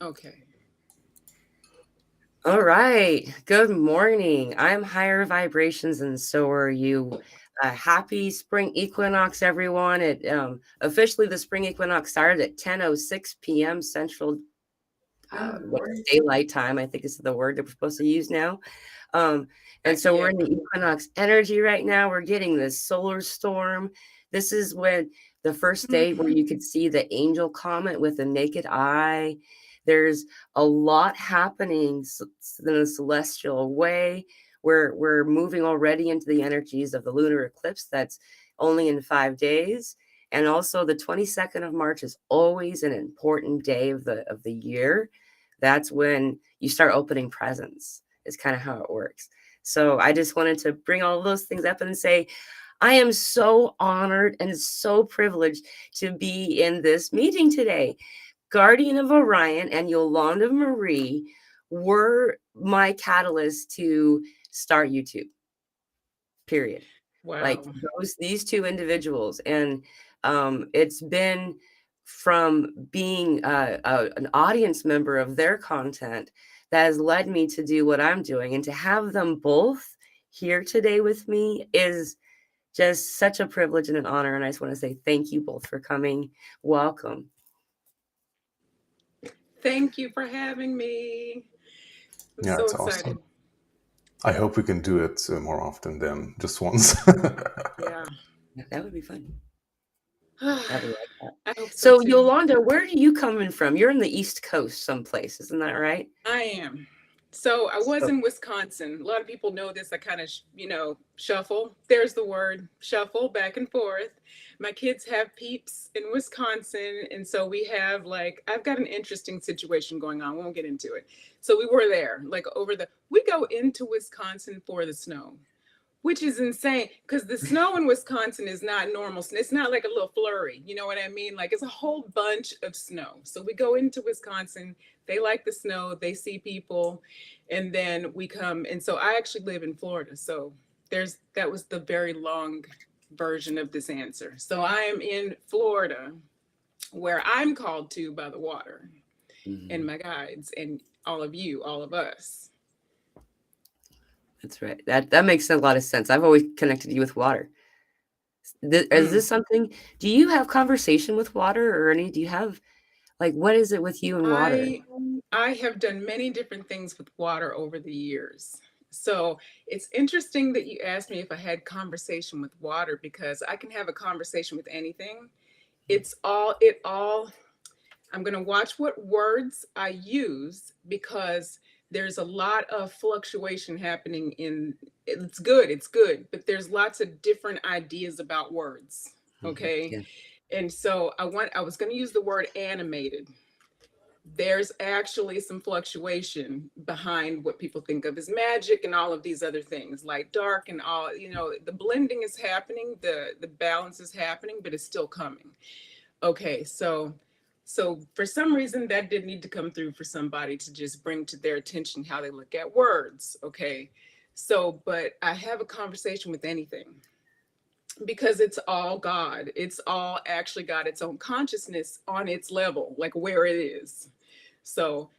Okay. All right. Good morning. I'm Higher Vibrations, and so are you. Happy Spring Equinox, everyone. It officially the Spring Equinox started at 10:06 p.m. Central Oh, what's Lord. daylight time, I think is the word that we're supposed to use now. Um, and so we're Yeah. in the equinox energy right now. We're getting this solar storm. This is when the first day where you could see the angel comet with the naked eye. There's a lot happening in a celestial way. We're moving already into the energies of the lunar eclipse that's only in 5 days. And also the 22nd of March is always an important day of the year. That's when you start opening presents. Is kind of how it works. So I just wanted to bring all of those things up and say I am so honored and so privileged to be in this meeting today. Guardian of Orion and Yolanda Marie were my catalyst to start YouTube. Period. Like Wow. these two individuals, and it's been from being an audience member of their content that has led me to do what I'm doing, and to have them both here today with me is just such a privilege and an honor. And I just want to say thank you both for coming. Welcome. Thank you for having me. I'm Yeah, so it's excited. awesome. I hope we can do it more often than just once. Yeah. That would be fun. I would I like that. hope so So too. Yolanda, where are you coming from? You're in the East Coast someplace, isn't that right? I am. So I was So in Wisconsin. A lot of people know this. I kind of, shuffle. There's the word shuffle back and forth. My kids have peeps in Wisconsin. And so we have, like, I've got an interesting situation going on. We won't get into it. So we were there, like, we go into Wisconsin for the snow, which is insane because the snow in Wisconsin is not normal. It's not like a little flurry. You know what I mean? Like it's a whole bunch of snow. So we go into Wisconsin. They like the snow. They see people, and then we come. And so I actually live in Florida. So that was the very long version of this answer. So I am in Florida, where I'm called to by the water and mhm. my guides and all of you, all of us. That's right. That makes a lot of sense. I've always connected you with water. Is Mm. this something? Do you have conversation with water, or any? Do you have like what is it with you and water? I I have done many different things with water over the years. So it's interesting that you asked me if I had conversation with water because I can have a conversation with anything. It all I'm going to watch what words I use because there's a lot of fluctuation happening in it's good, but there's lots of different ideas about words, Mhm. okay? Yeah. And so I was going to use the word animated. There's actually some fluctuation behind what people think of as magic and all of these other things, light dark and all, the blending is happening, the balance is happening, but it's still coming. Okay, so for some reason that did need to come through for somebody to just bring to their attention how they look at words. Okay, so but I have a conversation with anything because it's all God. It's all actually got its own consciousness on its level, like where it is. So,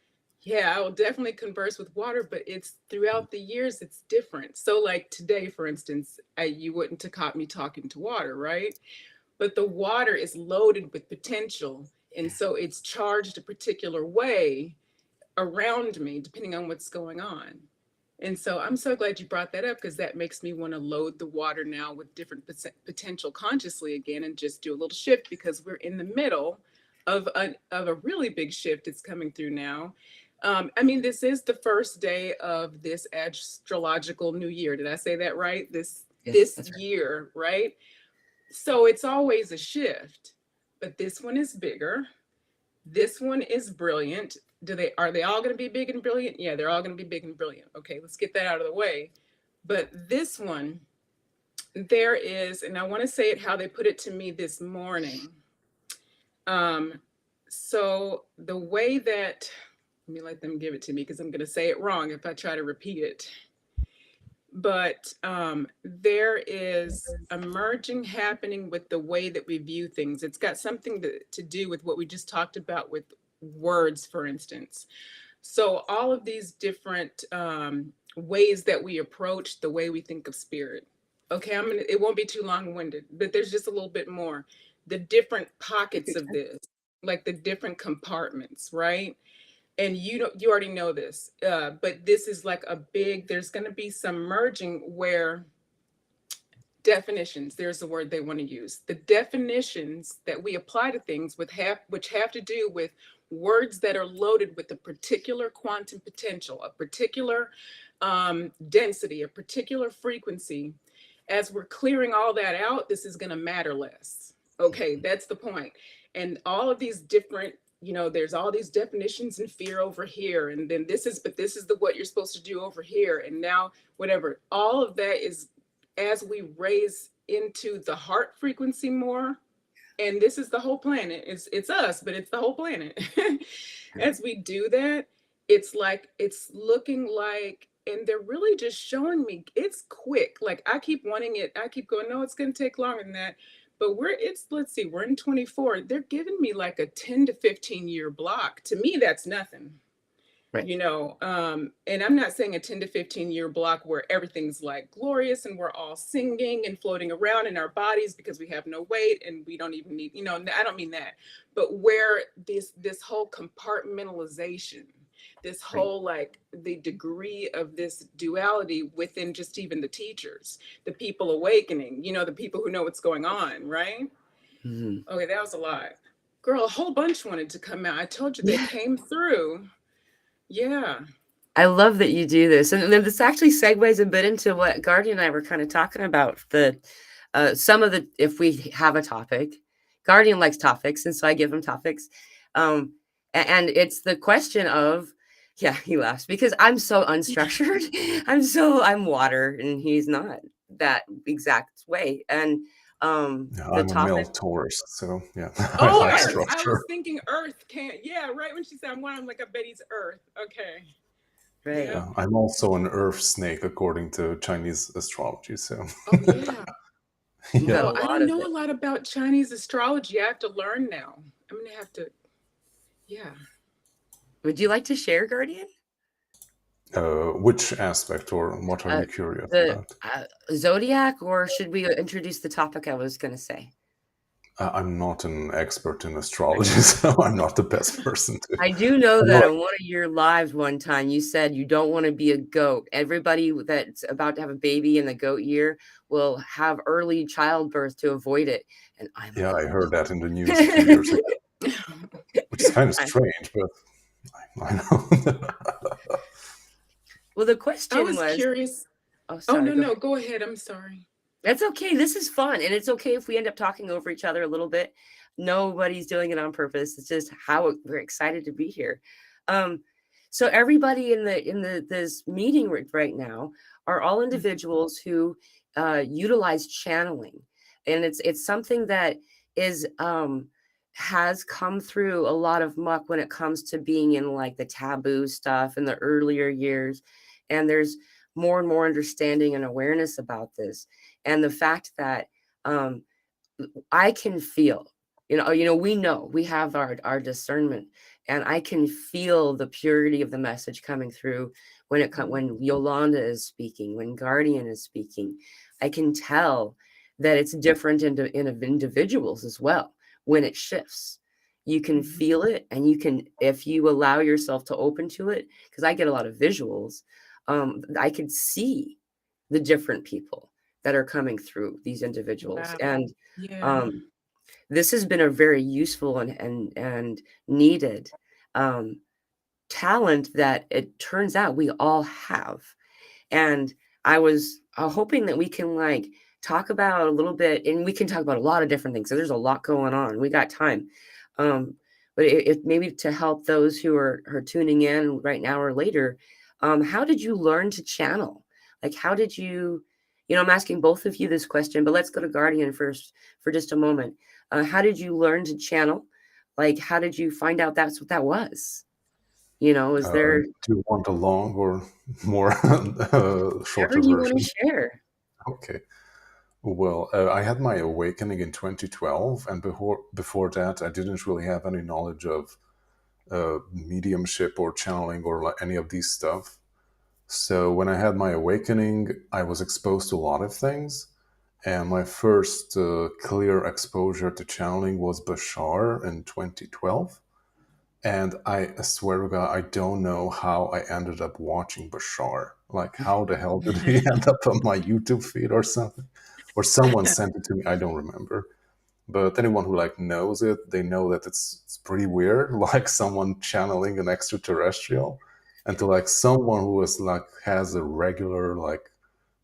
yeah, I will definitely converse with water, but it's throughout the years, it's different. So, like today, for instance, you wouldn't have caught me talking to water, right? But the water is loaded with potential. And so it's charged a particular way around me, depending on what's going on. And so I'm so glad you brought that up because that makes me want to load the water now with different potential consciously again and just do a little shift because we're in the middle of a really big shift that's coming through now. I mean, this is the first day of this astrological new year. Did I say that right? This Yes, this that's right. year, right? So it's always a shift, but this one is bigger. This one is brilliant. Are they all going to be big and brilliant? Yeah, they're all going to be big and brilliant. Okay, let's get that out of the way. But this one, there is, and I want to say it how they put it to me this morning. Um, so the way that let me let them give it to me because I'm going to say it wrong if I try to repeat it. But there is a merging happening with the way that we view things. It's got something to do with what we just talked about with words, for instance. So all of these different ways that we approach the way we think of spirit. Okay, it won't be too long-winded, but there's just a little bit more. The different pockets of this, like the different compartments, right? And you already know this, but this is like a big, there's going to be some merging where definitions, there's the word they want to use, the definitions that we apply to things which have to do with words that are loaded with a particular quantum potential, a particular density, a particular frequency. As we're clearing all that out, this is going to matter less. Okay, that's the point. And all of these different, there's all these definitions and fear over here, and then this is the what you're supposed to do over here, and now whatever. All of that is as we raise into the heart frequency more, and this is the whole planet. It's us, but it's the whole planet. As we do that, it's looking like, and they're really just showing me it's quick. Like I keep wanting it. I keep going, no, it's going to take longer than that. But let's see, we're in 24. They're giving me like a 10 to 15 year block. To me, that's nothing. Right. And I'm not saying a 10 to 15 year block where everything's like glorious and we're all singing and floating around in our bodies because we have no weight and we don't even need, I don't mean that, but where this whole compartmentalization, this whole like the degree of this duality within just even the teachers, the people awakening, the people who know what's going on, right? Mm-hmm. Okay, that was a lot. Girl, a whole bunch wanted to come out. I told you they came through. Yeah. I love that you do this. And then this actually segues a bit into what Guardian and I were kind of talking about. If we have a topic, Guardian likes topics, and so I give him topics. And it's the question of, yeah, he laughs because I'm so unstructured. I'm water, and he's not that exact way. And I'm a male Taurus, so yeah. Oh, I like Earth. I structure. was thinking Earth can't. Yeah, right when she said I'm like, I bet he's Earth. Okay. Right. Yeah, I'm also an Earth snake according to Chinese astrology. So. Oh yeah. Yeah. No, I don't know a lot about Chinese astrology. I have to learn now. I'm gonna have to. Yeah. Would you like to share, Guardian? Which aspect, or what are you curious about? Zodiac, or should we introduce the topic I was going to say? I'm not an expert in astrology, so I'm not the best person to. I do know that on one of your lives one time, you said you don't want to be a goat. Everybody that's about to have a baby in the goat year will have early childbirth to avoid it. And I heard that in the news a few years ago, which is kind of strange, but I know. Well, the question was curious. Oh, sorry, no, go ahead. I'm sorry. That's okay. This is fun. And it's okay if we end up talking over each other a little bit. Nobody's doing it on purpose. It's just how we're excited to be here. So everybody in this meeting right now are all individuals who utilize channeling. And it's something that is has come through a lot of muck when it comes to being in like the taboo stuff in the earlier years. And there's more and more understanding and awareness about this. And the fact that I can feel, we have our discernment, and I can feel the purity of the message coming through when Yolanda is speaking, when Guardian is speaking. I can tell that it's different in individuals as well. When it shifts, you can feel it, and you can, if you allow yourself to open to it, because I get a lot of visuals, I could see the different people that are coming through these individuals. Wow. And this has been a very useful and needed talent that it turns out we all have. And I was hoping that we can talk about a little bit, and we can talk about a lot of different things. So there's a lot going on. We got time. But it maybe to help those who are tuning in right now or later, how did you learn to channel? Like, how did you, I'm asking both of you this question, but let's go to Guardian first for just a moment. How did you learn to channel? Like, how did you find out that's what that was? Is there... Do you want a long or more shorter you version? Want to share? Okay. Well, I had my awakening in 2012, and before that, I didn't really have any knowledge of mediumship or channeling or like any of these stuff. So when I had my awakening, I was exposed to a lot of things. And my first clear exposure to channeling was Bashar in 2012. And I swear to God, I don't know how I ended up watching Bashar. Like, how the hell did he end up on my YouTube feed or something? Or someone sent it to me. I don't remember. But anyone who like knows it, they know that it's pretty weird. Like someone channeling an extraterrestrial, and to like someone who is like has a regular like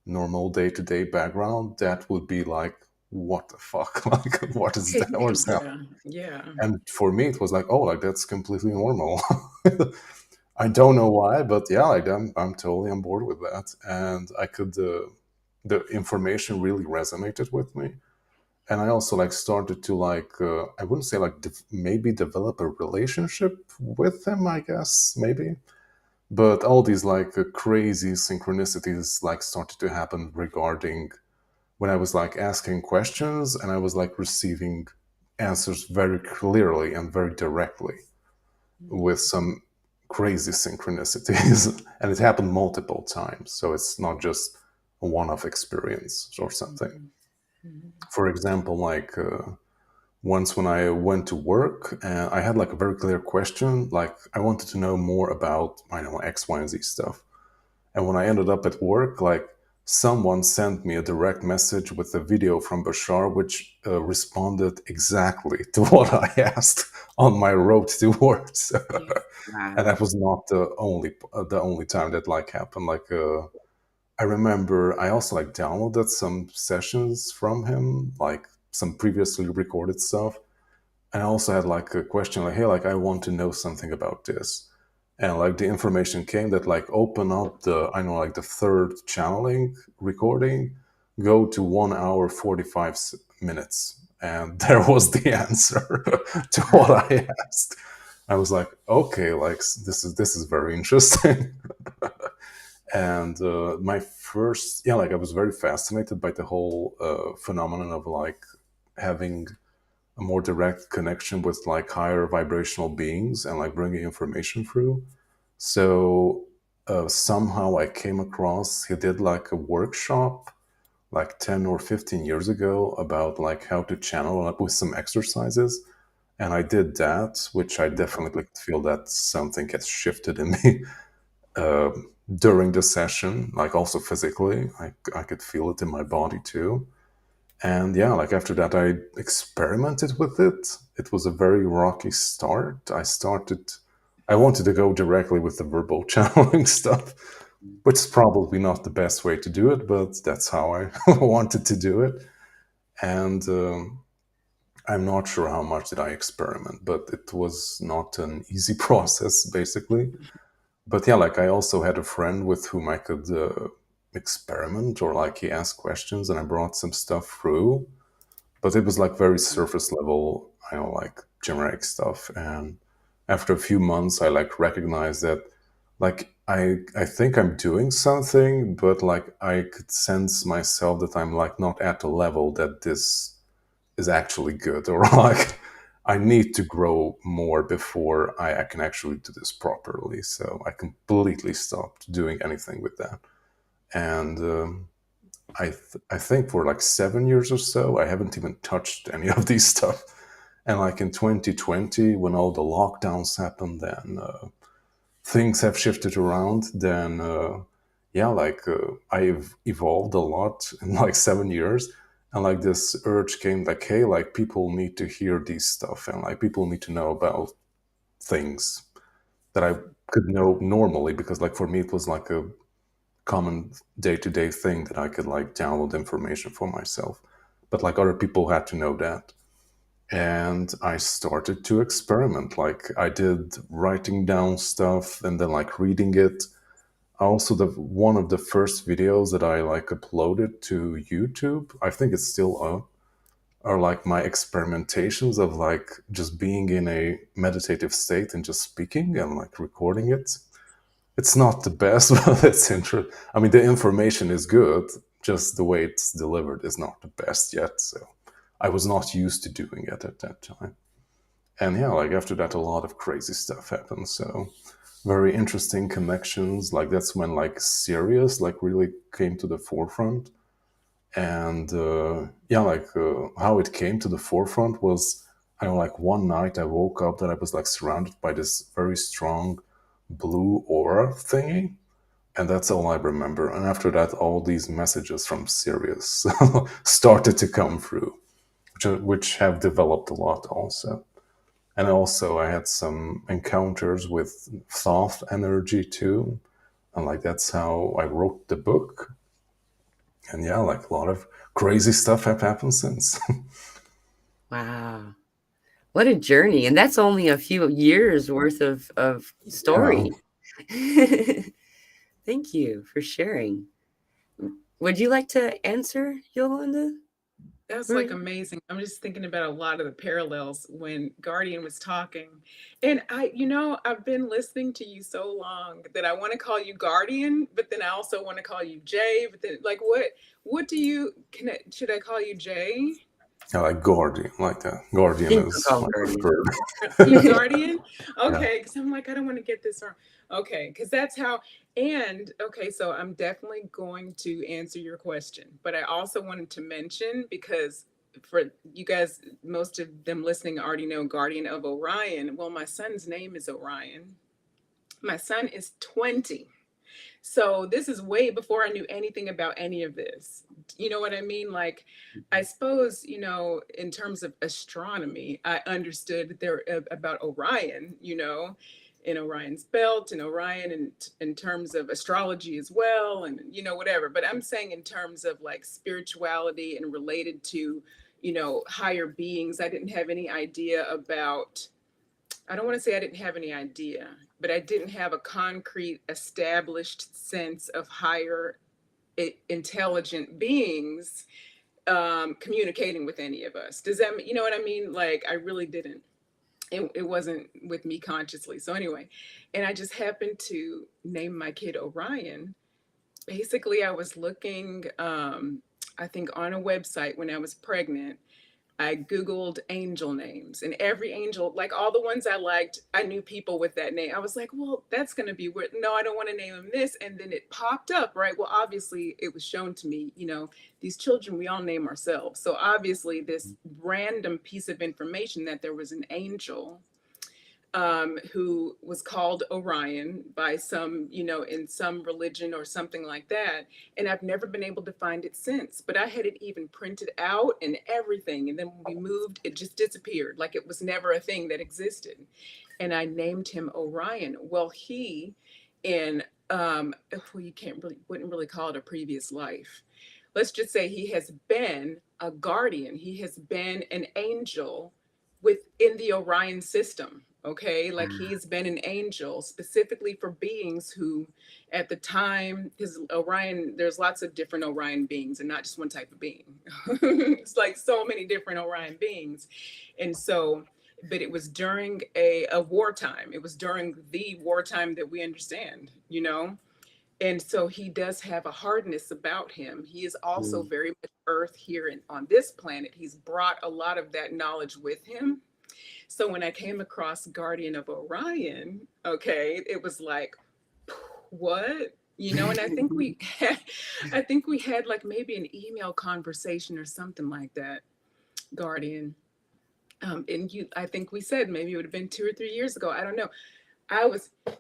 normal day-to-day background, that would be like, what the fuck? Like, what is that? What is that? Yeah, yeah. And for me, it was like, oh, like that's completely normal. I don't know why, but yeah, like I'm totally on board with that, and I could the information really resonated with me, and I also like started to like I wouldn't say like maybe develop a relationship with him, I guess maybe, but all these like crazy synchronicities like started to happen regarding when I was like asking questions and I was like receiving answers very clearly and very directly with some crazy synchronicities. And it happened multiple times. So it's not just a one off experience or something. For example, like once when I went to work, I had like a very clear question. Like I wanted to know more about, I don't know, X, Y, and Z stuff. And when I ended up at work, like someone sent me a direct message with a video from Bashar, which responded exactly to what I asked on my road to work. So, Wow. and that was not the only time that like happened. Like I remember I also like downloaded some sessions from him, like some previously recorded stuff. And I also had like a question like, hey, like I want to know something about this. And like the information came that like open up the, I know like the third channeling recording, go to 1 hour 45 minutes. And there was the answer to what I asked. I was like, okay, like this is very interesting. And my first, yeah, like I was very fascinated by the whole phenomenon of like having a more direct connection with like higher vibrational beings and like bringing information through. So somehow I came across, he did like a workshop like 10 or 15 years ago about like how to channel up with some exercises. And I did that, which I definitely feel that something gets shifted in me during the session, like also physically. I could feel it in my body too. And yeah, like after that, I experimented with it. It was a very rocky start. I wanted to go directly with the verbal channeling stuff, which is probably not the best way to do it, but that's how I wanted to do it. And I'm not sure how much did I experiment, but it was not an easy process, basically. But yeah, like I also had a friend with whom I could experiment, or like he asked questions and I brought some stuff through, but it was like very surface level, I know, like generic stuff. And after a few months, I like recognized that, like, I think I'm doing something, but like I could sense myself that I'm like not at a level that this is actually good, or like I need to grow more before I can actually do this properly. So I completely stopped doing anything with that. And I think for like 7 years or so, I haven't even touched any of these stuff. And like in 2020, when all the lockdowns happened, then things have shifted around. Then yeah, like I've evolved a lot in like 7 years. And like this urge came like, hey, like people need to hear these stuff, and like people need to know about things that I could know normally, because like for me it was like a common day-to-day thing that I could like download information for myself. But like other people had to know that. And I started to experiment. Like I did writing down stuff and then like reading it. Also, the one of the first videos that I like uploaded to YouTube, I think it's still up, are like my experimentations of like just being in a meditative state and just speaking and like recording it. It's not the best, but it's interesting. I mean, the information is good, just the way it's delivered is not the best yet. So I was not used to doing it at that time. And yeah, like after that, a lot of crazy stuff happened. So very interesting connections. Like that's when like Sirius like really came to the forefront. And yeah, like how it came to the forefront was, I know, like one night I woke up that I was like surrounded by this very strong blue aura thingy, and that's all I remember. And after that, all these messages from Sirius started to come through, which have developed a lot also. And also, I had some encounters with Thoth energy too, and like that's how I wrote the book. And yeah, like a lot of crazy stuff have happened since. Wow. What a journey. And that's only a few years worth of story. Thank you for sharing. Would you like to answer, Yolanda? That's like amazing. I'm just thinking about a lot of the parallels when Guardian was talking. And I've been listening to you so long that I want to call you Guardian, but then I also want to call you Jay. But then like what do you should I call you Jay? Yeah, like Guardian, like that. Guardian is my preferred. Guardian? Okay, because I'm like, I don't want to get this wrong. Okay, because that's how, and okay, so I'm definitely going to answer your question, but I also wanted to mention, because for you guys, most of them listening already know Guardian of Orion. Well, my son's name is Orion. My son is 20. So this is way before I knew anything about any of this. You know what I mean? Like, I suppose, in terms of astronomy, I understood there about Orion, in Orion's belt and Orion, and in terms of astrology as well, and, whatever. But I'm saying in terms of like spirituality and related to, higher beings, I didn't have any idea about, I don't want to say I didn't have any idea, but I didn't have a concrete, established sense of higher intelligent beings communicating with any of us. Does that, you know what I mean? Like, I really didn't. It wasn't with me consciously. So anyway, and I just happened to name my kid Orion. Basically, I was looking, I think on a website when I was pregnant, I Googled angel names, and every angel, like all the ones I liked, I knew people with that name. I was like, well, that's going to be weird. No, I don't want to name him this. And then it popped up, right? Well, obviously it was shown to me, these children, we all name ourselves. So obviously this random piece of information that there was an angel who was called Orion by some, in some religion or something like that. And I've never been able to find it since, but I had it even printed out and everything. And then when we moved, it just disappeared. Like it was never a thing that existed. And I named him Orion. Well, he wouldn't really call it a previous life. Let's just say he has been a guardian. He has been an angel within the Orion system. Okay, like he's been an angel specifically for beings who at the time, because Orion, there's lots of different Orion beings and not just one type of being. It's like so many different Orion beings. And so, but it was during a wartime. It was during the wartime that we understand, And so he does have a hardness about him. He is also very much Earth here on this planet. He's brought a lot of that knowledge with him. So when I came across Guardian of Orion, okay, it was like, what? And I think we had like maybe an email conversation or something like that, Guardian. And I think we said maybe it would have been 2 or 3 years ago. I don't know.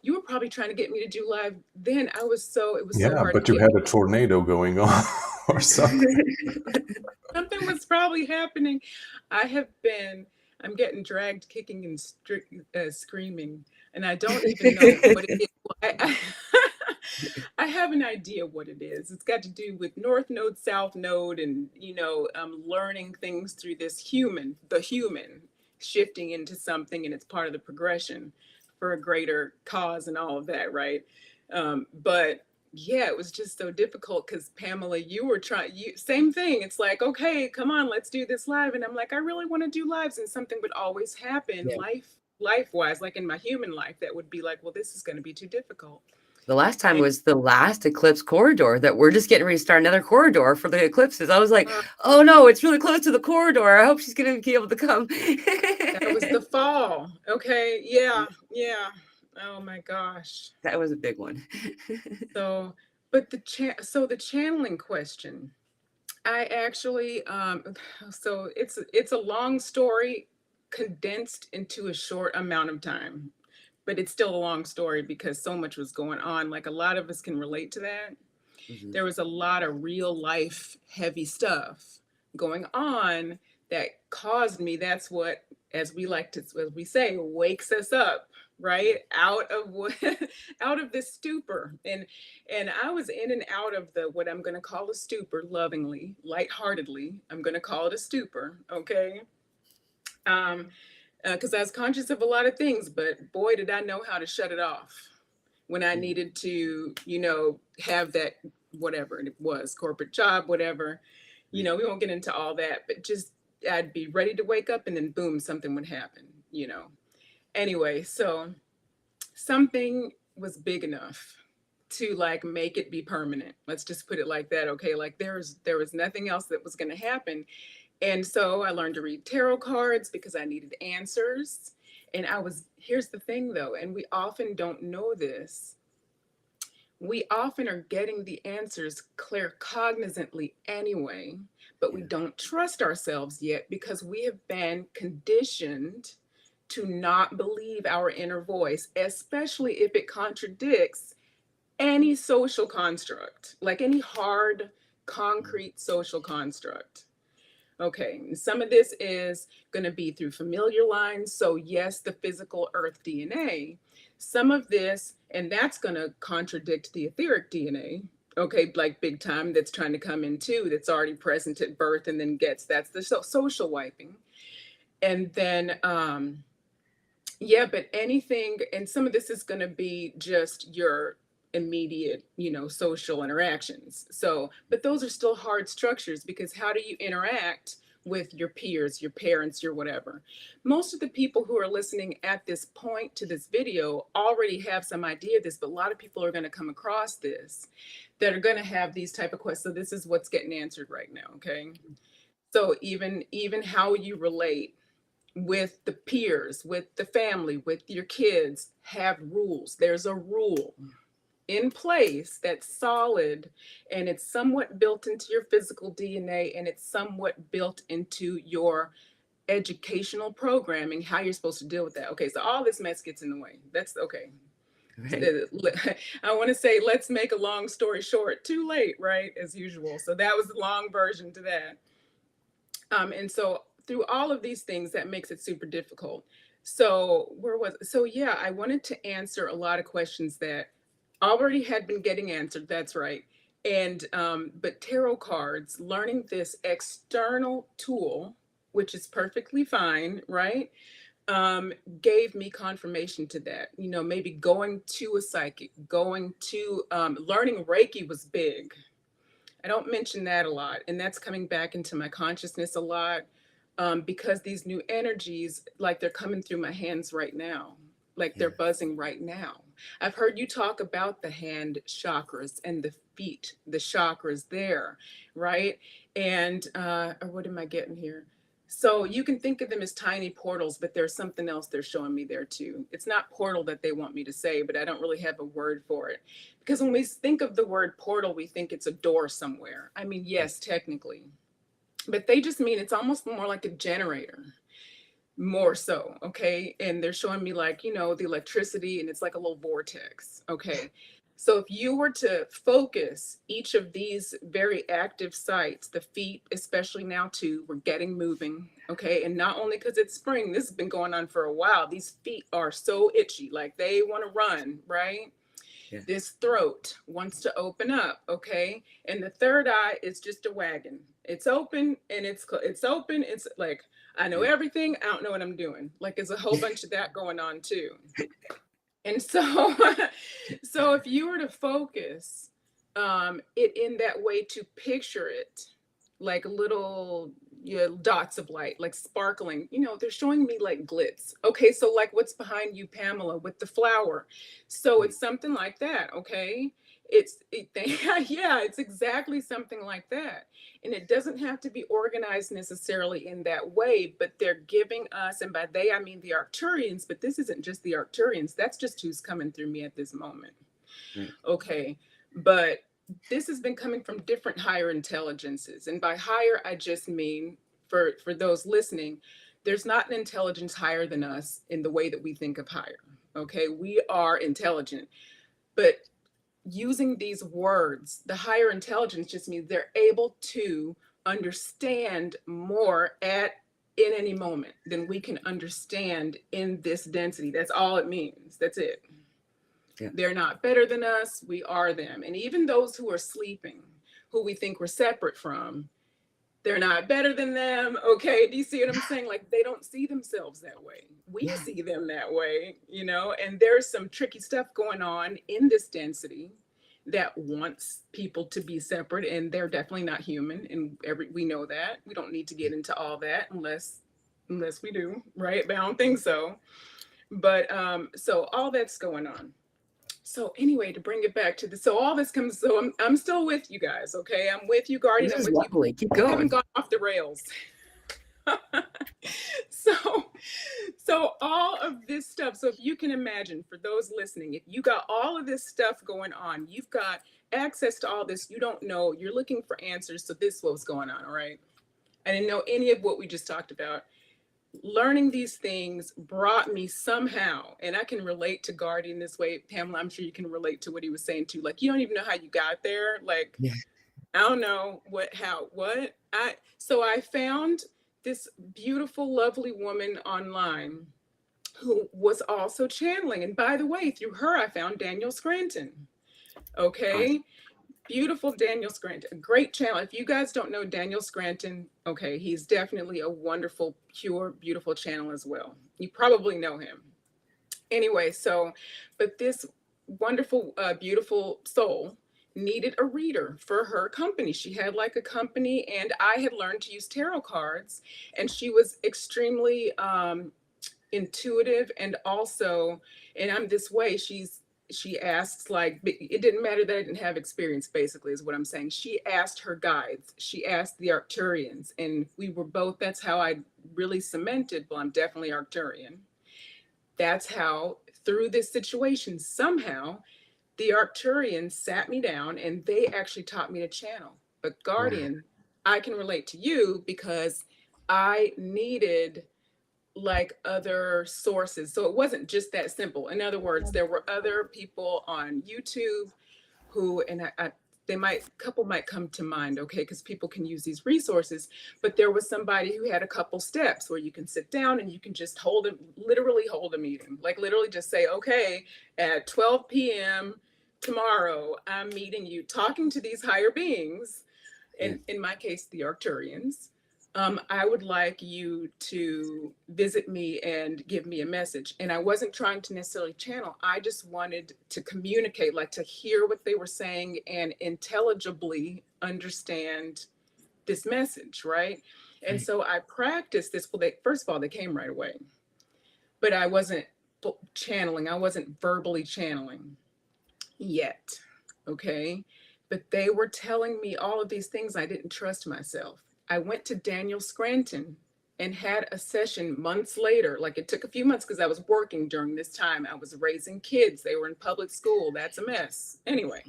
You were probably trying to get me to do live then. It was so hard. But you had a tornado going on or something. Something was probably happening. I'm getting dragged, kicking and screaming, and I don't even know what it is. I have an idea what it is. It's got to do with North Node, South Node, and learning things through the human shifting into something, and it's part of the progression for a greater cause and all of that, right? But yeah, it was just so difficult because Pamela, you were same thing. It's like, okay, come on, let's do this live. And I'm like, I really want to do lives, and something would always happen life-wise, like in my human life, that would be like, well, this is going to be too difficult. The last time was the last eclipse corridor that we're just getting ready to start another corridor for the eclipses. I was like, oh no, it's really close to the corridor. I hope she's going to be able to come. That was the fall. Okay. Yeah. Yeah. Oh my gosh. That was a big one. So, but the channeling question, I actually, so it's a long story condensed into a short amount of time, but it's still a long story because so much was going on. Like a lot of us can relate to that. Mhm. There was a lot of real life heavy stuff going on that caused me. That's what, as we say, wakes us up, right? Out of out of this stupor. And I was in and out of the, what I'm going to call a stupor, lovingly, lightheartedly. I'm going to call it a stupor. Okay. Because I was conscious of a lot of things, but boy, did I know how to shut it off when I needed to, have that, whatever it was, corporate job, whatever. We won't get into all that, but just I'd be ready to wake up and then boom, something would happen. Anyway, so something was big enough to like make it be permanent. Let's just put it like that. Okay. Like there was nothing else that was going to happen. And so I learned to read tarot cards because I needed answers. And here's the thing though, and we often don't know this. We often are getting the answers claircognizantly anyway, but we don't trust ourselves yet because we have been conditioned to not believe our inner voice, especially if it contradicts any social construct, like any hard, concrete social construct. Okay, and some of this is going to be through familiar lines. So, yes, the physical earth DNA. Some of this, and that's going to contradict the etheric DNA. Okay, like big time, that's trying to come in too, that's already present at birth and then that's the social wiping. And then, yeah, but anything, and some of this is going to be just your immediate, social interactions. So, but those are still hard structures because how do you interact with your peers, your parents, your whatever? Most of the people who are listening at this point to this video already have some idea of this, but a lot of people are going to come across this that are going to have these type of questions. So this is what's getting answered right now. Okay. So even how you relate with the peers, with the family, with your kids, have rules. There's a rule in place that's solid and it's somewhat built into your physical DNA and it's somewhat built into your educational programming, how you're supposed to deal with that. Okay, so all this mess gets in the way. That's okay. Right. I want to say, let's make a long story short. Too late, right? As usual. So that was the long version to that. And so through all of these things, that makes it super difficult. So yeah, I wanted to answer a lot of questions that already had been getting answered. That's right. And but tarot cards, learning this external tool, which is perfectly fine, right? Gave me confirmation to that. Maybe going to a psychic, going to learning Reiki was big. I don't mention that a lot. And that's coming back into my consciousness a lot because these new energies, like they're coming through my hands right now, like they're buzzing right now. I've heard you talk about the hand chakras and the feet, the chakras there, right? And what am I getting here? So you can think of them as tiny portals, but there's something else they're showing me there too. It's not portal that they want me to say, but I don't really have a word for it. Because when we think of the word portal, we think it's a door somewhere. I mean, yes, technically, but they just mean it's almost more like a generator, more so. Okay. And they're showing me like, the electricity and it's like a little vortex. Okay. So if you were to focus each of these very active sites, the feet, especially now too, we're getting moving. Okay. And not only because it's spring, this has been going on for a while. These feet are so itchy, like they want to run, right? Yeah. This throat wants to open up, okay? And the third eye is just a wagon. It's open and it's open. It's like, I know everything. I don't know what I'm doing. Like there's a whole bunch of that going on too. And so, so if you were to focus it in that way, to picture it like little dots of light, like sparkling, they're showing me like glitz. Okay, so like what's behind you, Pamela, with the flower. So it's something like that, okay? Yeah, it's exactly something like that. And it doesn't have to be organized necessarily in that way, but they're giving us, and by they I mean the Arcturians, but this isn't just the Arcturians, that's just who's coming through me at this moment. Right. Okay, but this has been coming from different higher intelligences, and by higher I just mean, for those listening, there's not an intelligence higher than us in the way that we think of higher. Okay, we are intelligent, but using these words, the higher intelligence just means they're able to understand more in any moment than we can understand in this density. That's all it means. That's it. Yeah. They're not better than us. We are them. And even those who are sleeping, who we think we're separate from, they're not better than them. Okay. Do you see what I'm saying? Like, they don't see themselves that way. We see them that way, and there's some tricky stuff going on in this density that wants people to be separate, and they're definitely not human. And we know that. We don't need to get into all that unless we do, right? But I don't think so. But so all that's going on. So anyway, to bring it back to so all this comes, so I'm still with you guys, okay? I'm with you, Guardian. This I'm is with lovely. you. Keep I haven't going. gone off the rails. So all of this stuff, so if you can imagine, for those listening, if you got all of this stuff going on, you've got access to all this, you don't know, you're looking for answers, so this is what's going on, all right? I didn't know any of what we just talked about. Learning these things brought me somehow, and I can relate to Guardian this way. Pamela, I'm sure you can relate to what he was saying too. Like, you don't even know how you got there. Like, Yeah. I don't know so I found this beautiful, lovely woman online who was also channeling. And by the way, through her, I found Daniel Scranton. Okay. Awesome. Beautiful Daniel Scranton, a great channel. If you guys don't know Daniel Scranton, okay, he's definitely a wonderful, pure, beautiful channel as well. You probably know him. Anyway, but this wonderful, beautiful soul needed a reader for her company. She had like a company, and I had learned to use tarot cards, and she was extremely intuitive, and also, and I'm this way, she asks, like, it didn't matter that I didn't have experience, basically, is what I'm saying. She asked her guides, she asked the Arcturians, and we were both, that's how I really cemented, well, I'm definitely Arcturian. That's how, through this situation, somehow, the Arcturians sat me down and they actually taught me to channel. But Guardian, I can relate to you because I needed like other sources. So it wasn't just that simple. In other words, there were other people on YouTube who, and couple might come to mind, okay, because people can use these resources, but there was somebody who had a couple steps where you can sit down and you can just literally hold a meeting, like literally just say, okay, at 12 p.m. tomorrow, I'm meeting you, talking to these higher beings, in my case, the Arcturians. I would like you to visit me and give me a message. And I wasn't trying to necessarily channel. I just wanted to communicate, like to hear what they were saying and intelligibly understand this message, right? And so I practiced this. Well, first of all, they came right away. But I wasn't channeling. I wasn't verbally channeling yet, okay? But they were telling me all of these things. I didn't trust myself. I went to Daniel Scranton and had a session months later. Like, it took a few months because I was working during this time. I was raising kids. They were in public school. That's a mess. Anyway,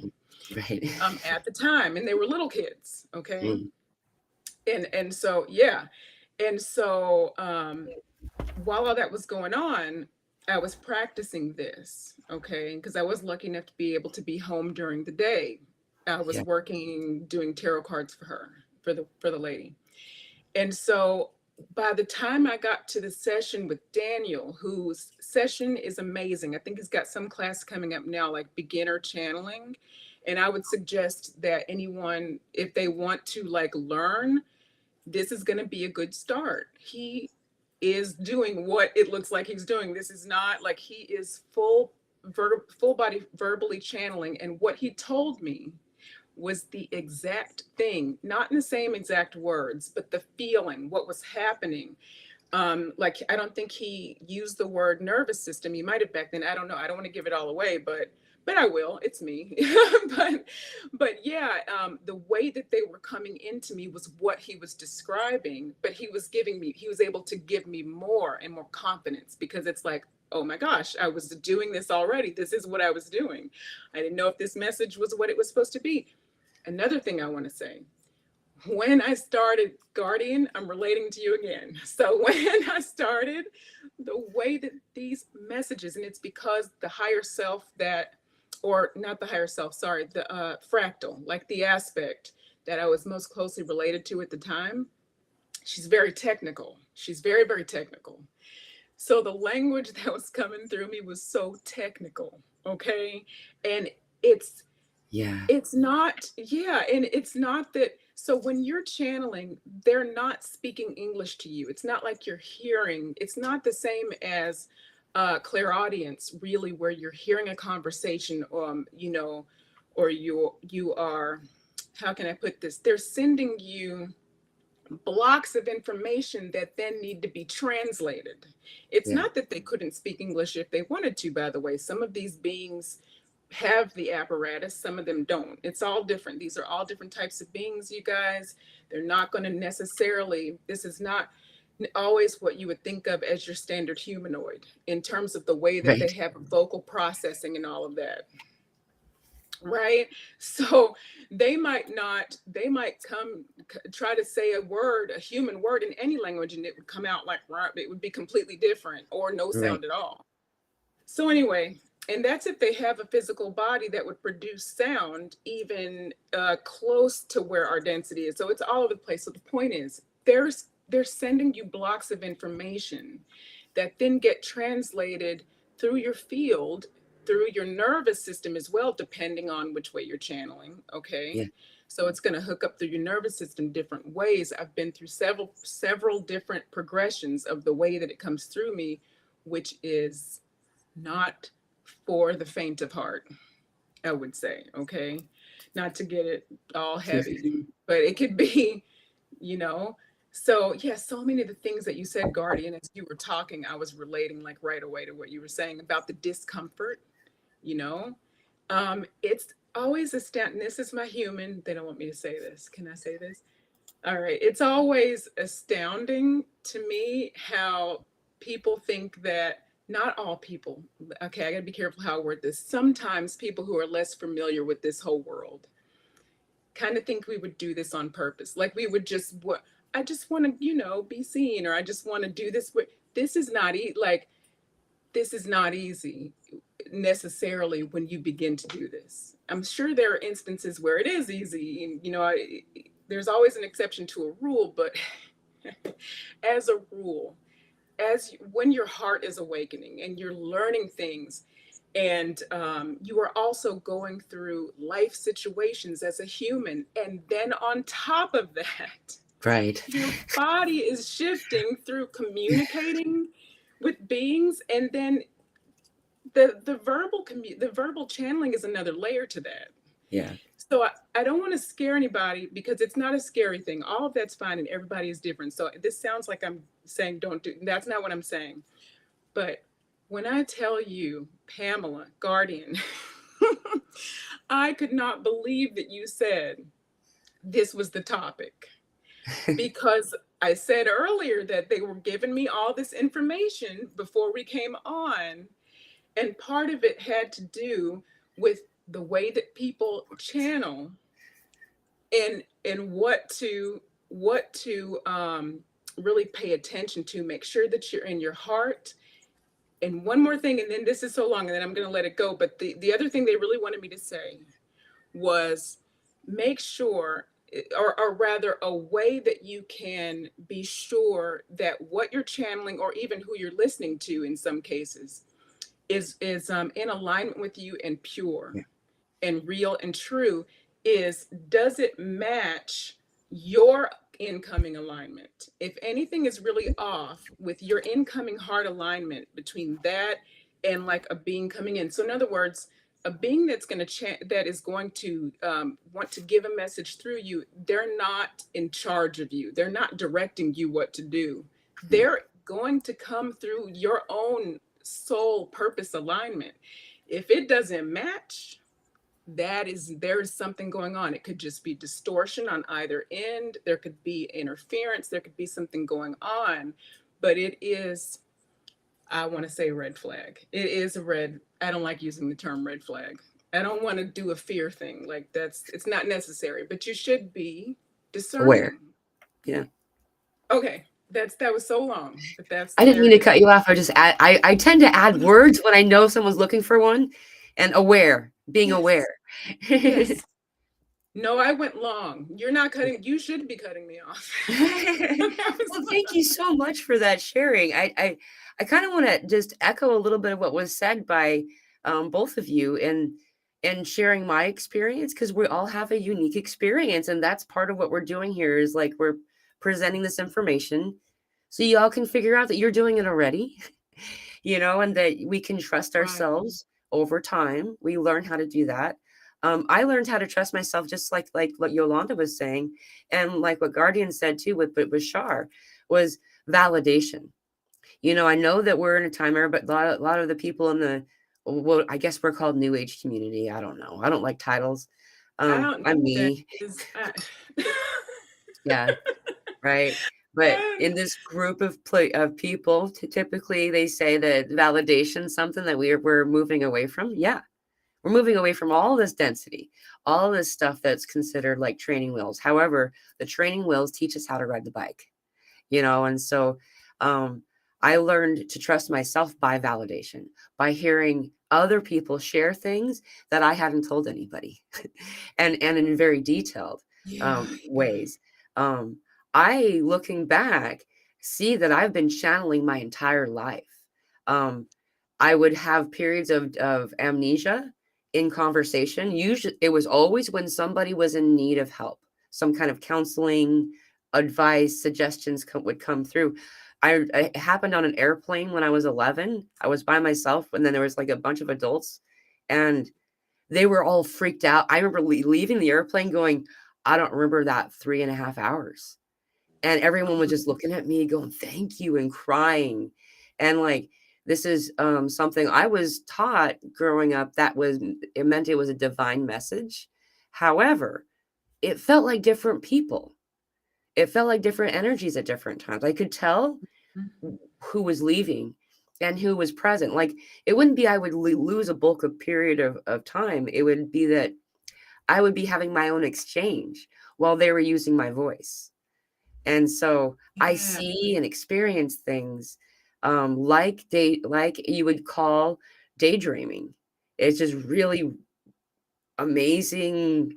at the time, and they were little kids. Okay. And so, yeah. And so while all that was going on, I was practicing this. Okay. Because I was lucky enough to be able to be home during the day. I was working, doing tarot cards for her. For the lady. And so by the time I got to the session with Daniel, whose session is amazing, I think he's got some class coming up now, like beginner channeling. And I would suggest that anyone, if they want to like learn, this is going to be a good start. He is doing what it looks like he's doing. This is not like, he is full body verbally channeling. And what he told me was the exact thing, not in the same exact words, but the feeling, what was happening. Like, I don't think he used the word nervous system. He might have back then, I don't know. I don't want to give it all away, but but I will. It's me. but yeah, the way that they were coming into me was what he was describing, but he was able to give me more and more confidence, because it's like, oh my gosh, I was doing this already. This is what I was doing. I didn't know if this message was what it was supposed to be. Another thing I want to say, when I started Guardian, I'm relating to you again. So when I started, the way that these messages, and it's because the higher self or not the higher self, sorry, the fractal, like the aspect that I was most closely related to at the time, she's very technical. She's very, very technical. So the language that was coming through me was so technical, okay? And it's not, and it's not that, so when you're channeling, they're not speaking English to you. It's not like you're hearing, it's not the same as clairaudience, really, where you're hearing a conversation, you know, or you are, how can I put this? They're sending you blocks of information that then need to be translated. It's not that they couldn't speak English if they wanted to, by the way. Some of these beings have the apparatus, some of them don't. It's all different. These are all different types of beings, you guys. They're not going to necessarily, this is not always what you would think of as your standard humanoid in terms of the way that they have vocal processing and all of that. Right? So they might come try to say a human word in any language, and it would come out like, it would be completely different or no sound at all. So anyway, and that's if they have a physical body that would produce sound even close to where our density is. So it's all over the place. So the point is, they're sending you blocks of information that then get translated through your field, through your nervous system as well, depending on which way you're channeling, okay? Yeah. So it's going to hook up through your nervous system different ways. I've been through several different progressions of the way that it comes through me, which is not for the faint of heart, I would say, okay? Not to get it all heavy, but it could be, you know? So yeah, so many of the things that you said, Guardian, as you were talking, I was relating like right away to what you were saying about the discomfort, you know? It's always astounding. This is my human. They don't want me to say this. Can I say this? All right. It's always astounding to me how people think that, not all people, okay, I gotta be careful how I word this. Sometimes people who are less familiar with this whole world kind of think we would do this on purpose. Like we would just, I just want to, you know, be seen, or I just want to do this. This is not this is not easy necessarily when you begin to do this. I'm sure there are instances where it is easy, and, you know, there's always an exception to a rule, but as a rule, when your heart is awakening and you're learning things, and you are also going through life situations as a human, and then on top of that, your body is shifting through communicating with beings, and then the verbal channeling is another layer to that. Yeah. So I don't want to scare anybody, because it's not a scary thing. All of that's fine, and everybody is different. So this sounds like I'm saying don't do. That's not what I'm saying. But when I tell you, Pamela, Guardian, I could not believe that you said this was the topic, because I said earlier that they were giving me all this information before we came on. And part of it had to do with the way that people channel, and what to really pay attention to. Make sure that you're in your heart. And one more thing, and then this is so long, and then I'm going to let it go. But the other thing they really wanted me to say was, make sure, or rather a way that you can be sure that what you're channeling, or even who you're listening to in some cases, is in alignment with you and pure and real and true. Does it match your incoming alignment? If anything is really off with your incoming heart alignment between that and like a being coming in. So in other words, a being that's going to that is going to want to give a message through you, they're not in charge of you. They're not directing you what to do. They're going to come through your own soul purpose alignment. If it doesn't match, there is something going on. It could just be distortion on either end. There could be interference. There could be something going on, but it is, I want to say red flag. It is a red. I don't like using the term red flag. I don't want to do a fear thing. Like it's not necessary, but you should be discerning. Aware. Yeah. Okay. That was so long, but that's. I didn't mean to cut you off. I tend to add words when I know someone's looking for one, and aware, being aware. Yes. No, I went long. You're not cutting. You should be cutting me off. Well, thank you so much for that sharing. I kind of want to just echo a little bit of what was said by both of you and sharing my experience, because we all have a unique experience, and that's part of what we're doing here is like we're presenting this information so y'all can figure out that you're doing it already, and that we can trust ourselves over time. We learn how to do that. I learned how to trust myself, just like what Yolanda was saying, and like what Guardian said too with Shar, was validation. I know that we're in a time era, but a lot of the people in the, well, I guess we're called New Age community. I don't know. I don't like titles. I'm me. Yeah, right. But in this group of people, typically they say that validation is something that we're moving away from. Yeah. We're moving away from all this density, all this stuff that's considered like training wheels. However, the training wheels teach us how to ride the bike, and so I learned to trust myself by validation, by hearing other people share things that I hadn't told anybody and in very detailed ways. I, looking back, see that I've been channeling my entire life. I would have periods of amnesia in conversation. Usually it was always when somebody was in need of help, some kind of counseling, advice, suggestions would come through. It happened on an airplane when I was 11. I was by myself, and then there was like a bunch of adults, and they were all freaked out. I remember leaving the airplane going, I don't remember that 3.5 hours. And everyone was just looking at me going, thank you, and crying. And like, this is something I was taught growing up it meant it was a divine message. However, it felt like different people. It felt like different energies at different times. I could tell who was leaving and who was present. Like, it wouldn't be I would lose a bulk of period of time. It would be that I would be having my own exchange while they were using my voice. And so I see and experience things like you would call daydreaming. It's just really amazing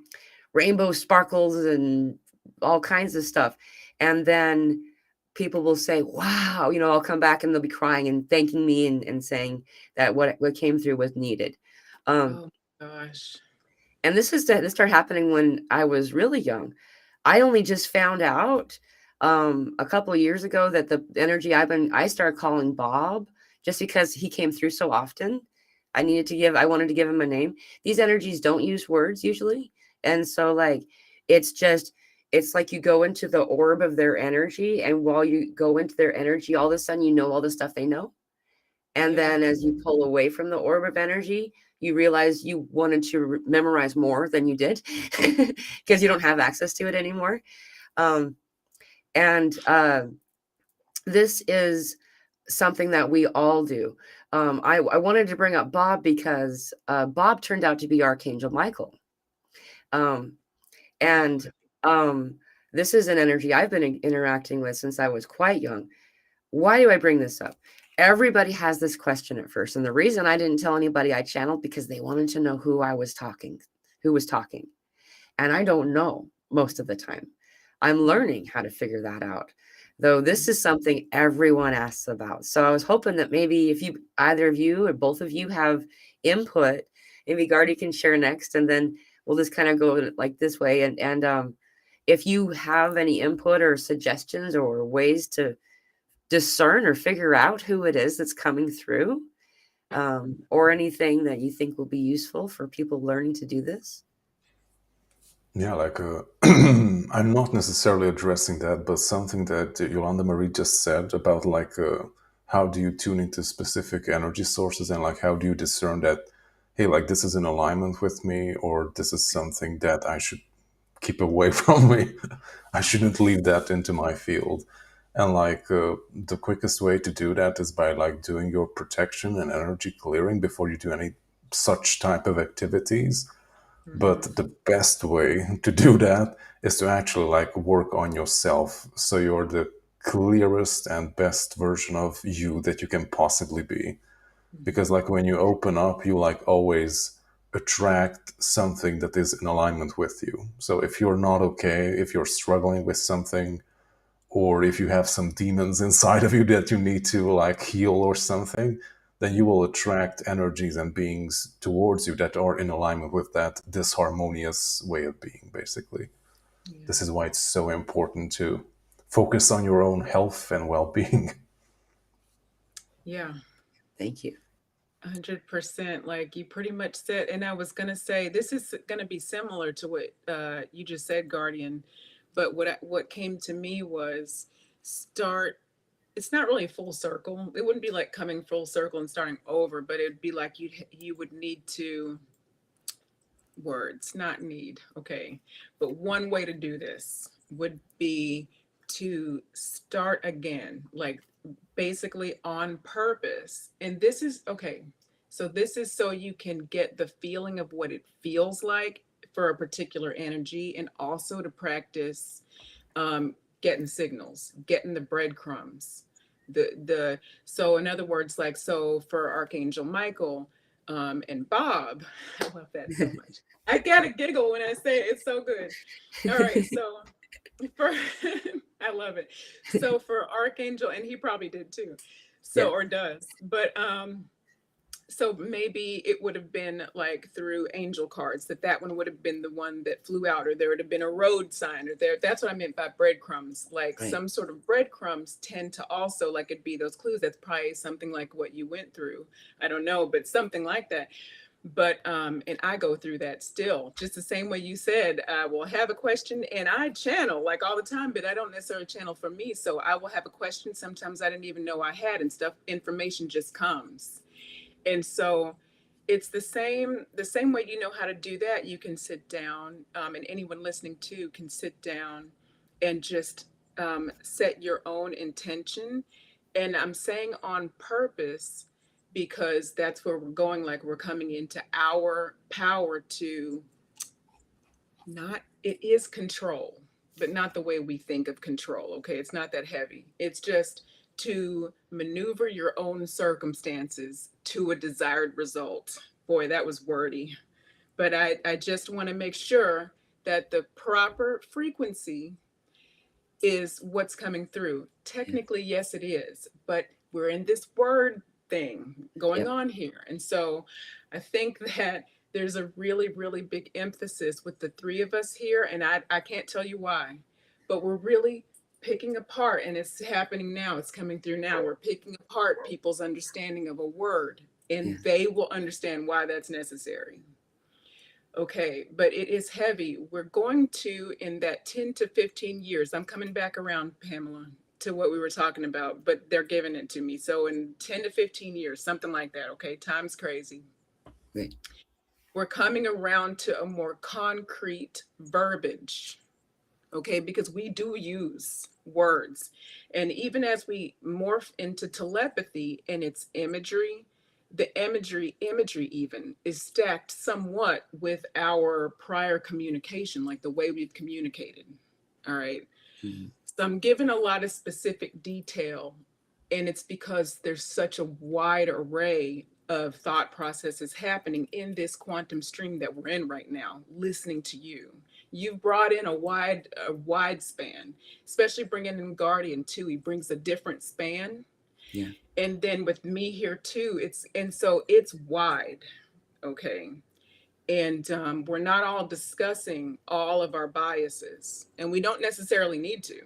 rainbow sparkles and all kinds of stuff. And then people will say, wow, I'll come back and they'll be crying and thanking me and saying that what came through was needed. Oh gosh. And this started happening when I was really young. I only just found out a couple of years ago that the energy I started calling Bob, just because he came through so often. I wanted to give him a name. These energies don't use words usually. And so like, it's like you go into the orb of their energy, and while you go into their energy, all of a sudden, all the stuff they know. And then as you pull away from the orb of energy, you realize you wanted to memorize more than you did because you don't have access to it anymore. This is something that we all do. I wanted to bring up Bob because Bob turned out to be Archangel Michael. This is an energy I've been interacting with since I was quite young. Why do I bring this up? Everybody has this question at first. And the reason I didn't tell anybody I channeled, because they wanted to know who was talking. And I don't know most of the time. I'm learning how to figure that out. Though this is something everyone asks about. So I was hoping that maybe if either of you or both of you have input, maybe Guardy can share next, and then we'll just kind of go like this way. And if you have any input or suggestions or ways to discern or figure out who it is that's coming through, or anything that you think will be useful for people learning to do this. Yeah, like I'm not necessarily addressing that, but something that Yolanda Marie just said about like how do you tune into specific energy sources, and like how do you discern that hey, like this is in alignment with me, or this is something that I should keep away from me. I shouldn't leave that into my field. And like the quickest way to do that is by like doing your protection and energy clearing before you do any such type of activities. But the best way to do that is to actually like work on yourself, so you're the clearest and best version of you that you can possibly be. Because like when you open up, you like always attract something that is in alignment with you. So if you're not okay, if you're struggling with something, or if you have some demons inside of you that you need to like heal or something, then you will attract energies and beings towards you that are in alignment with that disharmonious way of being, basically. Yeah. This is why it's so important to focus on your own health and well-being. Yeah. Thank you. 100%. Like you pretty much said, and I was gonna say this is gonna be similar to what you just said, Guardian. But what came to me was start. It's not really full circle. It wouldn't be like coming full circle and starting over, but it'd be like you would need to words, not need. Okay, but one way to do this would be to start again, like basically on purpose. And this is okay. So this is so you can get the feeling of what it feels like for a particular energy, and also to practice getting signals, getting the breadcrumbs. So in other words, like so for Archangel Michael and Bob, I love that so much. I gotta giggle when I say it. It's so good. All right, so for I love it. So for Archangel, and he probably did too. So Yeah. or does, but so maybe it would have been like through angel cards, that one would have been the one that flew out, or there would have been a road sign, or that's what I meant by breadcrumbs. Like Right. some sort of breadcrumbs tend to also like it'd be those clues. That's probably something like what you went through. I don't know, but something like that. But and I go through that still, just the same way you said. I will have a question and I channel like all the time, but I don't necessarily channel for me. So I will have a question sometimes I didn't even know I had, and stuff, information just comes. And so it's the same way. You know how to do that. You can sit down, and anyone listening too can sit down and just set your own intention. And I'm saying on purpose because that's where we're going. Like we're coming into our power to not, it is control, but not the way we think of control. Okay, it's not that heavy. It's just to maneuver your own circumstances to a desired result. Boy, that was wordy. But I just want to make sure that the proper frequency is what's coming through. Technically, yes, it is, but we're in this word thing going on here. And so I think that there's a really, really big emphasis with the three of us here. And I can't tell you why, but we're really picking apart, and it's happening now. It's coming through now. We're picking apart people's understanding of a word, and they will understand why that's necessary. Okay, but it is heavy. We're going to, in that 10 to 15 years, I'm coming back around, Pamela, to what we were talking about, but they're giving it to me. So in 10 to 15 years, something like that. Okay, time's crazy. Right. We're coming around to a more concrete verbiage. Okay, because we do use words. And even as we morph into telepathy and its imagery, the imagery even is stacked somewhat with our prior communication, like the way we've communicated. All right. Mm-hmm. So I'm given a lot of specific detail, and it's because there's such a wide array of thought processes happening in this quantum stream that we're in right now, listening to you. You've brought in a wide span, especially bringing in Guardian too. He brings a different span. Yeah. And then with me here too, so it's wide. Okay. And we're not all discussing all of our biases, and we don't necessarily need to.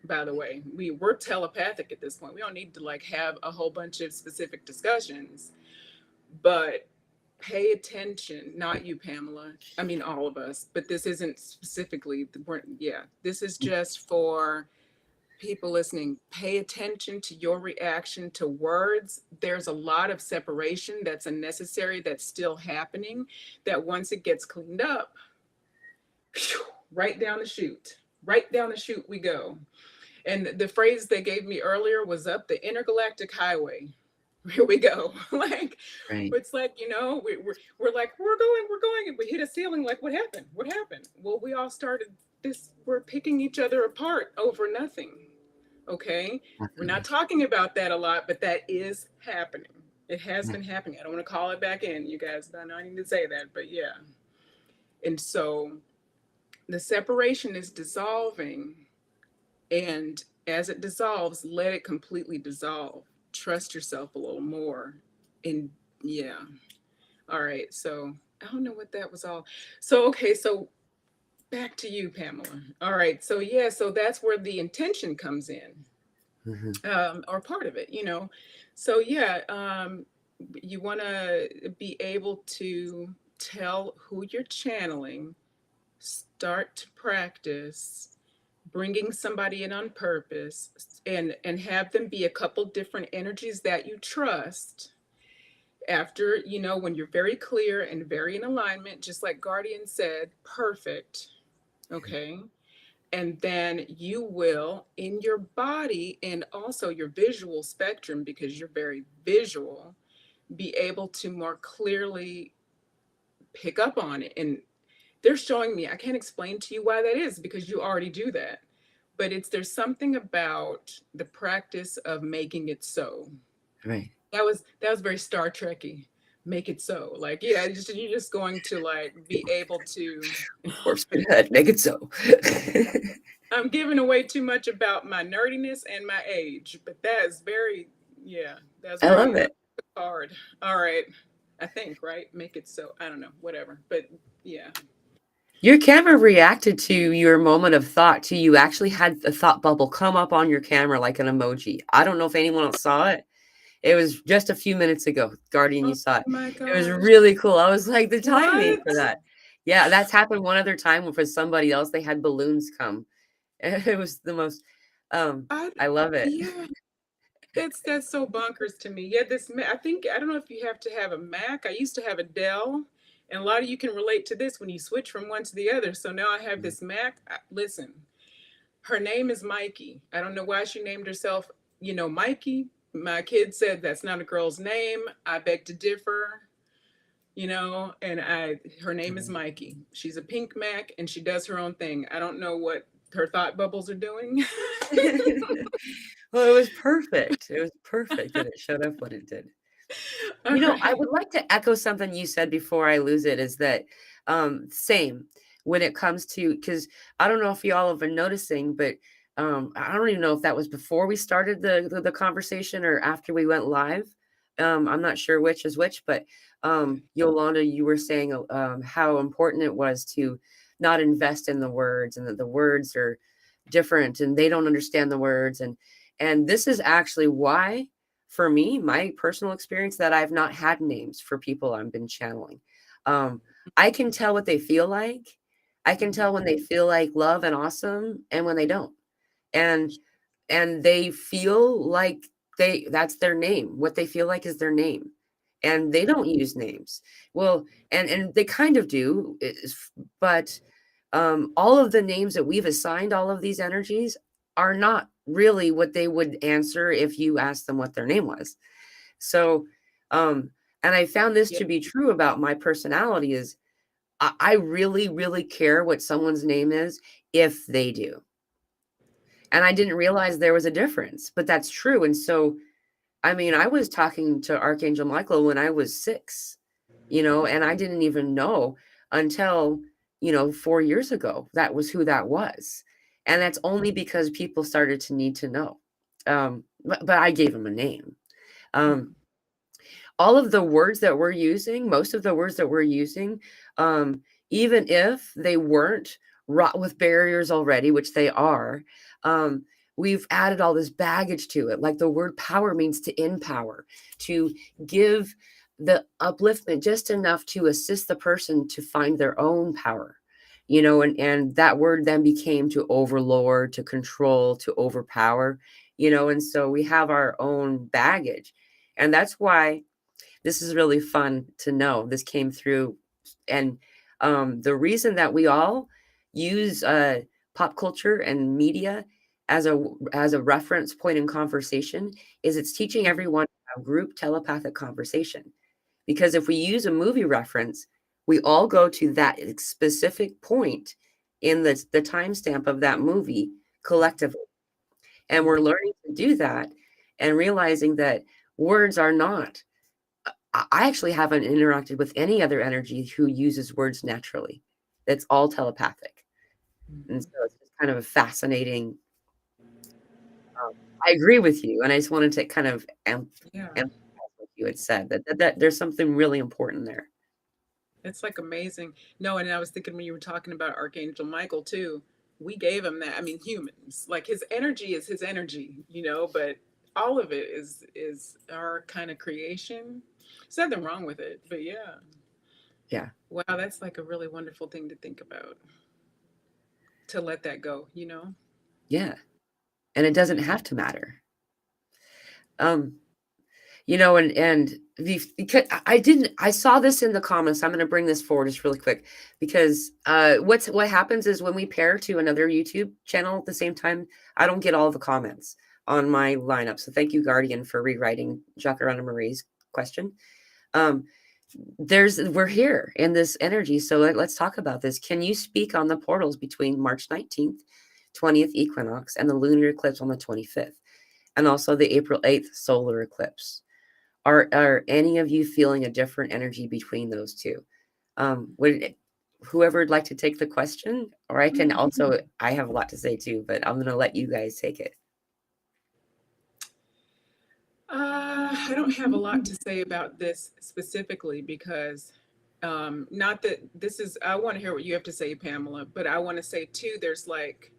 By the way, we're telepathic at this point. We don't need to like have a whole bunch of specific discussions, but pay attention. Not you, Pamela. I mean, all of us, but this isn't specifically, this is just for people listening, pay attention to your reaction to words. There's a lot of separation that's unnecessary, that's still happening, that once it gets cleaned up, phew, right down the chute, right down the chute we go. And the phrase they gave me earlier was up the intergalactic highway. Here we go. Like, Right. it's like, you know, we're like, we're going, and we hit a ceiling. Like, what happened? What happened? Well, we all started this, we're picking each other apart over nothing. Okay. We're not talking about that a lot, but that is happening. It has been happening. I don't want to call it back in. You guys don't know I need to say that, but yeah. And so the separation is dissolving. And as it dissolves, let it completely dissolve. Trust yourself a little more. And yeah. All right. So I don't know what that was all. So, okay. So back to you, Pamela. All right. So, yeah. So that's where the intention comes in, or part of it, you know. So, yeah. You want to be able to tell who you're channeling, start to practice bringing somebody in on purpose, and have them be a couple different energies that you trust. After, you know, when you're very clear and very in alignment, just like Guardian said, perfect. Okay. And then you will, in your body and also your visual spectrum, because you're very visual, be able to more clearly pick up on it. And they're showing me, I can't explain to you why that is, because you already do that, but there's something about the practice of making it so. Right. That was very Star Trekky. Make it so. Like, yeah, you're just going to like be able to. Warp speed ahead, make it so. I'm giving away too much about my nerdiness and my age, but that is very, yeah, that's I love very it. hard. All right, I think, right? Make it so. I don't know, whatever, but yeah. Your camera reacted to your moment of thought too. You actually had a thought bubble come up on your camera like an emoji. I don't know if anyone else saw it. It was just a few minutes ago. Guardian, you Oh saw it. my It was gosh. really cool. I was like, the timing What? for that. Yeah, that's happened one other time for somebody else. They had balloons come. It was the most I I love it. Yeah. That's so bonkers to me. Yeah, I think I don't know if you have to have a Mac. I used to have a Dell, and a lot of you can relate to this when you switch from one to the other. So now I have this Mac. Listen, her name is Mikey. I don't know why she named herself, you know, Mikey. My kid said that's not a girl's name. I beg to differ, you know, and her name is Mikey. She's a pink Mac and she does her own thing. I don't know what her thought bubbles are doing. Well, it was perfect. It was perfect that it showed up when it did. All You know, I right. would like to echo something you said before I lose it is that same when it comes to, because I don't know if y'all have been noticing, but I don't even know if that was before we started the conversation or after we went live. I'm not sure which is which, but Yolanda, you were saying how important it was to not invest in the words and that the words are different and they don't understand the words. And this is actually why for me, my personal experience that I've not had names for people I've been channeling. I can tell what they feel like. I can tell when they feel like love and awesome and when they don't. And they feel like that's their name. What they feel like is their name. And they don't use names. Well, and they kind of do, but all of the names that we've assigned all of these energies are not really what they would answer if you asked them what their name was. So, and I found this Yeah. to be true about my personality is I really, really care what someone's name is if they do. And I didn't realize there was a difference, but that's true. And so, I mean, I was talking to Archangel Michael when I was 6, and I didn't even know until, 4 years ago, that was who that was. And that's only because people started to need to know. But I gave him a name. Um, all of the words that we're using, most of the words that we're using, even if they weren't wrought with barriers already, which they are, we've added all this baggage to it. Like the word power means to empower, to give the upliftment just enough to assist the person to find their own power. and that word then became to overlord, to control, to overpower, and so we have our own baggage. And that's why this is really fun to know. This came through. And the reason that we all use pop culture and media as a reference point in conversation is it's teaching everyone to have group telepathic conversation. Because if we use a movie reference, we all go to that specific point in the timestamp of that movie collectively. And we're learning to do that and realizing that words are not. I actually haven't interacted with any other energy who uses words naturally. It's all telepathic. And so it's just kind of a fascinating. I agree with you. And I just wanted to kind of emphasize what you had said, that there's something really important there. It's like amazing. No, and I was thinking when you were talking about Archangel Michael too, we gave him that. I mean, humans, like his energy is his energy, but all of it is our kind of creation. There's nothing wrong with it, but yeah. Yeah. Wow, that's like a really wonderful thing to think about. To let that go, Yeah. And it doesn't have to matter. And because I saw this in the comments. I'm going to bring this forward just really quick because what happens is when we pair to another YouTube channel at the same time, I don't get all the comments on my lineup. So thank you, Guardian, for rewriting Yolanda Marie's question. We're here in this energy. So let's talk about this. Can you speak on the portals between March 19th, 20th equinox and the lunar eclipse on the 25th? And also the April 8th solar eclipse. Are any of you feeling a different energy between those two? Whoever would like to take the question, or I can also, I have a lot to say too, but I'm going to let you guys take it. I don't have a lot to say about this specifically because not that this is, I want to hear what you have to say, Pamela, but I want to say too, there's like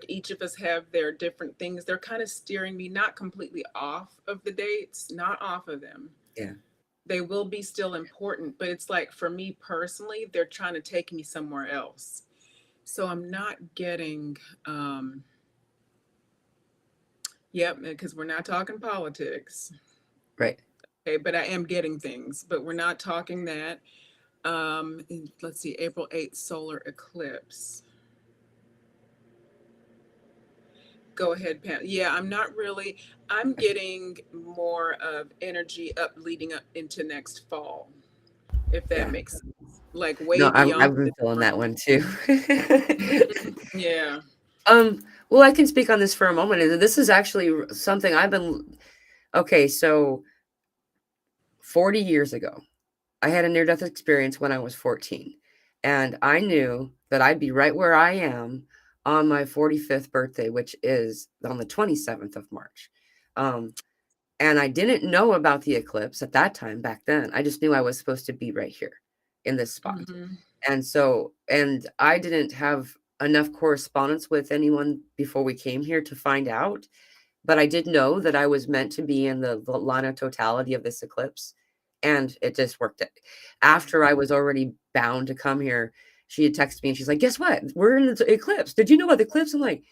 each of us have their different things. They're kind of steering me not completely off of the dates, not off of them. Yeah. They will be still important, but it's like for me personally, they're trying to take me somewhere else. So I'm not getting, yep, because we're not talking politics. Right. Okay, but I am getting things, but we're not talking that. Let's see, April 8th solar eclipse. Go ahead, Pam. Yeah, I'm getting more of energy up leading up into next fall, if that makes sense. Like way beyond. I've been feeling that one too. Yeah. Well, I can speak on this for a moment. This is actually something okay, so 40 years ago, I had a near-death experience when I was 14. And I knew that I'd be right where I am on my 45th birthday, which is on the 27th of March. And I didn't know about the eclipse at that time back then. I just knew I was supposed to be right here in this spot. And I didn't have enough correspondence with anyone before we came here to find out. But I did know that I was meant to be in the line of totality of this eclipse. And it just worked. After I was already bound to come here, she had texted me and she's like, guess what? We're in the eclipse. Did you know about the eclipse? I'm like,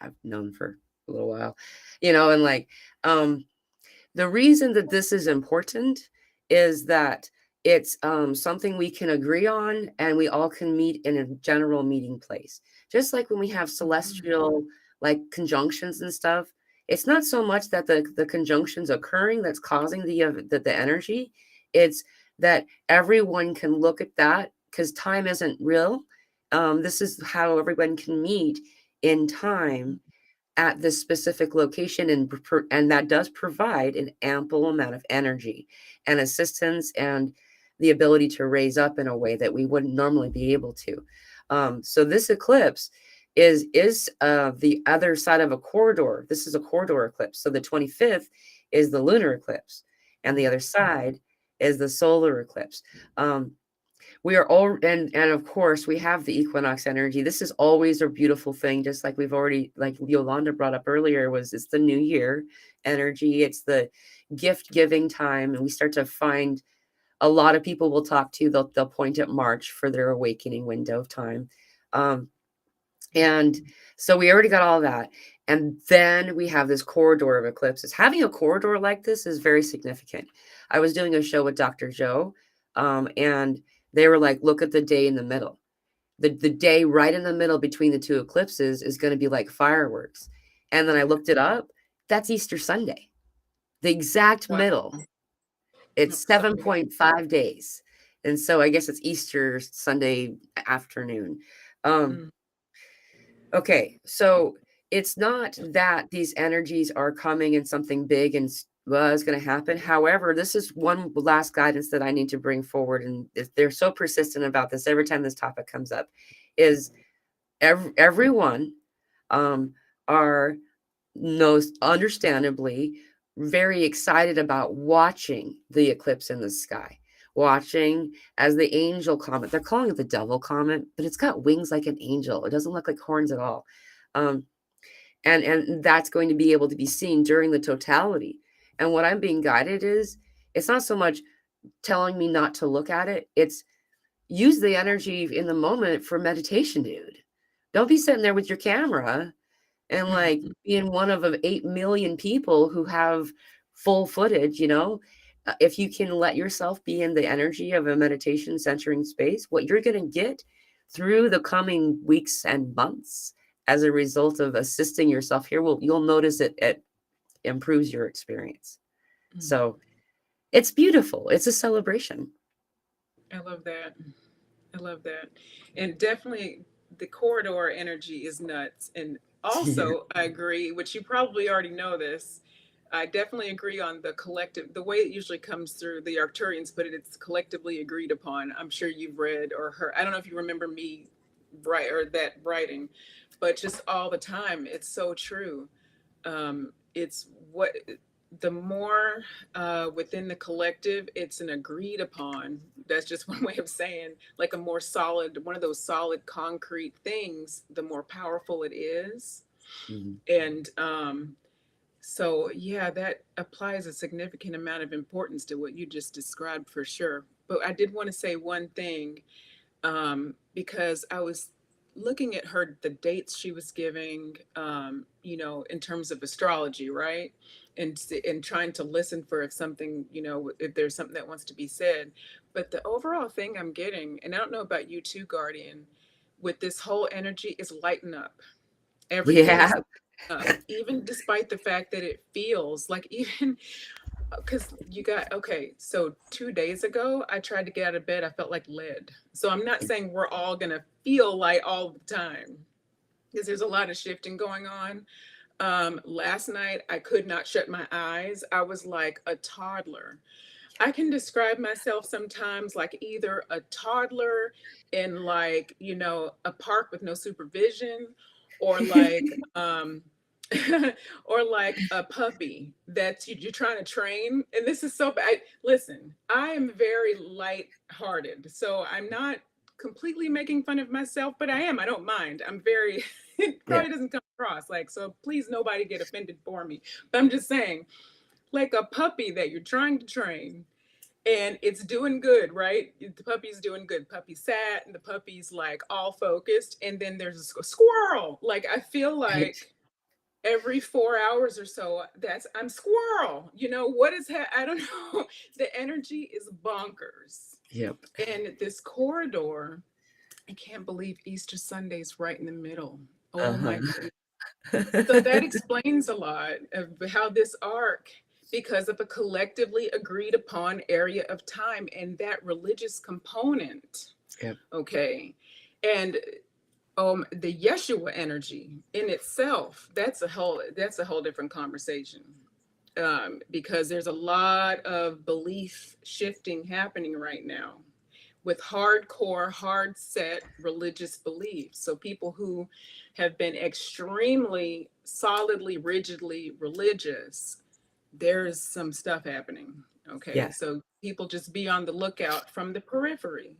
I've known for a little while, and like, the reason that this is important is that it's something we can agree on and we all can meet in a general meeting place. Just like when we have celestial like conjunctions and stuff, it's not so much that the conjunctions occurring that's causing the energy. It's that everyone can look at that because time isn't real. This is how everyone can meet in time at this specific location, and that does provide an ample amount of energy and assistance and the ability to raise up in a way that we wouldn't normally be able to. So this eclipse is the other side of a corridor. This is a corridor eclipse. So the 25th is the lunar eclipse, and the other side is the solar eclipse. We are all, and of course we have the equinox energy. This is always a beautiful thing, just like we've already, like Yolanda brought up earlier, it's the new year energy. It's the gift giving time, and we start to find a lot of people we'll talk to, they'll point at March for their awakening window of time. And so we already got all that. And then we have this corridor of eclipses. Having a corridor like this is very significant. I was doing a show with Dr. Joe, and they were like, look at the day in the middle. The day right in the middle between the two eclipses is going to be like fireworks. And then I looked it up. That's Easter Sunday, the exact Wow. middle. It's 7.5 days. And so I guess it's Easter Sunday afternoon. Okay, so it's not that these energies are coming and something big and is going to happen. However, this is one last guidance that I need to bring forward, and they're so persistent about this every time this topic comes up, is everyone are knows understandably very excited about watching the eclipse in the sky, watching as the angel comet. They're calling it the devil comet, but it's got wings like an angel. It doesn't look like horns at all. And that's going to be able to be seen during the totality. And what I'm being guided is, it's not so much telling me not to look at it. It's use the energy in the moment for meditation, dude. Don't be sitting there with your camera and like being one of 8 million people who have full footage, you know. If you can let yourself be in the energy of a meditation centering space, what you're going to get through the coming weeks and months as a result of assisting yourself here, you'll notice it improves your experience. So it's beautiful. It's a celebration. I love that. I love that. And definitely the corridor energy is nuts. And also, I agree, which you probably already know this. I definitely agree on the collective, the way it usually comes through. The Arcturians put it, it's collectively agreed upon. I'm sure you've read or heard. I don't know if you remember me write or that writing, but just all the time, it's so true. It's what the more within the collective, it's an agreed upon. That's just one way of saying, like a more solid, one of those solid concrete things, the more powerful it is. And so, yeah, that applies a significant amount of importance to what you just described for sure. But I did want to say one thing, because I was looking at her, the dates she was giving, you know, in terms of astrology, right? And trying to listen for if something, you know, if there's something that wants to be said. But the overall thing I'm getting, and I don't know about you too, Guardian, with this whole energy is lighten up. Everything is even despite the fact that it feels like, even because you got, okay, so 2 days ago I tried to get out of bed, I felt like lead. So I'm not saying we're all gonna feel light all the time, because there's a lot of shifting going on. Last night I could not shut my eyes. I was like a toddler. I can describe myself sometimes like either a toddler in, like, you know, a park with no supervision, or like or like a puppy that you're trying to train. And this is so bad. Listen, I am very light-hearted, so I'm not completely making fun of myself, but I am. I don't mind. I'm very. It probably doesn't come across like, so please nobody get offended for me. But I'm just saying, like a puppy that you're trying to train, and it's doing good, right? The puppy's doing good. Puppy sat and the puppy's like all focused, and then there's a squirrel. Like, I feel like every 4 hours or so, I'm squirrel. You know what is I don't know. The energy is bonkers. Yep. And this corridor, I can't believe Easter Sunday's right in the middle. Oh my goodness. So that explains a lot of how this arc, because of a collectively agreed upon area of time and that religious component. Yep. Okay. And the Yeshua energy in itself, that's a whole different conversation. Because there's a lot of belief shifting happening right now with hardcore, hard set religious beliefs. So people who have been extremely solidly, rigidly religious, there's some stuff happening. Okay. Yeah. So people just be on the lookout from the periphery,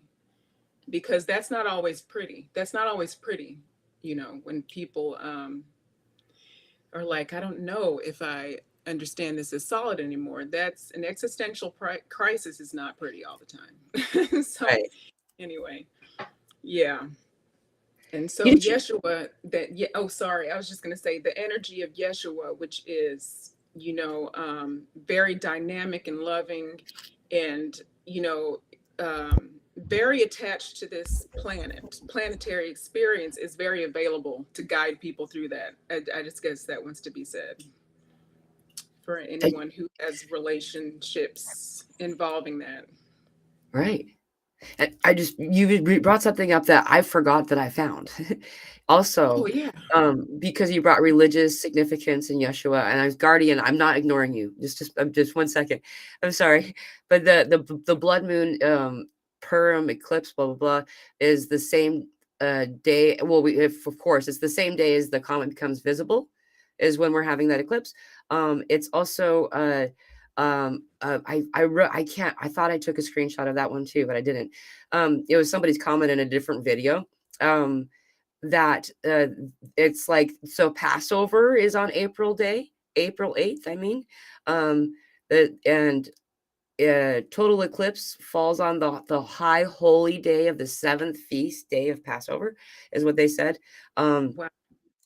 because that's not always pretty. That's not always pretty, you know, when people are like, I don't know if I understand this as solid anymore. That's an existential crisis, is not pretty all the time. So anyway, yeah. And so Did you? Yeshua, oh, sorry, I was just going to say the energy of Yeshua, which is, very dynamic and loving and, very attached to this planetary experience, is very available to guide people through that. I just guess that wants to be said for anyone who has relationships involving that. Right. And you brought something up that I forgot that I found. Also, Oh, yeah. because you brought religious significance in Yeshua, and I was guardian. I'm not ignoring you. Just 1 second. I'm sorry, but the blood moon Purim eclipse, blah blah blah, is the same day. Well, of course it's the same day as the comet becomes visible, is when we're having that eclipse. It's also I can't, I thought I took a screenshot of that one too, but I didn't. It was somebody's comment in a different video. That it's like, so Passover is on April 8th, I mean. And total eclipse falls on the high holy day of the 7th feast day of Passover, is what they said. Wow.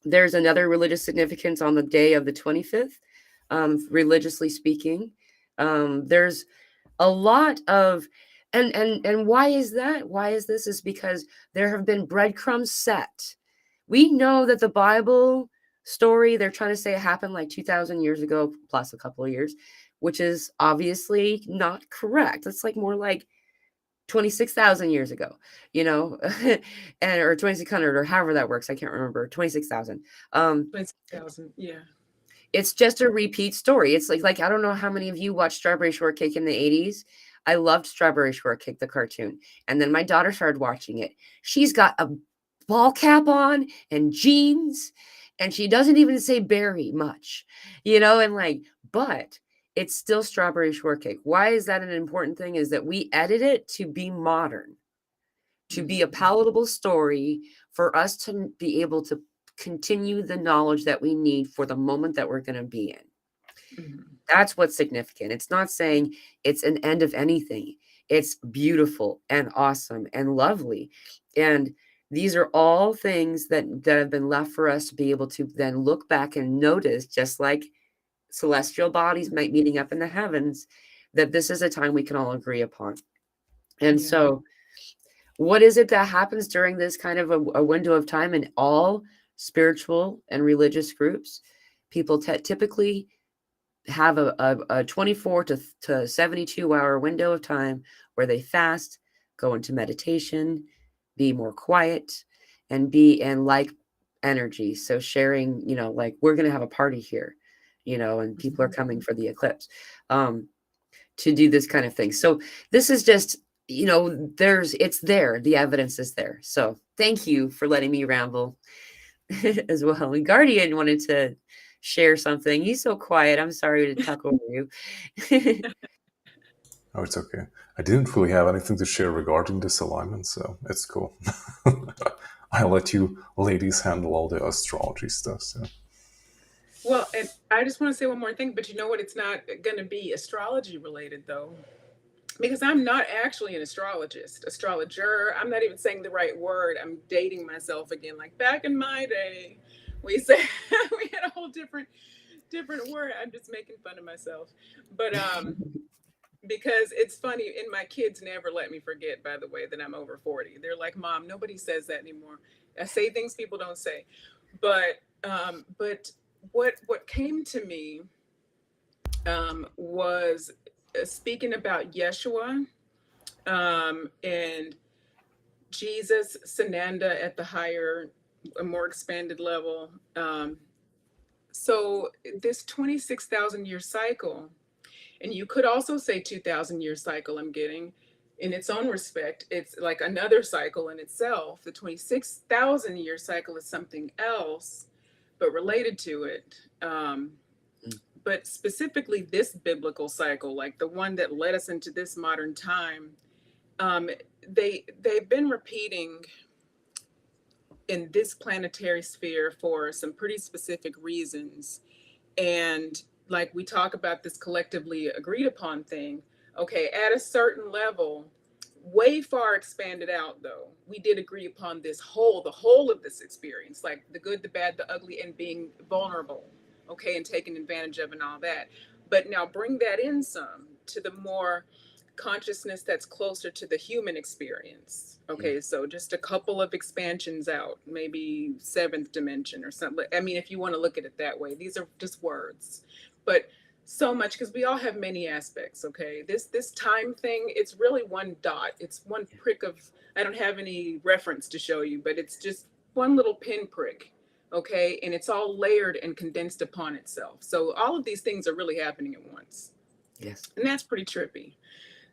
There's another religious significance on the day of the 25th, religiously speaking. There's a lot of, and why is that? Why is this? Is because there have been breadcrumbs set. We know that the Bible story, they're trying to say it happened like 2,000 years ago, plus a couple of years, which is obviously not correct. It's like more like 26,000 years ago, and or 2,600 or however that works. I can't remember. 26,000. 20,000. Yeah. It's just a repeat story. It's like I don't know how many of you watched Strawberry Shortcake in the 80s. I loved Strawberry Shortcake, the cartoon. And then my daughter started watching it. She's got a ball cap on and jeans, and she doesn't even say berry much, and but it's still Strawberry Shortcake. Why is that an important thing? Is that we edit it to be modern, to be a palatable story for us to be able to continue the knowledge that we need for the moment that we're going to be in. Mm-hmm. That's what's significant. It's not saying it's an end of anything. It's beautiful and awesome and lovely. And these are all things that have been left for us to be able to then look back and notice, just like celestial bodies might meeting up in the heavens, that this is a time we can all agree upon. And so what is it that happens during this kind of a window of time in all spiritual and religious groups? People typically have a 24 to 72 hour window of time where they fast, go into meditation, be more quiet, and like energy. So sharing, like we're going to have a party here, and people are coming for the eclipse to do this kind of thing. So this is just, it's there. The evidence is there. So thank you for letting me ramble as well. And Guardian wanted to share something. He's so quiet. I'm sorry to talk over you. Oh, it's okay. I didn't really have anything to share regarding this alignment, so it's cool. I'll let you ladies handle all the astrology stuff. So. Well, and I just want to say one more thing, but you know what? It's not going to be astrology related, though, because I'm not actually an astrologer. I'm not even saying the right word. I'm dating myself again. Like back in my day, we said we had a whole different word. I'm just making fun of myself, but because it's funny, and my kids never let me forget, by the way, that I'm over 40. They're like, Mom, nobody says that anymore. I say things people don't say, but what came to me was speaking about Yeshua and Jesus, Sananda at the higher, a more expanded level. So this 26,000 year cycle, and you could also say 2,000 year cycle, I'm getting, in its own respect, it's like another cycle in itself. The 26,000 year cycle is something else, but related to it. But specifically this biblical cycle, like the one that led us into this modern time, they've been repeating in this planetary sphere for some pretty specific reasons. And like we talk about this collectively agreed upon thing, okay, at a certain level, way far expanded out, though. We did agree upon this whole, the whole of this experience, like the good, the bad, the ugly, and being vulnerable, okay, and taken advantage of and all that. But now bring that in some to the more consciousness that's closer to the human experience. Okay, so just a couple of expansions out, maybe seventh dimension or something. I mean, if you want to look at it that way, these are just words, but so much, because we all have many aspects. Okay, this time thing, it's really one dot, it's one prick of, I don't have any reference to show you, but it's just one little pinprick. Okay, and it's all layered and condensed upon itself. So all of these things are really happening at once. Yes. And that's pretty trippy.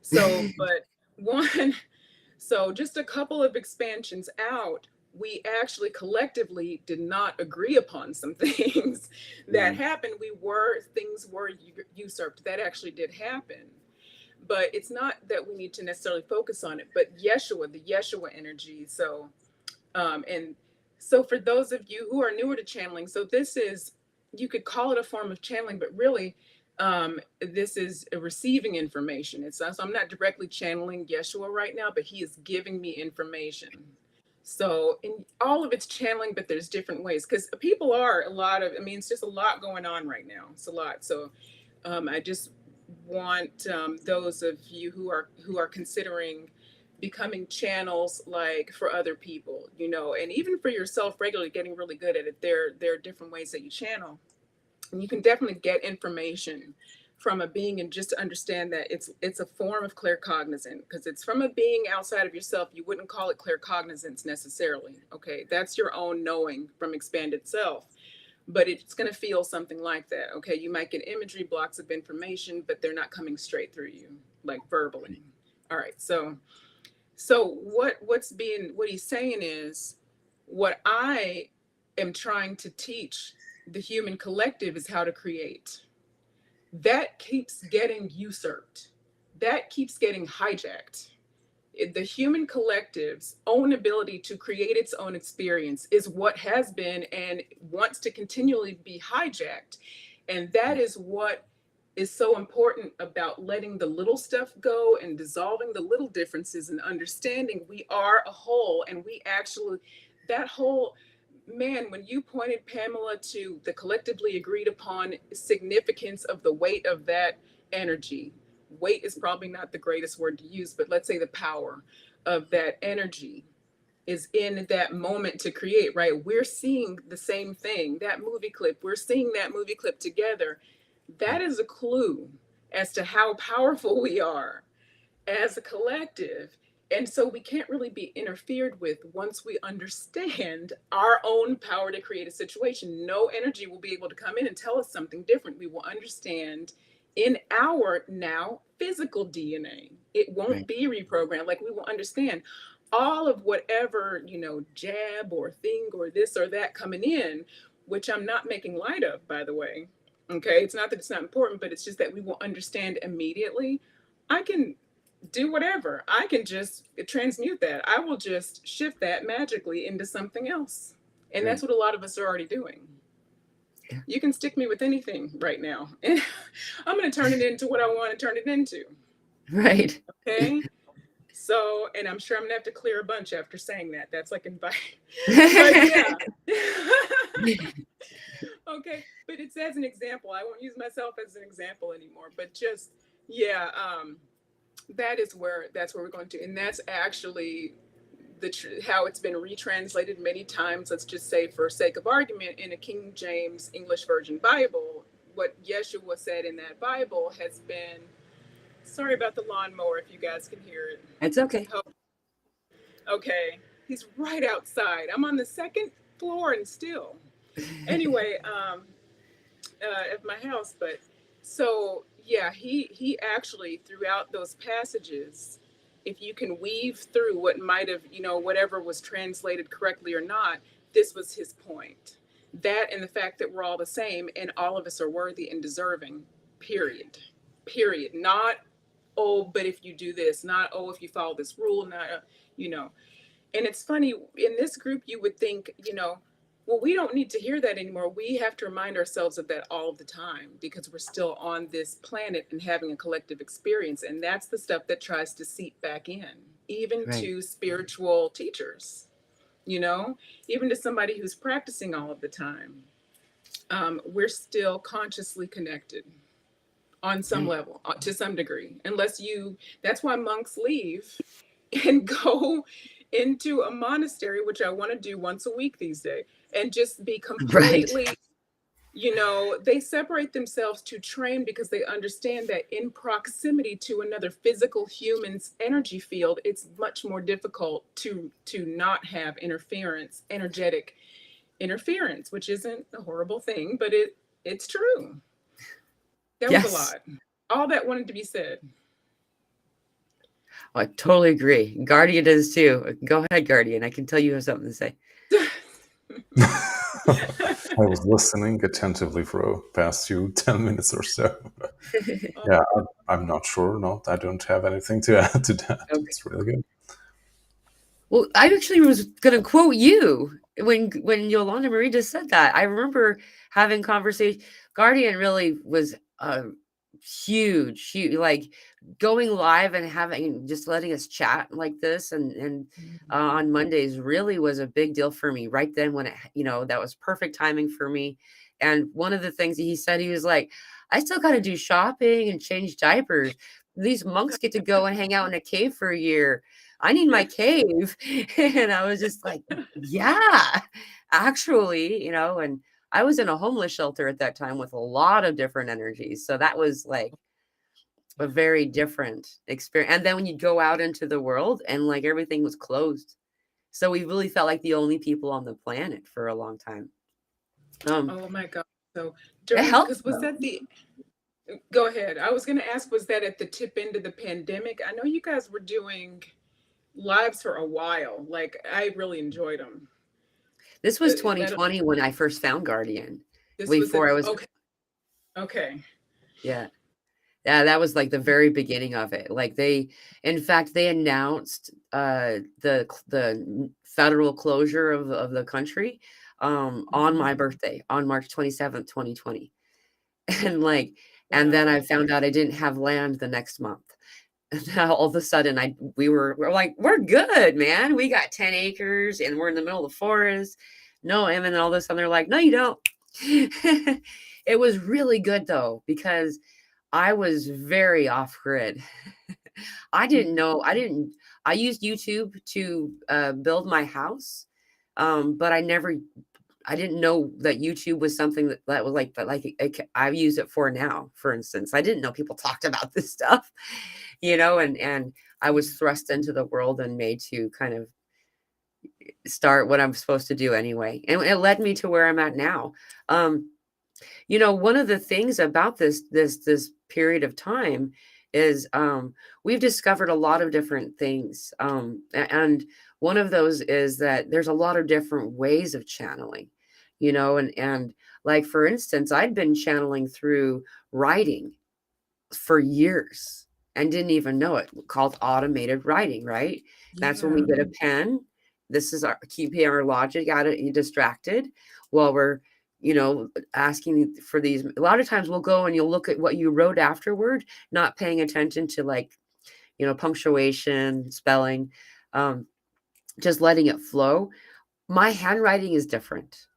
So, but one, so just a couple of expansions out, we actually collectively did not agree upon some things that happened. Things were usurped. That actually did happen. But it's not that we need to necessarily focus on it, but Yeshua, the Yeshua energy. So, and so for those of you who are newer to channeling, so this is, you could call it a form of channeling, but really, this is receiving information. So I'm not directly channeling Yeshua right now, but he is giving me information. So in all of it's channeling, but there's different ways, because people are it's just a lot going on right now. It's a lot. So I just want those of you who are considering becoming channels, like for other people, and even for yourself, regularly getting really good at it. There are different ways that you channel. And you can definitely get information from a being, and just to understand that it's a form of claircognizance, because it's from a being outside of yourself. You wouldn't call it claircognizance necessarily. Okay, that's your own knowing from expanded self, but it's going to feel something like that. Okay, you might get imagery, blocks of information, but they're not coming straight through you, like verbally. All right, so what he's saying is, what I am trying to teach the human collective is how to create. That keeps getting usurped. That keeps getting hijacked. The human collective's own ability to create its own experience is what has been and wants to continually be hijacked. And that is what is so important about letting the little stuff go and dissolving the little differences, and understanding we are a whole. And we actually, that whole, man, when you pointed, Pamela, to the collectively agreed upon significance of the weight of that energy, weight is probably not the greatest word to use, but let's say the power of that energy is in that moment to create, right? We're seeing the same thing, that movie clip, we're seeing that movie clip together. That is a clue as to how powerful we are as a collective. And so we can't really be interfered with once we understand our own power to create a situation. No energy will be able to come in and tell us something different. We will understand in our now physical DNA. It won't be reprogrammed. Like, we will understand all of whatever, jab or thing or this or that coming in, which I'm not making light of, by the way. Okay, it's not that it's not important, but it's just that we will understand immediately. I can do whatever. I can just transmute that. I will just shift that magically into something else. And that's what a lot of us are already doing. Yeah. You can stick me with anything right now, and I'm going to turn it into what I want to turn it into. Right. Okay. So, and I'm sure I'm going to have to clear a bunch after saying that. That's like invite. But yeah. Okay. But it's as an example. I won't use myself as an example anymore, but just, yeah. That's where we're going to, and that's actually how it's been retranslated many times. Let's just say, for sake of argument, in a King James English Version Bible, what Yeshua said in that Bible has been, sorry about the lawnmower if you guys can hear it. It's okay. Okay, he's right outside. I'm on the second floor and still. Anyway, at my house, but so yeah, he actually, throughout those passages, if you can weave through what might have, whatever was translated correctly or not, this was his point. That, and the fact that we're all the same and all of us are worthy and deserving, period. Not, oh, but if you do this, not, oh, if you follow this rule, not, And it's funny, in this group, you would think, well, we don't need to hear that anymore. We have to remind ourselves of that all the time, because we're still on this planet and having a collective experience. And that's the stuff that tries to seep back in. even Right. to spiritual teachers, you know, even to somebody who's practicing all of the time. We're still consciously connected on some Right. level, to some degree, unless that's why monks leave and go into a monastery, which I want to do once a week these days, and just be Right. completely, you know, they separate themselves to train because they understand that in proximity to another physical human's energy field, it's much more difficult to not have energetic interference, which isn't a horrible thing, but it's true. That was a Yes. lot. All that wanted to be said. I totally agree. Guardian does too. Go ahead, Guardian. I can tell you have something to say. I was listening attentively for the past 10 minutes or so. Yeah, I'm not sure. No, I don't have anything to add to that. Okay. It's really good. Well, I actually was going to quote you when Yolanda Marie just said that. I remember having conversation. Guardian really was huge, like going live and having just letting us chat like this and on Mondays really was a big deal for me right then when that was perfect timing for me. And one of the things that he said, he was like, I still got to do shopping and change diapers. These monks get to go and hang out in a cave for a year. I need my cave. And I was just like, yeah, actually, and I was in a homeless shelter at that time with a lot of different energies. So that was like a very different experience. And then when you go out into the world and like everything was closed. So we really felt like the only people on the planet for a long time. Oh my God. So It helped. because was that go ahead. I was going to ask, was that at the tip end of the pandemic? I know you guys were doing lives for a while. Like I really enjoyed them. This was Is that 2020 when I first found Guardian. this was Before I was okay. Okay. Yeah. Yeah, that was like the very beginning of it. Like in fact, they announced the federal closure of the country on my birthday on March 27th, 2020. And and then I found out I didn't have land the next month. And now all of a sudden we're like, we're good, man. We got 10 acres and we're in the middle of the forest. No, and then all of a sudden they're like, no, you don't. It was really good though, because I was very off grid. I didn't know. I used YouTube to build my house. But I didn't know that YouTube was something that was like I use it for now, for instance. I didn't know people talked about this stuff, and I was thrust into the world and made to kind of start what I'm supposed to do anyway. And it led me to where I'm at now. One of the things about this period of time is we've discovered a lot of different things. And one of those is that there's a lot of different ways of channeling, and like, for instance, I'd been channeling through writing for years and didn't even know it, called automated writing, right? That's when we get a pen. This is keeping our logic out of distracted while we're asking for these. A lot of times we'll go and you'll look at what you wrote afterward, not paying attention to punctuation, spelling, just letting it flow. My handwriting is different.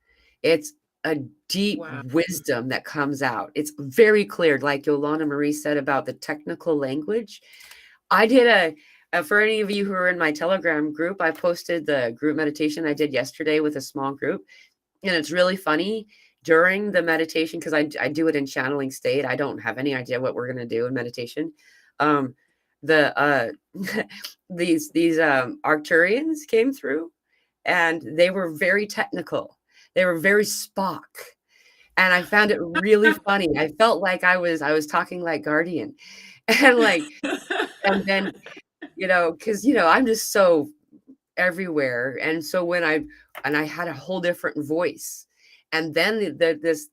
It's a deep wisdom that comes out. It's very clear, like Yolanda Marie said about the technical language. I did for any of you who are in my Telegram group, I posted the group meditation I did yesterday with a small group. And it's really funny during the meditation, because I do it in channeling state. I don't have any idea what we're going to do in meditation. These Arcturians came through and they were very technical. They were very Spock. And I found it really funny. I felt like I was talking like Guardian. And and then, because, I'm just so everywhere. And so when I had a whole different voice, and then this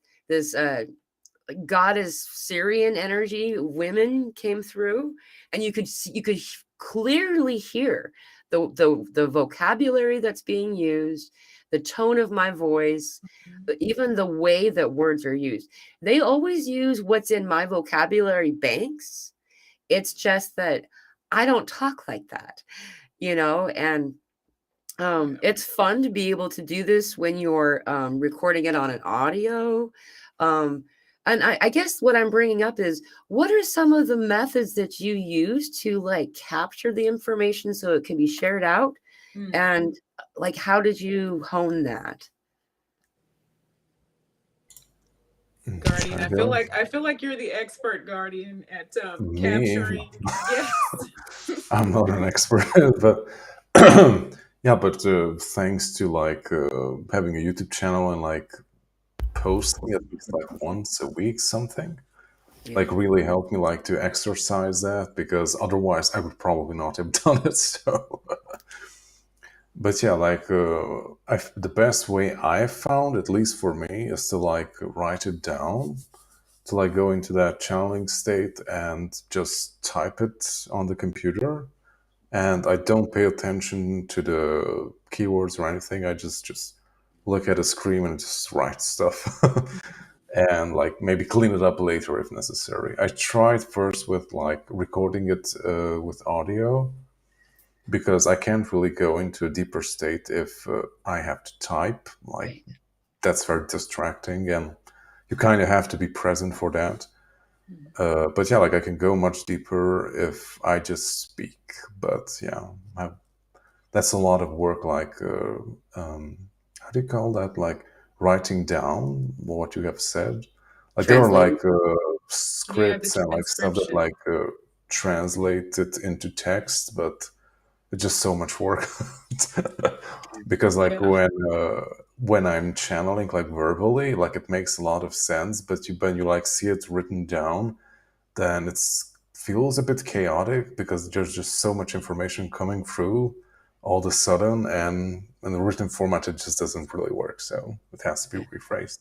goddess Syrian energy women came through, and you could clearly hear the vocabulary that's being used, the tone of my voice, but even the way that words are used. They always use what's in my vocabulary banks. It's just that I don't talk like that. and it's fun to be able to do this when you're recording it on an audio. And I guess what I'm bringing up is, what are some of the methods that you use to like capture the information so it can be shared out? And like, how did you hone that? Guardian, I feel like you're the expert, Guardian, at Me, capturing. Yes. I'm not an expert, but yeah, but thanks to like having a YouTube channel and like posting at least like once a week something, like really helped me like to exercise that, because otherwise I would probably not have done it. So but yeah, like the best way I found, at least for me, is to like write it down, to like go into that channeling state and just type it on the computer. And I don't pay attention to the keywords or anything. I just look at a screen and just write stuff. And like maybe clean it up later if necessary. I tried first with like recording it with audio, because I can't really go into a deeper state if I have to type. Like that's very distracting, and you kind of have to be present for that. But yeah, like I can go much deeper if I just speak. But yeah, that's a lot of work. Like how do you call that? Like writing down what you have said. Like there are Translating. like Yeah, the scripts and like stuff that transcription. like translate it into text, but it's just so much work. Because like Yeah. when I'm channeling like verbally, like it makes a lot of sense, but when you like see it written down, then it's feels a bit chaotic, because there's just so much information coming through all of a sudden, and in the written format it just doesn't really work, so it has to be rephrased.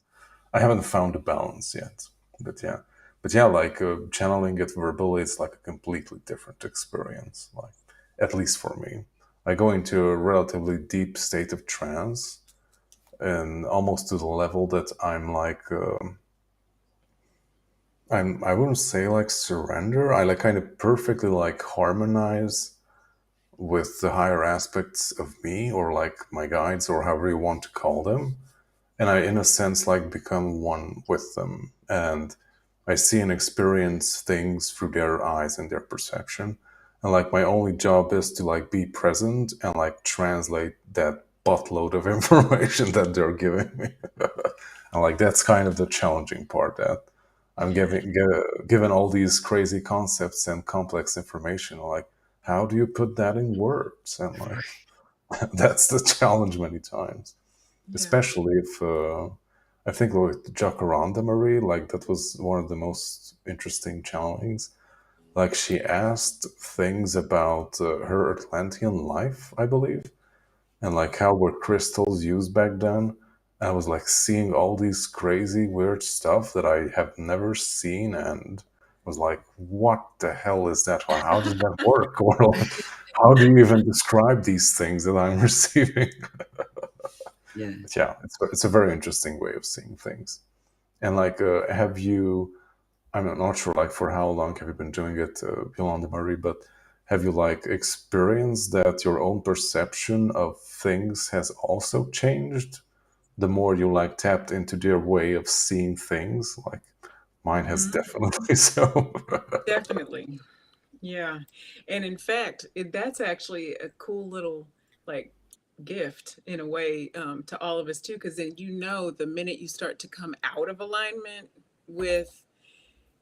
I haven't found a balance yet, but yeah. But yeah, like channeling it verbally, it's like a completely different experience. Like, at least for me, I go into a relatively deep state of trance, and almost to the level that I'm like, I wouldn't say like surrender. I like kind of perfectly like harmonize with the higher aspects of me, or like my guides, or however you want to call them, and I in a sense like become one with them, and I see and experience things through their eyes and their perception, and like my only job is to like be present and like translate that buttload of information that they're giving me. And like that's kind of the challenging part, that I'm Yeah. given all these crazy concepts and complex information, like how do you put that in words, and like that's the challenge many times, Yeah. especially if I think with Yolanda Marie, like that was one of the most interesting challengings. Like she asked things about her Atlantean life, I believe, and like how were crystals used back then. I was like seeing all these crazy weird stuff that I have never seen, and was like, what the hell is that, or how does that work, or like, how do you even describe these things that I'm receiving? Yeah. But yeah, it's a very interesting way of seeing things. And like, have you? I'm not sure, like, for how long have you been doing it, Yolanda Marie? But have you like experienced that your own perception of things has also changed the more you like tapped into their way of seeing things? Like, mine has Mhm. definitely so. Definitely. Yeah. And in fact, that's actually a cool little like gift in a way, to all of us too, because then the minute you start to come out of alignment with,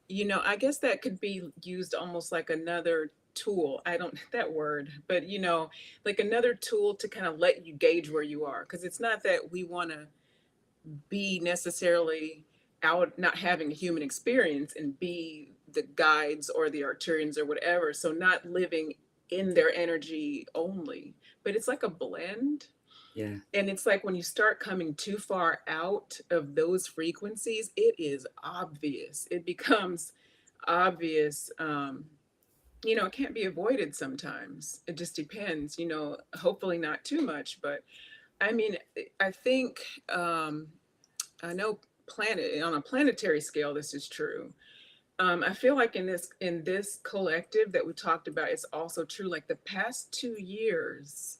I guess that could be used almost like another tool. I don't that word, but like another tool to kind of let you gauge where you are. Because it's not that we want to be necessarily out not having a human experience and be the guides or the Arcturians or whatever. So not living in their energy only, but it's like a blend. Yeah. And it's like when you start coming too far out of those frequencies, it is obvious. It becomes obvious. It can't be avoided sometimes. It just depends, hopefully not too much. But I mean, I think I know planet on a planetary scale, this is true. I feel like in this collective that we talked about, it's also true. Like the past 2 years,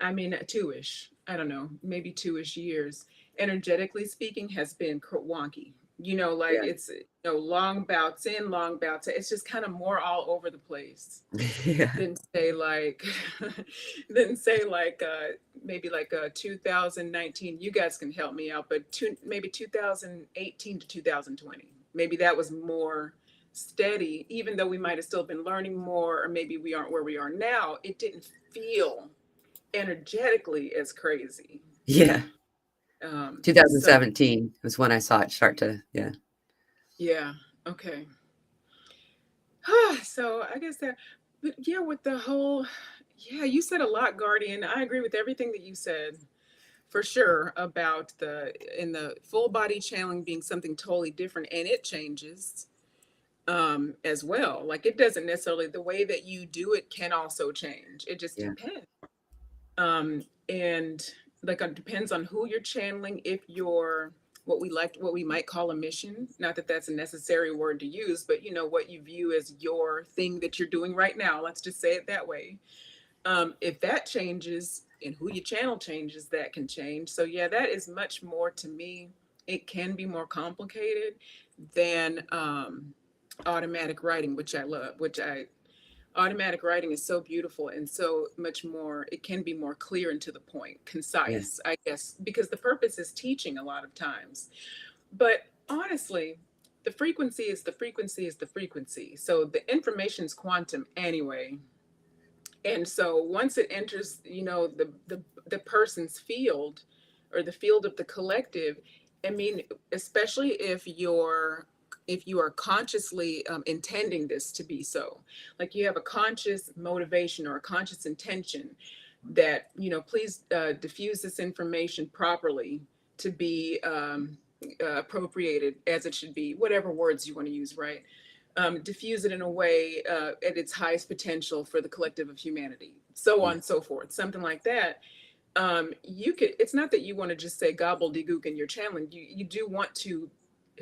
I mean, two-ish, I don't know, maybe two-ish years, energetically speaking, has been wonky. Like Yeah. it's, long bouts in, long bouts out. It's just kind of more all over the place Yeah. than say like, than say like, maybe like 2019. You guys can help me out, but maybe 2018 to 2020. Maybe that was more steady, even though we might have still been learning more, or maybe we aren't where we are now. It didn't feel energetically as crazy. Yeah. So 2017 was when I saw it start to, yeah. yeah, okay. So I guess that, but yeah, with the whole, yeah, you said a lot, Guardian. I agree with everything that you said for sure about in the full body channeling being something totally different, and it changes as well. Like it doesn't necessarily, the way that you do it can also change. It just Yeah. depends. And like it depends on who you're channeling. If you're what we might call a mission, not that that's a necessary word to use, but what you view as your thing that you're doing right now, let's just say it that way. If that changes and who you channel changes, that can change. So yeah, that is much more, to me, it can be more complicated than automatic writing, which I love, automatic writing is so beautiful and so much more, it can be more clear and to the point, Yeah. concise, I guess, because the purpose is teaching a lot of times. But honestly, the frequency is the frequency is the frequency. So the information is quantum anyway. And so once it enters, the person's field, or the field of the collective, I mean, especially if you are consciously intending this to be so, like you have a conscious motivation or a conscious intention that, please diffuse this information properly to be appropriated as it should be, whatever words you want to use, right? Diffuse it in a way at its highest potential for the collective of humanity, so on and so forth, something like that. It's not that you want to just say gobbledygook in your channeling. You do want to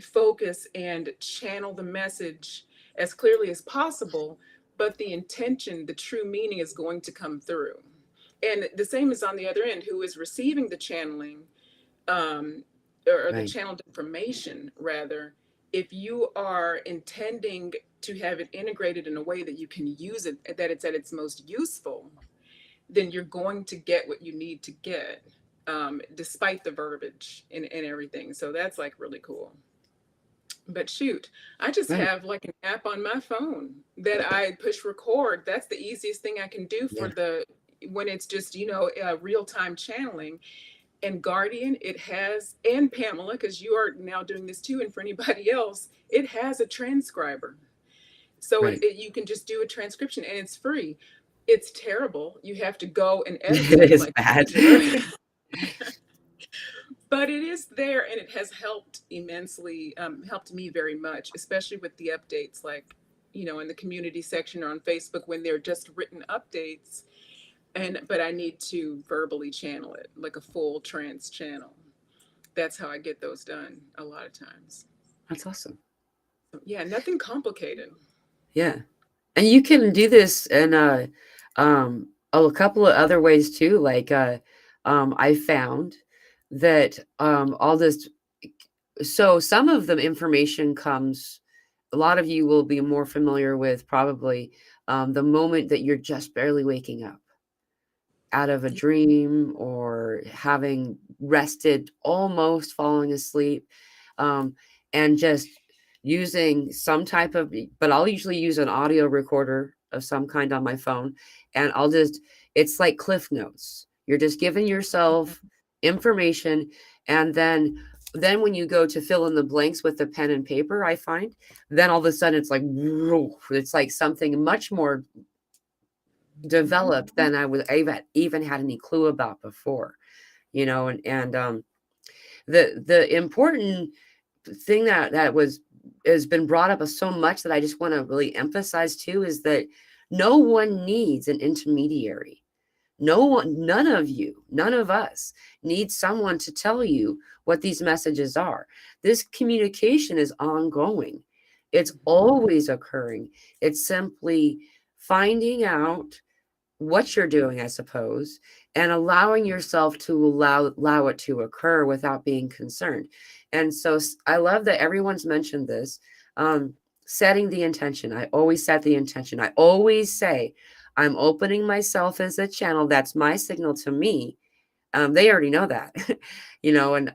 focus and channel the message as clearly as possible, but the intention, the true meaning is going to come through. And the same is on the other end, who is receiving the channeling, or the Right. channeled information, rather. If you are intending to have it integrated in a way that you can use it, that it's at its most useful, then you're going to get what you need to get, despite the verbiage and everything. So that's like really cool. But shoot, I just Right. have like an app on my phone that I push record. That's the easiest thing I can do for Yeah. when it's just, real-time channeling. And Guardian, it has, and Pamela, because you are now doing this too, and for anybody else, it has a transcriber. So Right. you can just do a transcription and it's free. It's terrible. You have to go and edit It it is like bad. major. But it is there, and it has helped immensely, helped me very much, especially with the updates, like, in the community section or on Facebook when they're just written updates. But I need to verbally channel it, like a full trance channel. That's how I get those done a lot of times. That's awesome. Yeah, nothing complicated. Yeah. And you can do this in a couple of other ways too. Like I found that all this, so some of the information comes, a lot of you will be more familiar with probably the moment that you're just barely waking up out of a dream or having rested, almost falling asleep, and just using some type of, but I'll usually use an audio recorder of some kind on my phone, and it's like cliff notes. You're just giving yourself information, and then when you go to fill in the blanks with the pen and paper, I find then all of a sudden it's like something much more developed than I even had any clue about before, and the important thing that has been brought up so much that I just want to really emphasize too is that no one needs an intermediary. None of us need someone to tell you what these messages are. This communication is ongoing. It's always occurring. It's simply finding out what you're doing, I suppose, and allowing yourself to allow it to occur without being concerned. And so I love that everyone's mentioned this. Setting the intention. I always set the intention. I always say, I'm opening myself as a channel. That's my signal to me. They already know that, and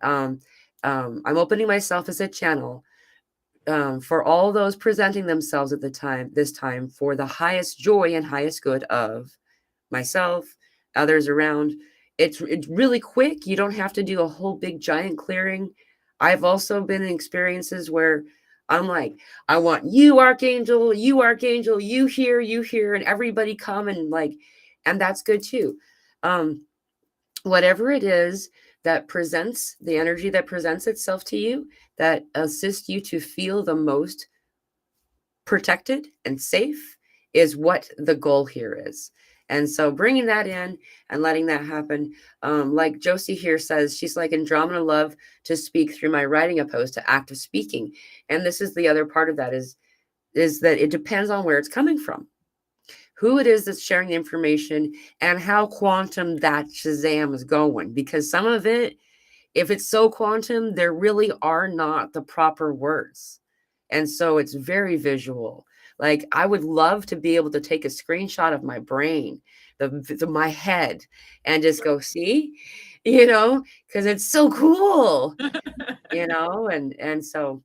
I'm opening myself as a channel for all those presenting themselves at this time for the highest joy and highest good of myself, others around. It's really quick. You don't have to do a whole big giant clearing. I've also been in experiences where I'm like, I want you, Archangel, you here, and everybody come and that's good too. Whatever it is that presents the energy that presents itself to you, that assists you to feel the most protected and safe, is what the goal here is. And so bringing that in and letting that happen, like Josie here says, she's like, Andromeda love to speak through my writing opposed to active speaking. And this is the other part of that is that it depends on where it's coming from, who it is that's sharing the information, and how quantum that Shazam is going. Because some of it, if it's so quantum, there really are not the proper words. And so it's very visual. Like I would love to be able to take a screenshot of my brain, my head, and just go, see, because it's so cool, and so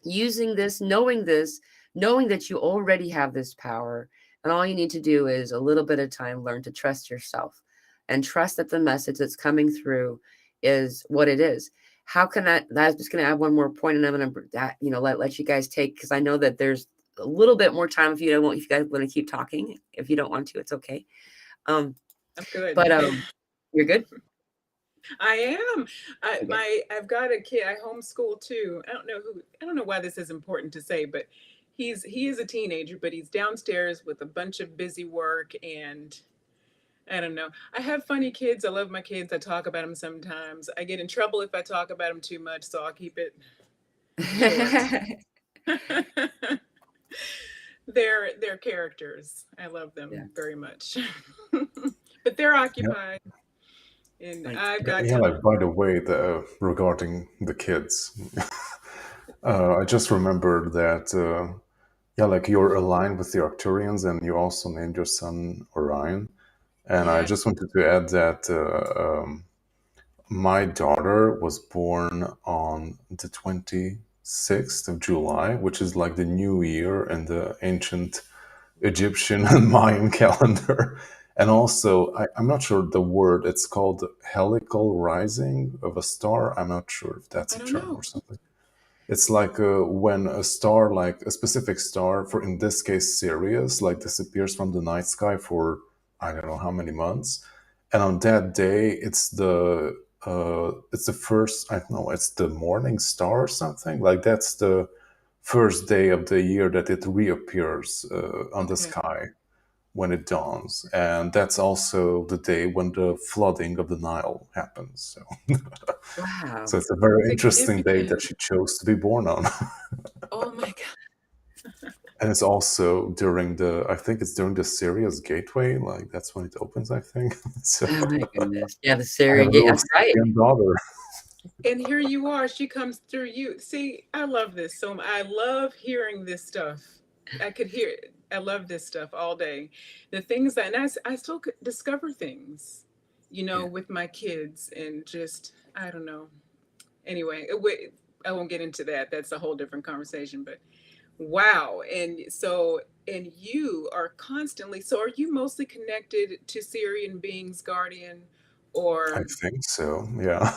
using this, knowing that you already have this power, and all you need to do is a little bit of time, learn to trust yourself and trust that the message that's coming through is what it is. How can I'm just going to add one more point, and I'm going to, let you guys take, because I know that there's a little bit more time if you guys want to keep talking. If you don't want to, it's okay. I'm good. But you're good? I am. I've got a kid. I homeschool too. I don't know why this is important to say, but he is a teenager, but he's downstairs with a bunch of busy work, and I don't know. I have funny kids. I love my kids. I talk about them sometimes. I get in trouble if I talk about them too much, so I'll keep it short. They're characters. I love them very much. But they're occupied. And I've got Yeah, like by the way, regarding the kids, I just remembered that like you're aligned with the Arcturians, and you also named your son Orion. And I just wanted to add that my daughter was born on the 26th of July, which is like the new year in the ancient Egyptian and Mayan calendar. And also, I'm not sure the word, it's called helical rising of a star. I'm not sure if that's a term or something. It's like when a star, like a specific star, for in this case Sirius, like disappears from the night sky for I don't know how many months, and on that day it's the first, I don't know, it's the morning star or something, like that's the first day of the year that it reappears on the sky when it dawns, and that's also the day when the flooding of the Nile happens. So, Wow. so it's a very interesting day that she chose to be born on. Oh my God. And it's also during I think it's during the Sirius Gateway, like that's when it opens, I think. So, oh my goodness. Yeah, the I Sirius. have a little That's right. daughter. And here you are. She comes through you. See, I love this so much. I love hearing this stuff. I could hear it. I love this stuff all day. The things that, and I still could discover things, with my kids, and just, I don't know. Anyway, I won't get into that. That's a whole different conversation, but wow. And you are constantly, so are you mostly connected to Syrian beings, Guardian, I or? think so, yeah.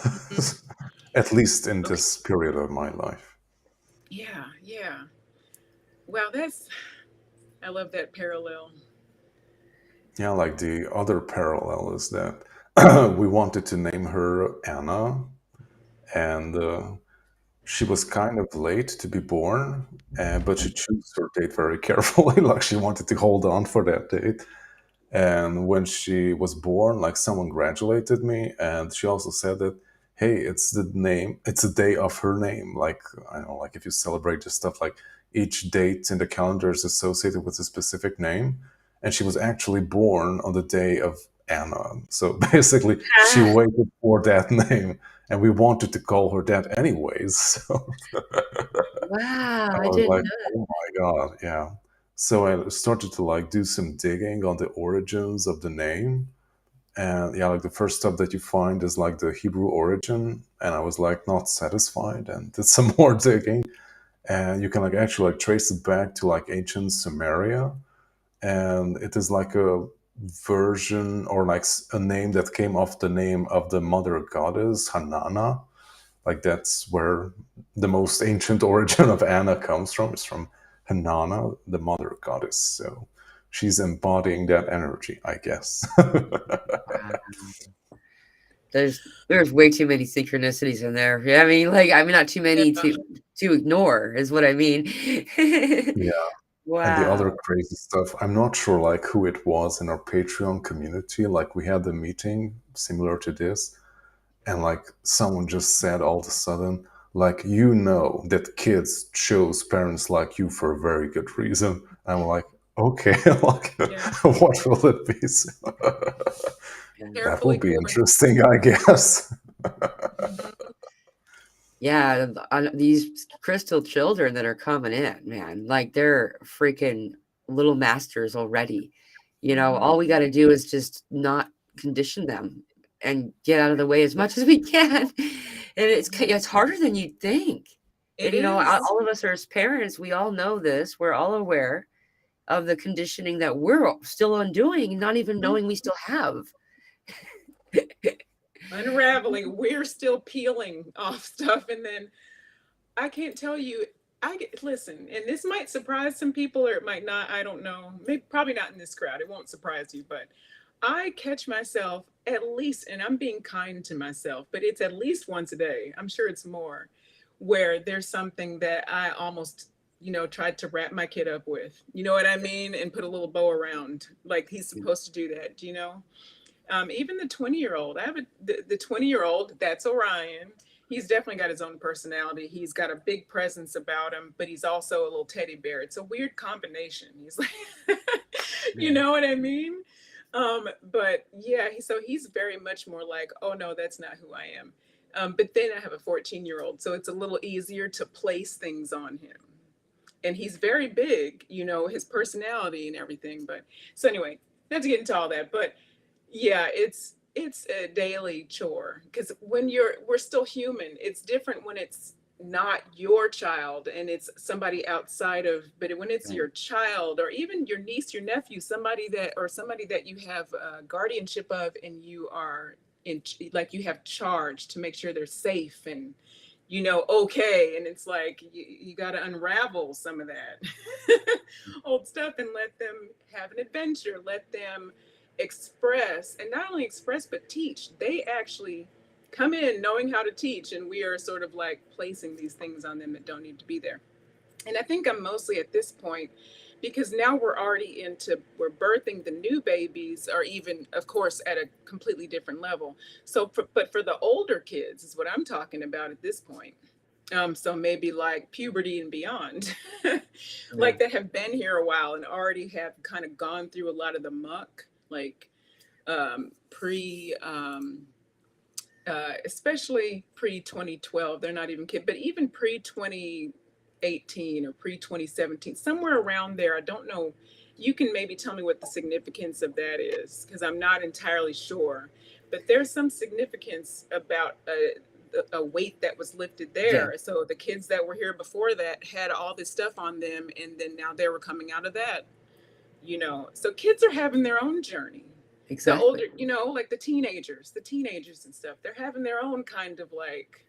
At least in this period of my life. Yeah, yeah. Wow, I love that parallel. Yeah, like the other parallel is that we wanted to name her Anna, and she was kind of late to be born, but she chose her date very carefully. Like she wanted to hold on for that date. And when she was born, like someone congratulated me, and she also said that, hey, it's the day of her name. Like I don't know, like if you celebrate this stuff, like each date in the calendar is associated with a specific name. And she was actually born on the day of Anna. So basically, she waited for that name, and we wanted to call her that anyways. So Wow, I I was didn't like, know. oh my God, yeah. So I started to like do some digging on the origins of the name. And yeah, like the first stuff that you find is like the Hebrew origin. And I was like not satisfied and did some more digging. And you can like actually like trace it back to like ancient Sumeria. And it is like a version or like a name that came off the name of the mother goddess Hanana. Like that's where the most ancient origin of Anna comes from. It's from Hanana, the mother goddess. So she's embodying that energy, I guess. Wow. There's way too many synchronicities in there. Yeah, I mean, like, I mean, not too many Yeah. to ignore is what I mean. Yeah. And the other Wow. crazy stuff, I'm not sure like who it was in our Patreon community. Like we had a meeting similar to this, and like someone just said all of a sudden, like, you know that kids chose parents like you for a very good reason. I'm like, okay, like Yeah. what will it be? So, Yeah. that will Carefully be chosen. interesting, I guess. Mhm. Yeah, these crystal children that are coming in, man, like they're freaking little masters already. You know, Mhm. all we got to do is just not condition them and get out of the way as much as we can. And it's harder than you'd think. It And you know, is. all of us are as parents, we all know this. We're all aware of the conditioning that we're still undoing, not even Mhm. knowing we still have. Unraveling. We're still peeling off stuff. And then I can't tell you, listen, and this might surprise some people or it might not. I don't know. Maybe probably not in this crowd. It won't surprise you, but I catch myself at least, and I'm being kind to myself, but it's at least once a day. I'm sure it's more, where there's something that I almost, tried to wrap my kid up with. You know what I mean? And put a little bow around, like he's supposed to do that. Do you know? Even the 20-year-old, I have the 20-year-old, that's Orion. He's definitely got his own personality. He's got a big presence about him, but he's also a little teddy bear. It's a weird combination. He's like, you Yeah. know what I mean? But yeah, so he's very much more like, oh no, that's not who I am. But then I have a 14-year-old, so it's a little easier to place things on him. And he's very big, his personality and everything. But so anyway, not to get into all that, but yeah, it's a daily chore because we're still human. It's different when it's not your child and it's somebody outside of, but when it's Right. your child or even your niece, your nephew, somebody that you have a guardianship of, and you are in, like, you have charge to make sure they're safe and okay, and it's like you got to unravel some of that old stuff and let them have an adventure, let them express, and not only express but teach. They actually come in knowing how to teach, and we are sort of like placing these things on them that don't need to be there. And I think I'm mostly at this point because now we're birthing the new babies, or even of course at a completely different level. But for the older kids is what I'm talking about at this point. So maybe like puberty and beyond, Yeah. like that have been here a while and already have kind of gone through a lot of the muck, like pre especially pre 2012. They're not even kids, but even pre 2018 or pre 2017, somewhere around there. I don't know. You can maybe tell me what the significance of that is because I'm not entirely sure. But there's some significance about a weight that was lifted Yeah. there. So the kids that were here before that had all this stuff on them, and then now they were coming out of that. So kids are having their own journey. The older, Exactly. like the teenagers and stuff, they're having their own kind of like,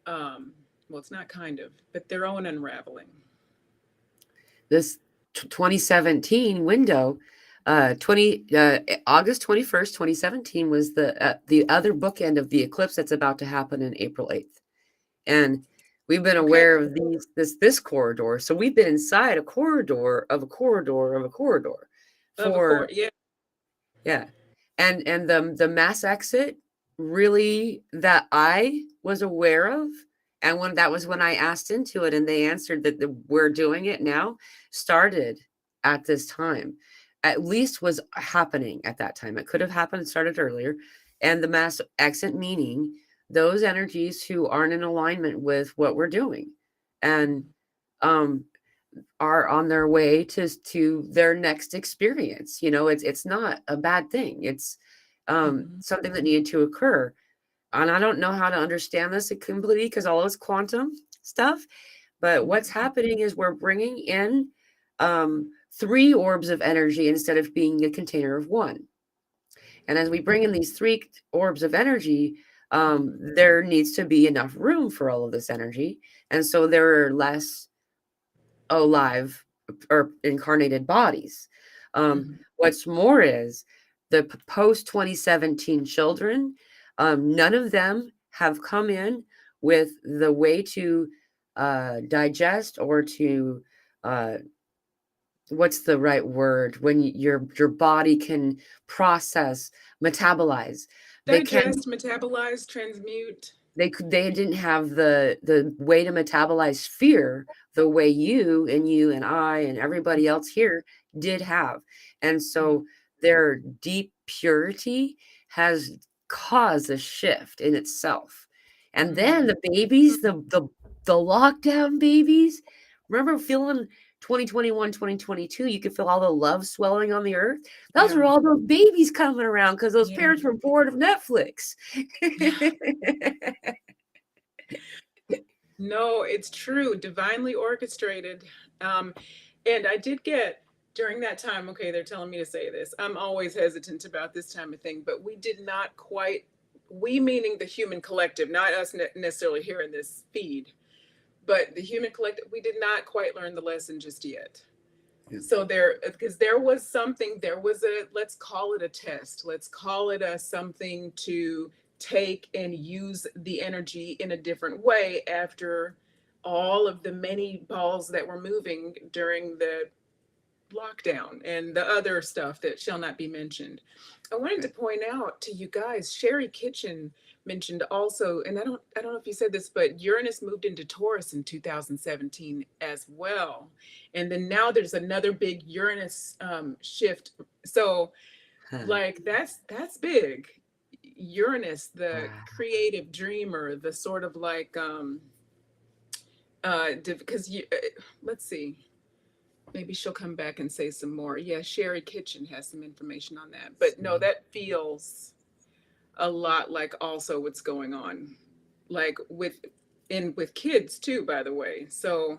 well, it's not kind of, but their own unraveling. This 2017 window, 20 August 21st, 2017 was the other bookend of the eclipse that's about to happen in April 8th. And we've been Okay. aware of this corridor. So we've been inside a corridor of a corridor of a corridor Of a course, for, yeah. yeah. And the mass exit really that I was aware of And when that was when I asked into it, and they answered that we're doing it now, started at this time, at least was happening at that time. It could have happened, started earlier. And the mass exit, meaning those energies who aren't in alignment with what we're doing and are on their way to their next experience. It's not a bad thing. It's something that needed to occur. And I don't know how to understand this completely because all this quantum stuff. But what's happening is we're bringing in 3 orbs of energy instead of being a container of 1. And as we bring in these 3 orbs of energy, there needs to be enough room for all of this energy. And so there are less alive or incarnated bodies. What's more is the post 2017 children, none of them have come in with the way to digest or to what's the right word when your body can process, metabolize. Digest, metabolize, transmute. They didn't have the way to metabolize fear the way you and I and everybody else here did have. And so their deep purity has caused a shift in itself. And then the babies, the lockdown babies, remember feeling 2021, 2022, you could feel all the love swelling on the earth. Those are all those babies coming around because those parents were bored of Netflix. No, it's true. Divinely orchestrated. And I did get during that time, okay, they're telling me to say this. I'm always hesitant about this time of thing, but we did not quite, we meaning the human collective, not us necessarily here in this feed, but the human collective, we did not quite learn the lesson just yet. So because there was something, there was let's call it a test. Let's call it something to take and use the energy in a different way after all of the many balls that were moving during the lockdown and the other stuff that shall not be mentioned. I wanted to point out to you guys, Sherry Kitchen mentioned also, and I don't know if you said this, but Uranus moved into Taurus in 2017 as well. And then now there's another big Uranus shift. So like that's big. Uranus, the creative dreamer, the sort of like because let's see, maybe she'll come back and say some more. Yeah, Sherry Kitchen has some information on that. But no, that feels a lot like also what's going on, like with kids too, by the way. So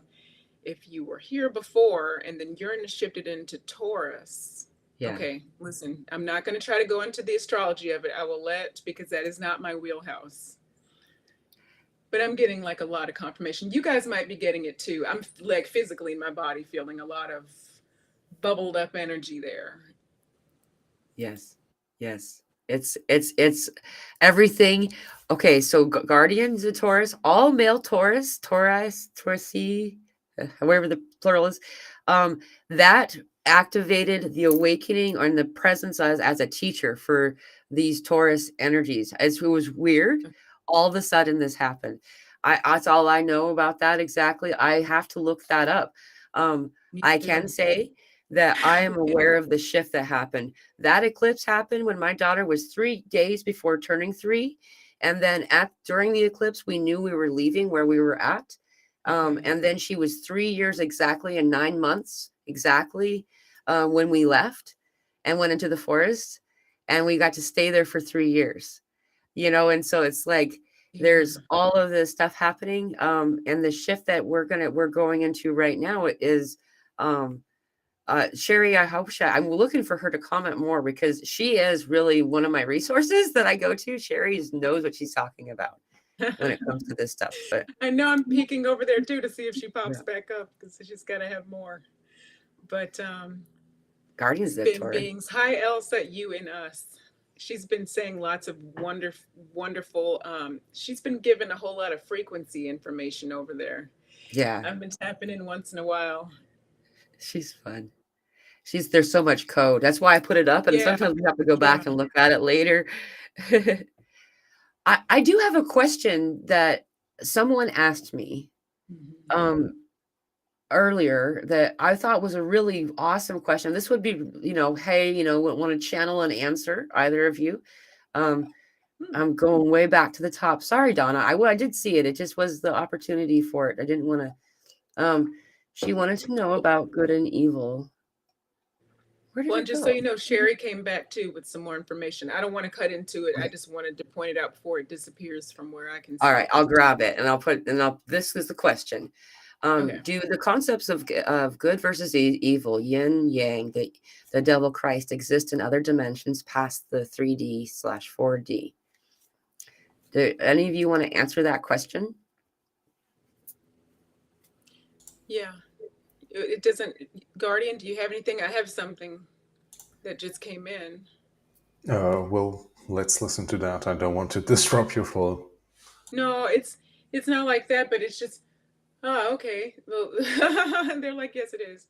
if you were here before and then Uranus shifted into Taurus. Yeah. Okay, listen, I'm not going to try to go into the astrology of it. I will because that is not my wheelhouse. But I'm getting like a lot of confirmation. You guys might be getting it too. I'm like physically in my body feeling a lot of bubbled up energy there. Yes. It's everything. Okay, so Guardians of Taurus, all male Taurus, Taurusi, however the plural is, that activated the awakening or in the presence as a teacher for these Taurus energies. It was weird. All of a sudden this happened. That's all I know about that exactly. I have to look that up. I can say that I am aware of the shift that happened. That eclipse happened when my daughter was 3 days before turning 3. And then during the eclipse, we knew we were leaving where we were at. And then she was 3 years exactly and 9 months exactly when we left and went into the forest. And we got to stay there for 3 years. And so it's like there's all of this stuff happening. And the shift that we're going into right now is Sherry, I hope I'm looking for her to comment more because she is really one of my resources that I go to. Sherry knows what she's talking about when it comes to this stuff. But I know I'm peeking over there too to see if she pops back up because she's got to have more. But Guardians of Taurus beings, hi Elsa, you and us. She's been saying lots of wonderful. She's been given a whole lot of frequency information over there. Yeah, I've been tapping in once in a while. She's fun. There's so much code. That's why I put it up, and sometimes we have to go back and look at it later. I do have a question that someone asked me Mhm. earlier that I thought was a really awesome question. This would be, hey, want to channel an answer, either of you. Um, Hmm. I'm going way back to the top. Sorry, Donna. I did see it. It just was the opportunity for it. I didn't want to. She wanted to know about good and evil. Where did Well, and it just so go? you know, Sherry came back too with some more information. I don't want to cut into it. I Okay. just wanted to point it out before it disappears from where I can All see right, it. I'll grab it and this is the question. Okay. Do the concepts of good versus evil, yin, yang, the devil, Christ, exist in other dimensions past the 3D/4D? Do any of you want to answer that question? Yeah. It doesn't. Guardian, do you have anything? I have something that just came in. Well, let's listen to that. I don't want to disrupt your flow. No, it's not like that, but it's just, oh, okay. Well, they're like, yes, it is.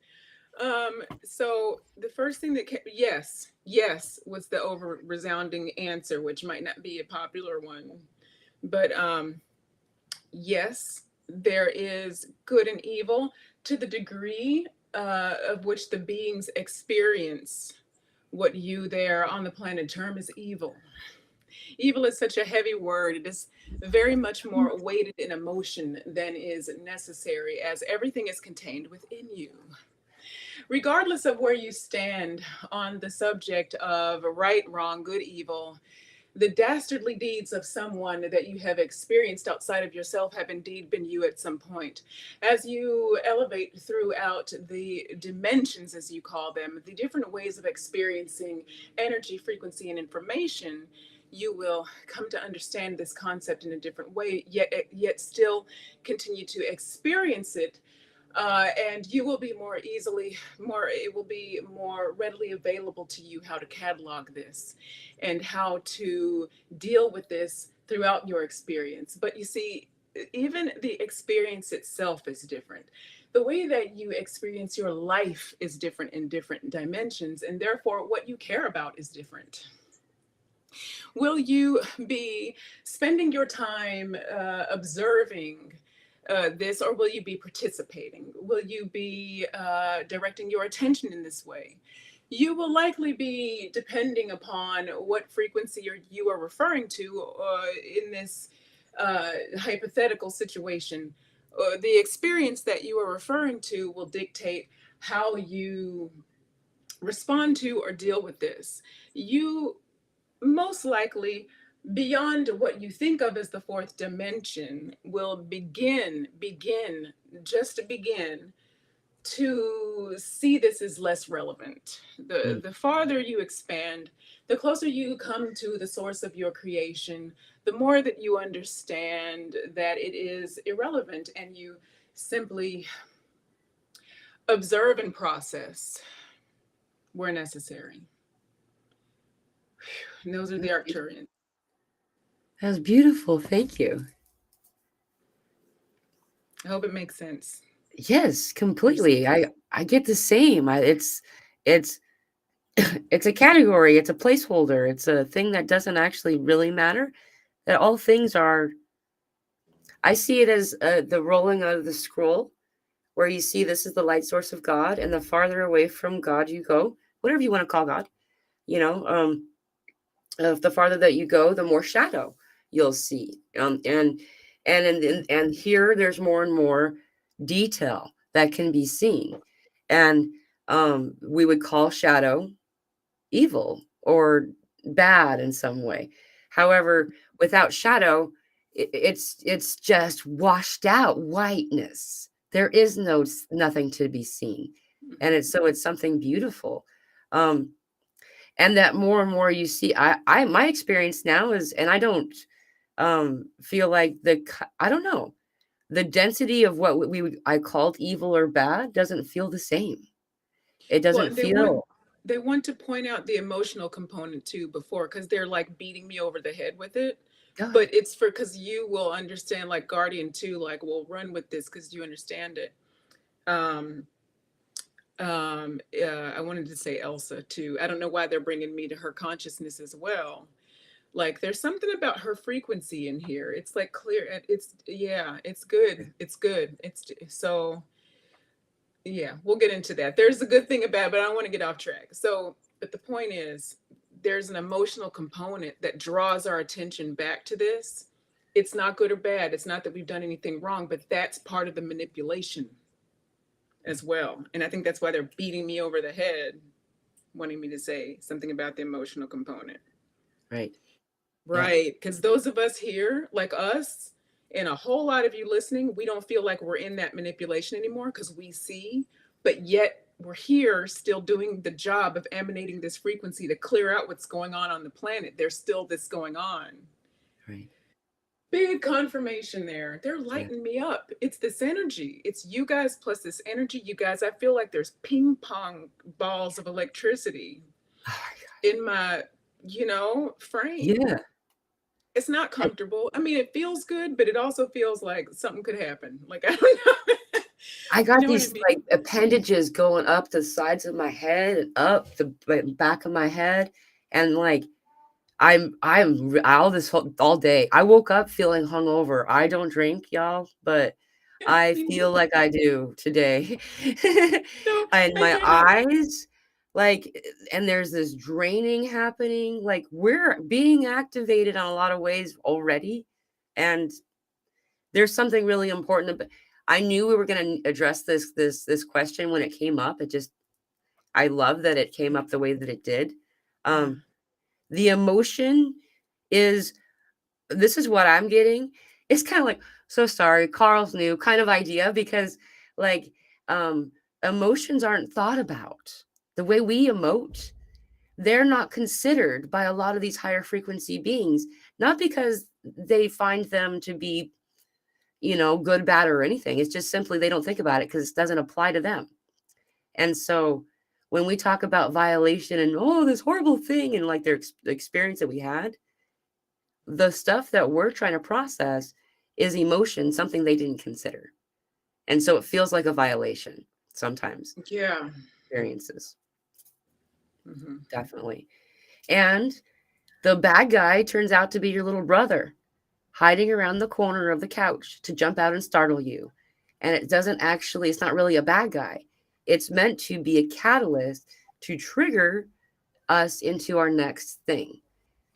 So the first thing that came, yes, was the over resounding answer, which might not be a popular one, but yes, there is good and evil to the degree of which the beings experience what you there on the planet term as evil. Evil is such a heavy word. It is very much more weighted in emotion than is necessary, as everything is contained within you. Regardless of where you stand on the subject of right, wrong, good, evil, the dastardly deeds of someone that you have experienced outside of yourself have indeed been you at some point. As you elevate throughout the dimensions, as you call them, the different ways of experiencing energy, frequency, and information, you will come to understand this concept in a different way, yet still continue to experience it, and you will be it will be more readily available to you how to catalog this and how to deal with this throughout your experience. But you see, even the experience itself is different. The way that you experience your life is different in different dimensions, and therefore what you care about is different. Will you be spending your time observing this, or will you be participating? Will you be directing your attention in this way? You will likely be depending upon what frequency you are referring to in this hypothetical situation. The experience that you are referring to will dictate how you respond to or deal with this. You most likely, beyond what you think of as the fourth dimension, will just to begin to see this as less relevant. Mm. The farther you expand, the closer you come to the source of your creation, the more that you understand that it is irrelevant, and you simply observe and process where necessary. And those are the Arcturians. That was beautiful. Thank you. I hope it makes sense. Yes, completely. I get the same. It's it's a category. It's a placeholder. It's a thing that doesn't actually really matter. That all things are. I see it as the rolling of the scroll, where you see this is the light source of God, and the farther away from God you go, whatever you want to call God, you know, the farther that you go, the more shadow you'll see. And here there's more and more detail that can be seen, and we would call shadow evil or bad in some way. However, without shadow, it's just washed out whiteness. There is nothing to be seen, and Mhm. it's something beautiful. Um, and that more and more you see, I my experience now is, and I don't feel like I don't know, the density of what I called evil or bad doesn't feel the same. It Well, doesn't feel. they want to point out the emotional component too before, because they're like beating me over the head with it. God. But it's for because you will understand, like Guardian too, like we'll run with this because you understand it. Um, I wanted to say Elsa too. I don't know why they're bringing me to her consciousness as well. Like there's something about her frequency in here. It's like clear. It's yeah, it's good. It's good. It's so yeah, we'll get into that. There's a good thing about it, but I don't want to get off track. So, but the point is, there's an emotional component that draws our attention back to this. It's not good or bad. It's not that we've done anything wrong, but that's part of the manipulation as well. And I think that's why they're beating me over the head, wanting me to say something about the emotional component. Right. Right. Because those of us here, like us, and a whole lot of you listening, we don't feel like we're in that manipulation anymore because we see, but yet we're here still doing the job of emanating this frequency to clear out what's going on the planet. There's still this going on. Right. Big confirmation there. They're lighting me up. It's this energy. It's you guys plus this energy. You guys, I feel like there's ping pong balls of electricity in my, frame. Yeah. It's not comfortable. I mean, it feels good, but it also feels like something could happen. Like, I don't know. I got these like appendages going up the sides of my head and up the back of my head. And like, I'm all day. I woke up feeling hungover. I don't drink, y'all, but I feel like I do today. And my eyes, like, and there's this draining happening. Like we're being activated on a lot of ways already. And there's something really important about, I knew we were going to address this question when it came up. I love that it came up the way that it did. The emotion this is what I'm getting. It's kind of like, so sorry, Carl's new kind of idea, because like, emotions aren't thought about the way we emote. They're not considered by a lot of these higher frequency beings, not because they find them to be, good, bad, or anything. It's just simply they don't think about it because it doesn't apply to them. And so when we talk about violation and, this horrible thing, and like the experience that we had, the stuff that we're trying to process is emotion, something they didn't consider. And so it feels like a violation sometimes. Yeah. Experiences. Definitely. And the bad guy turns out to be your little brother hiding around the corner of the couch to jump out and startle you. And it's not really a bad guy. It's meant to be a catalyst to trigger us into our next thing,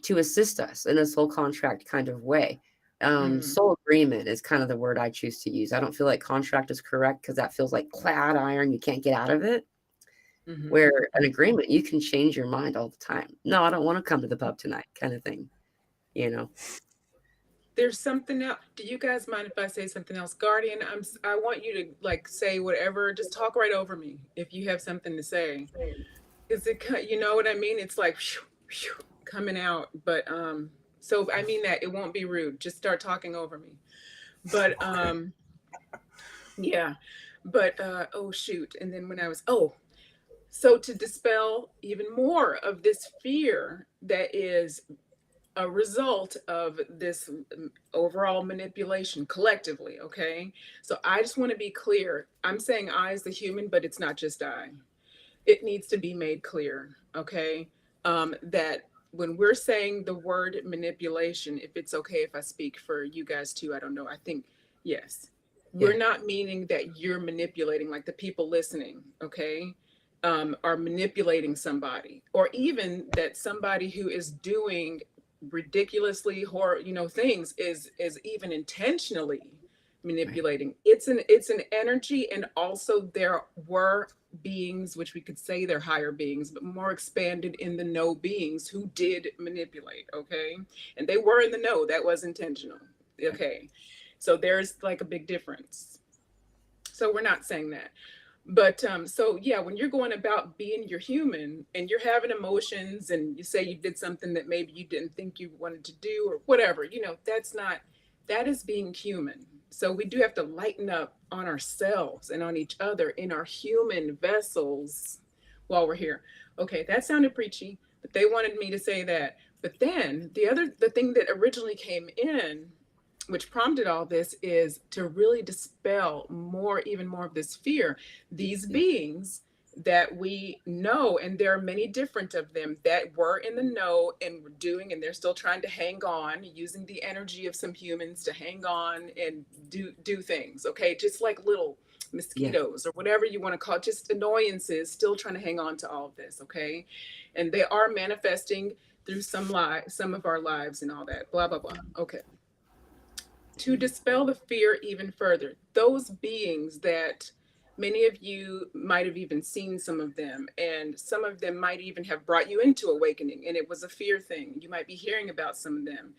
to assist us in a soul contract kind of way. Soul agreement is kind of the word I choose to use. I don't feel like contract is correct because that feels like clad iron. You can't get out of it. Where an agreement, you can change your mind all the time. No, I don't want to come to the pub tonight, kind of thing. There's something else. Do you guys mind if I say something else? Guardian, I want you to like say whatever, just talk right over me if you have something to say. Is it, you know what I mean? It's like coming out, but so I mean that it won't be rude. Just start talking over me. But yeah. But oh shoot. And then when I was so to dispel even more of this fear that is a result of this overall manipulation collectively, okay? So I just want to be clear. I'm saying I as the human, but it's not just I. It needs to be made clear, okay? That when we're saying the word manipulation, if it's okay if I speak for you guys too, I don't know. I think, yes. Yeah. We're not meaning that you're manipulating, like the people listening, okay? Are manipulating somebody, or even that somebody who is doing ridiculously things is even intentionally manipulating. Right. It's an energy, and also there were beings, which we could say they're higher beings, but more expanded in the know beings who did manipulate, okay? And they were in the know, that was intentional, okay? So there's like a big difference. So we're not saying that. But so yeah, when you're going about being your human and you're having emotions and you say you did something that maybe you didn't think you wanted to do or whatever, that is being human. So we do have to lighten up on ourselves and on each other in our human vessels while we're here. Okay, that sounded preachy, but they wanted me to say that. But then the thing that originally came in, which prompted all this, is to really dispel even more of this fear. These beings that we know, and there are many different of them that were in the know and were doing, and they're still trying to hang on, using the energy of some humans to hang on and do things. Okay, just like little Yeah. mosquitoes or whatever you want to call it, just annoyances, still trying to hang on to all of this. Okay, and they are manifesting through some of our lives and all that. Blah blah blah. Okay, to dispel the fear even further, those beings that many of you might have even seen some of them, and some of them might even have brought you into awakening, and it was a fear thing. You might be hearing about some of them.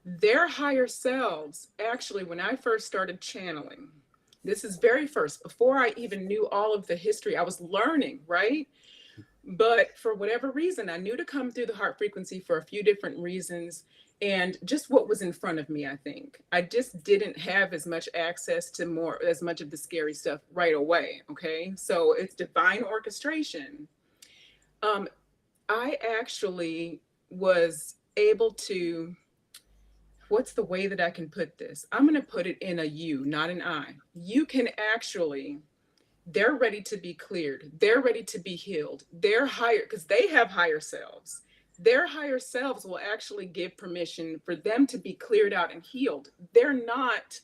Their higher selves, actually, when I first started channeling, this is very first, before I even knew all of the history, I was learning, right? But for whatever reason, I knew to come through the heart frequency for a few different reasons. And just what was in front of me, I think. I just didn't have as much access to as much of the scary stuff right away. Okay. So it's divine orchestration. I actually was able to, what's the way that I can put this? I'm going to put it in a you, not an I. You can actually, they're ready to be cleared. They're ready to be healed. They're higher because they have higher selves. Their higher selves will actually give permission for them to be cleared out and healed. They're not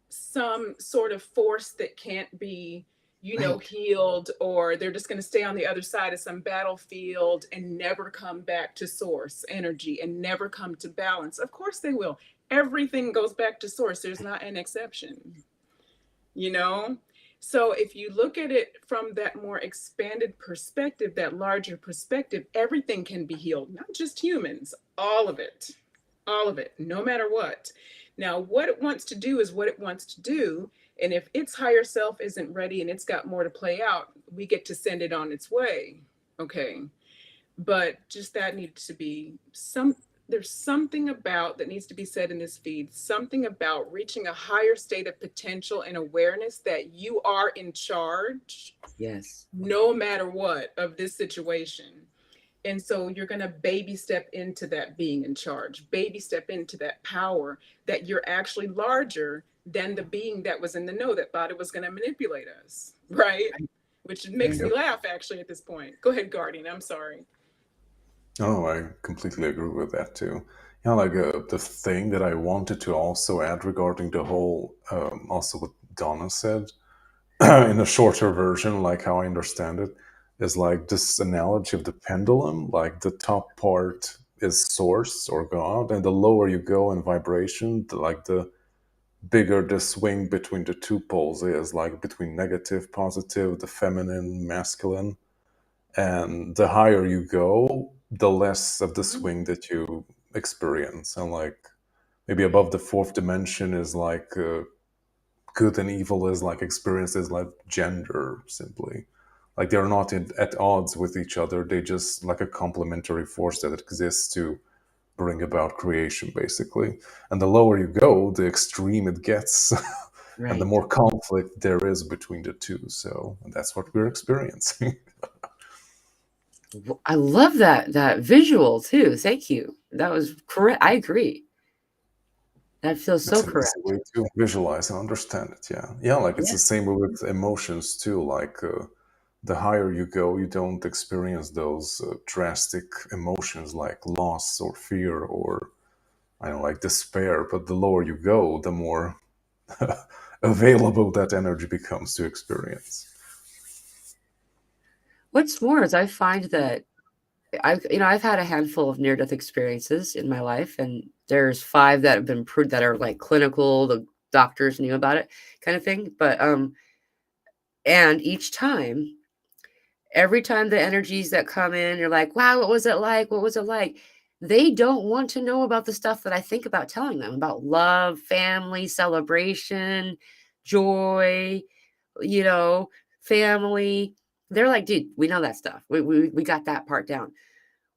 some sort of force that can't be, Right. healed, or they're just going to stay on the other side of some battlefield and never come back to source energy and never come to balance. Of course they will. Everything goes back to source. There's not an exception, you know? So if you look at it from that more expanded perspective, that larger perspective, everything can be healed, not just humans, all of it, no matter what. Now, what it wants to do is what it wants to do. And if its higher self isn't ready and it's got more to play out, we get to send it on its way. Okay. But just that needs to be there's something about that needs to be said in this feed, something about reaching a higher state of potential and awareness that you are in charge Yes. no matter what of this situation. And so you're going to baby step into that being in charge, baby step into that power, that you're actually larger than the being that was in the know that thought it was going to manipulate us, right? Which makes me laugh actually at this point. Go ahead, Guardian. I'm sorry. Oh, I completely agree with that too. Yeah, like the thing that I wanted to also add regarding the whole, also what Donna said, in a shorter version, like how I understand it, is like this analogy of the pendulum. Like the top part is source or God, and the lower you go in vibration, like the bigger the swing between the two poles is, like between negative, positive, the feminine, masculine. And the higher you go, the less of the swing that you experience. And like maybe above the fourth dimension is like good and evil is like experiences like gender, simply. Like they're not at odds with each other. They just like a complementary force that exists to bring about creation, basically. And the lower you go, the extreme it gets, and the Right. more conflict there is between the two. So that's what we're experiencing. I love that visual too. Thank you. That was correct. I agree. That feels so It's an easy correct. way to visualize and understand it. Yeah, yeah. Like it's Yeah. the same way with emotions too. Like the higher you go, you don't experience those drastic emotions like loss or fear or I don't know, like despair. But the lower you go, the more available that energy becomes to experience. What's more is I find that I've had a handful of near-death experiences in my life, and there's 5 that have been proved that are like clinical, the doctors knew about it kind of thing. But and each time, every time the energies that come in, you're like, wow, what was it like? What was it like? They don't want to know about the stuff that I think about telling them about love, family, celebration, joy, you know, family. They're like, dude, we know that stuff. We got that part down.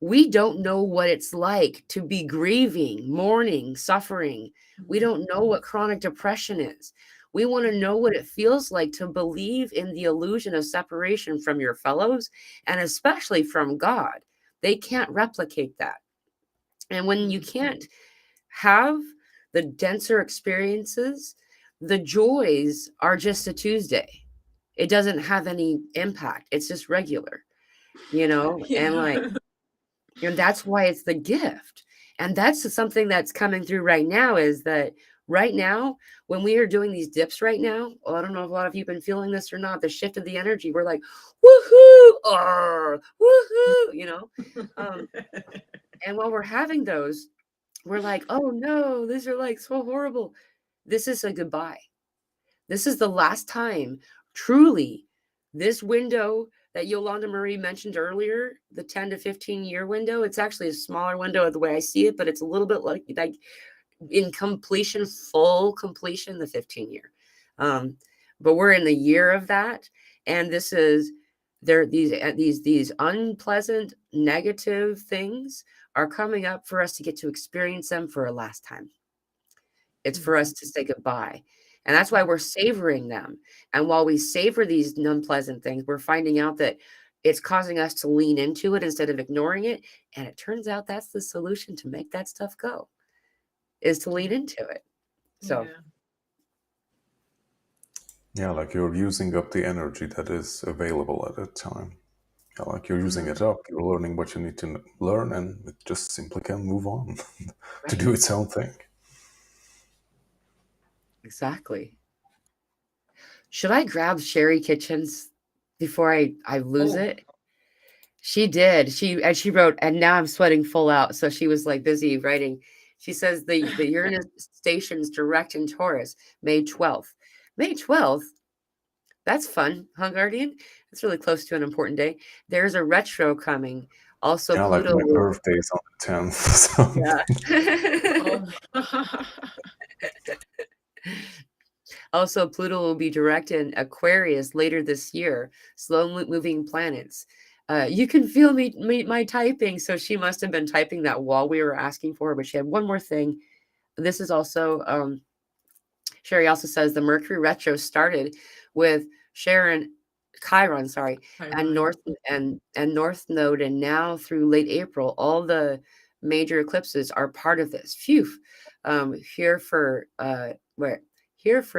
We don't know what it's like to be grieving, mourning, suffering. We don't know what chronic depression is. We want to know what it feels like to believe in the illusion of separation from your fellows and especially from God. They can't replicate that. And when you can't have the denser experiences, the joys are just a Tuesday. It doesn't have any impact. It's just regular, and like, Yeah. and that's why it's the gift. And that's something that's coming through right now, is that right now, when we are doing these dips right now, well, I don't know if a lot of you have been feeling this or not, the shift of the energy, we're like, woohoo, woohoo. Um, and while we're having those, we're like, oh no, these are like so horrible. This is a goodbye. This is the last time, truly, this window that Yolanda Marie mentioned earlier, the 10 to 15 year window, it's actually a smaller window the way I see it, but it's a little bit like in completion, full completion, the 15-year. But we're in the year of that. And this is there, these unpleasant, negative things are coming up for us to get to experience them for a last time. It's for us to say goodbye. And that's why we're savoring them. And while we savor these unpleasant things, we're finding out that it's causing us to lean into it instead of ignoring it. And it turns out that's the solution to make that stuff go, is to lean into it. So, Yeah, like you're using up the energy that is available at that time. Yeah, like you're using it up, you're learning what you need to learn, and it just simply can move on to do its own thing. exactly. Should I grab Sherry Kitchens before I lose it? She did. She wrote, and now I'm sweating full out. So she was like busy writing. She says the Uranus station's direct in Taurus, May 12th. May 12th? That's fun, huh, Guardian? It's really close to an important day. There's a retro coming. Also, Yeah, like Pluto my will. birthday is on the 10th. So. Yeah. Also, Pluto will be direct in Aquarius later this year. Slow moving planets. You can feel my typing. So she must have been typing that while we were asking for her. But she had one more thing. This is also Sherry also says the Mercury retro started with Chiron, and North Node, and now through late April, all the major eclipses are part of this. Phew. Here for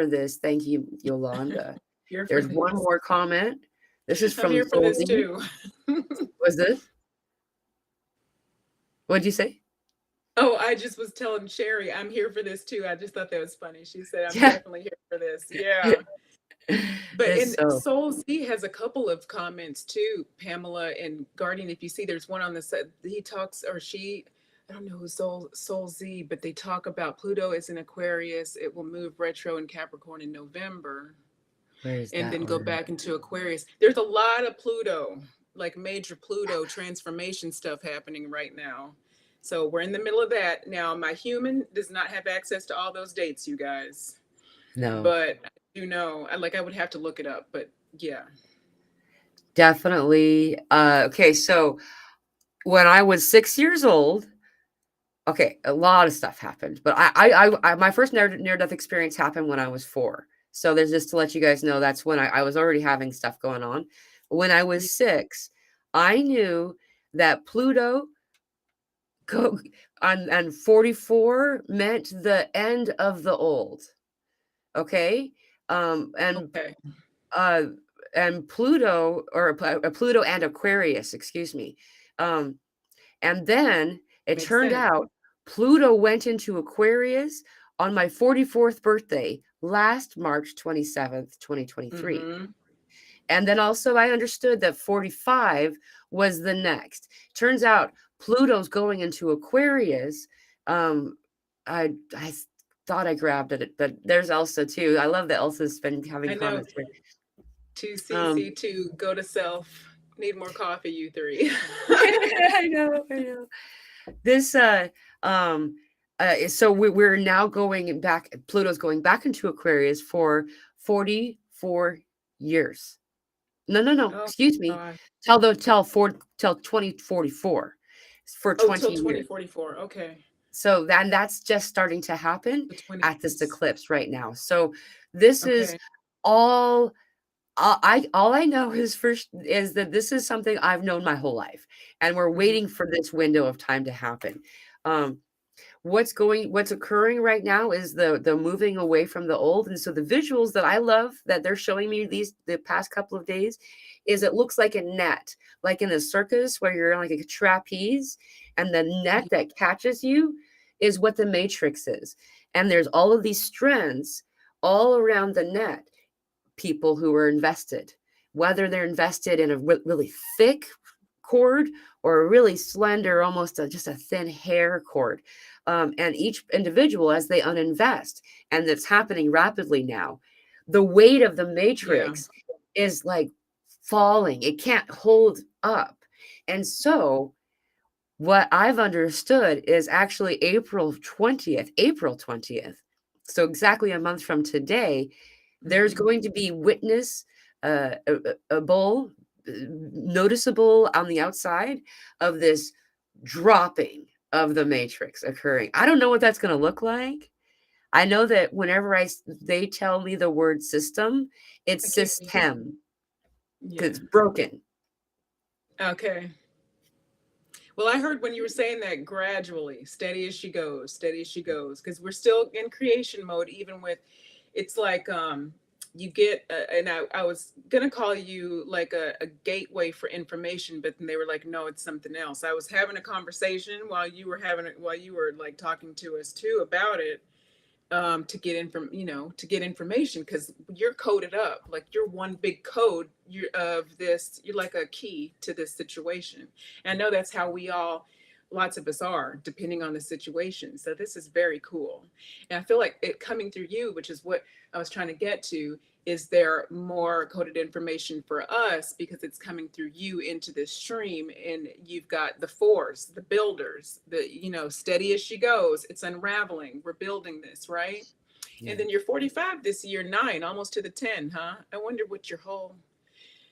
this. Thank you, Yolanda. There's one more comment. This is from I'm here for this Soulzy. too. Was this? What'd you say? Oh, I just was telling Sherry, I'm here for this too. I just thought that was funny. She said, I'm definitely here for this. Yeah. But Soul Z has a couple of comments too, Pamela and Guardian. If you see, there's one on the set. He talks, or she, I don't know who Soul Z, but they talk about Pluto is in Aquarius. It will move retro in Capricorn in November. And then go back into Aquarius. There's a lot of Pluto, like major Pluto transformation stuff happening right now. So we're in the middle of that. Now, my human does not have access to all those dates, you guys. No. But I do know, I would have to look it up, but yeah. Definitely. Okay, so when I was 6 years old, okay, a lot of stuff happened, but I my first near-death experience happened when I was 4. So there's just to let you guys know, that's when I was already having stuff going on. When I was 6, I knew that Pluto and 44 meant the end of the old. Okay? And Pluto, or Pluto and Aquarius, excuse me. And then it turned out Pluto went into Aquarius on my 44th birthday, last March 27th, 2023. And then also I understood that 45 was the next. Turns out Pluto's going into Aquarius. I thought I grabbed it, but there's Elsa too. I love that Elsa's been having comments here. 2CC, to go to self. Need more coffee, you three. I know. This so we're now going back. Pluto's going back into Aquarius for 44 years. No. Excuse me. Till 2044. For 20 till years. 2044. Okay. So that's just starting to happen at this eclipse right now. So this is all I know is that this is something I've known my whole life, and we're waiting for this window of time to happen. what's occurring right now is the moving away from the old. And so the visuals that I love that they're showing me the past couple of days is it looks like a net, like in a circus where you're like a trapeze, and the net that catches you is what the matrix is. And there's all of these strands all around the net, people who are invested, whether they're invested in a really thick cord or a really slender, almost just a thin hair cord. And each individual, as they uninvest, and that's happening rapidly now, the weight of the matrix is like falling. It can't hold up. And so what I've understood is actually April 20th. So exactly a month from today, there's going to be witness a bowl noticeable on the outside of this dropping of the matrix occurring. I don't know what that's going to look like. I know that whenever they tell me the word system, it's system because it's broken. Okay. Well, I heard when you were saying that gradually, steady as she goes, because we're still in creation mode, even with, it's like, you get, and I was gonna call you like a gateway for information, but then they were like, no, it's something else. I was having a conversation while you were like talking to us too about it, to get information, because you're coded up, like you're one big code, you're like a key to this situation. And I know that's how lots of us are, depending on the situation. So this is very cool. And I feel like it coming through you, which is what I was trying to get to, is there more coded information for us because it's coming through you into this stream, and you've got the force, the builders, steady as she goes, it's unraveling, we're building this, right? Yeah. And then you're 45 this year, 9, almost to the 10, huh? I wonder what your whole,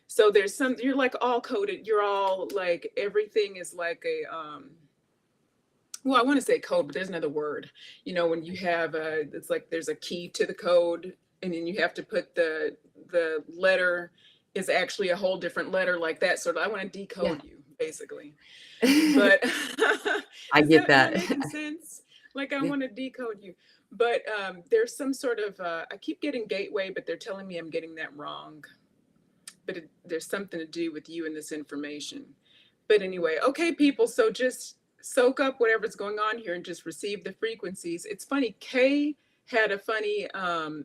so there's you're like all coded, you're all like, everything is like a, well, I want to say code, but there's another word, when you have it's like there's a key to the code, and then you have to put the letter is actually a whole different letter, like that. So I want to decode you, basically. But I get that. Making sense? Like I want to decode you. But there's some sort of, I keep getting gateway, but they're telling me I'm getting that wrong. But there's something to do with you and this information. But anyway, okay, people. So just soak up whatever's going on here and just receive the frequencies. It's funny, Kay had a funny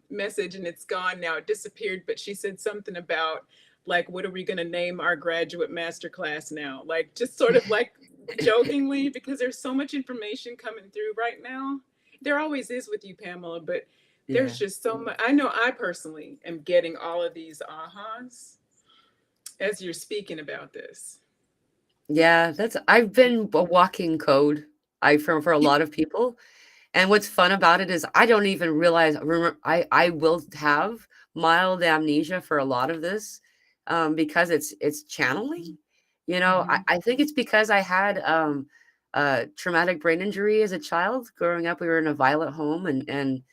message, and it's gone now, it disappeared, but she said something about like, what are we going to name our graduate masterclass now? Like, just sort of like jokingly, because there's so much information coming through right now. There always is with you, Pamela, but there's just so much. I know I personally am getting all of these ahas as you're speaking about this. Yeah, I've been a walking code for a lot of people. And what's fun about it is I don't even realize, I will have mild amnesia for a lot of this, because it's channeling. I think it's because I had a traumatic brain injury as a child. Growing up, we were in a violent home, and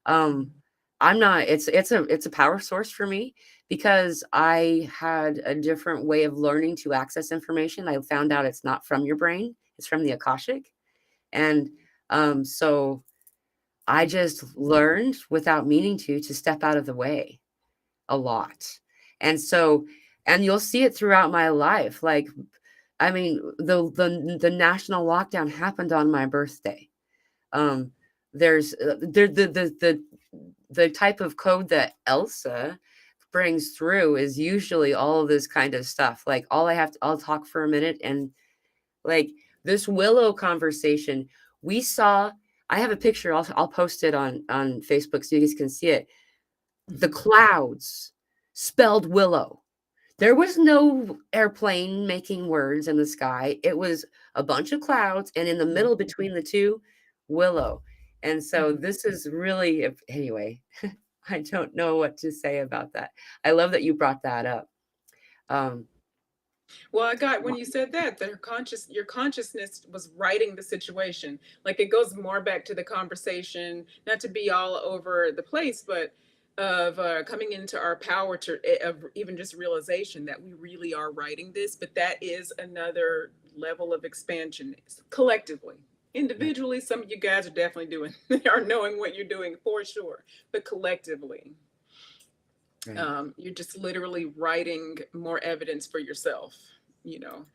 I'm not, it's a power source for me because I had a different way of learning to access information. I found out it's not from your brain, it's from the Akashic. And so I just learned without meaning to step out of the way a lot. And so, and you'll see it throughout my life. Like, I mean, the national lockdown happened on my birthday. There's the type of code that Elsa brings through is usually all of this kind of stuff. Like I'll talk for a minute, and like this Willow conversation, I have a picture. I'll post it on Facebook so you guys can see it. The clouds spelled Willow. There was no airplane making words in the sky. It was a bunch of clouds, and in the middle between the two, Willow. And so this is really, anyway, I don't know what to say about that. I love that you brought that up. Well, I got, when you said that, your consciousness was writing the situation. Like, it goes more back to the conversation, not to be all over the place, but of coming into our power of even just realization that we really are writing this. But that is another level of expansion collectively. Individually, some of you guys are definitely doing, are knowing what you're doing for sure, but collectively, Right. you're just literally writing more evidence for yourself, you know.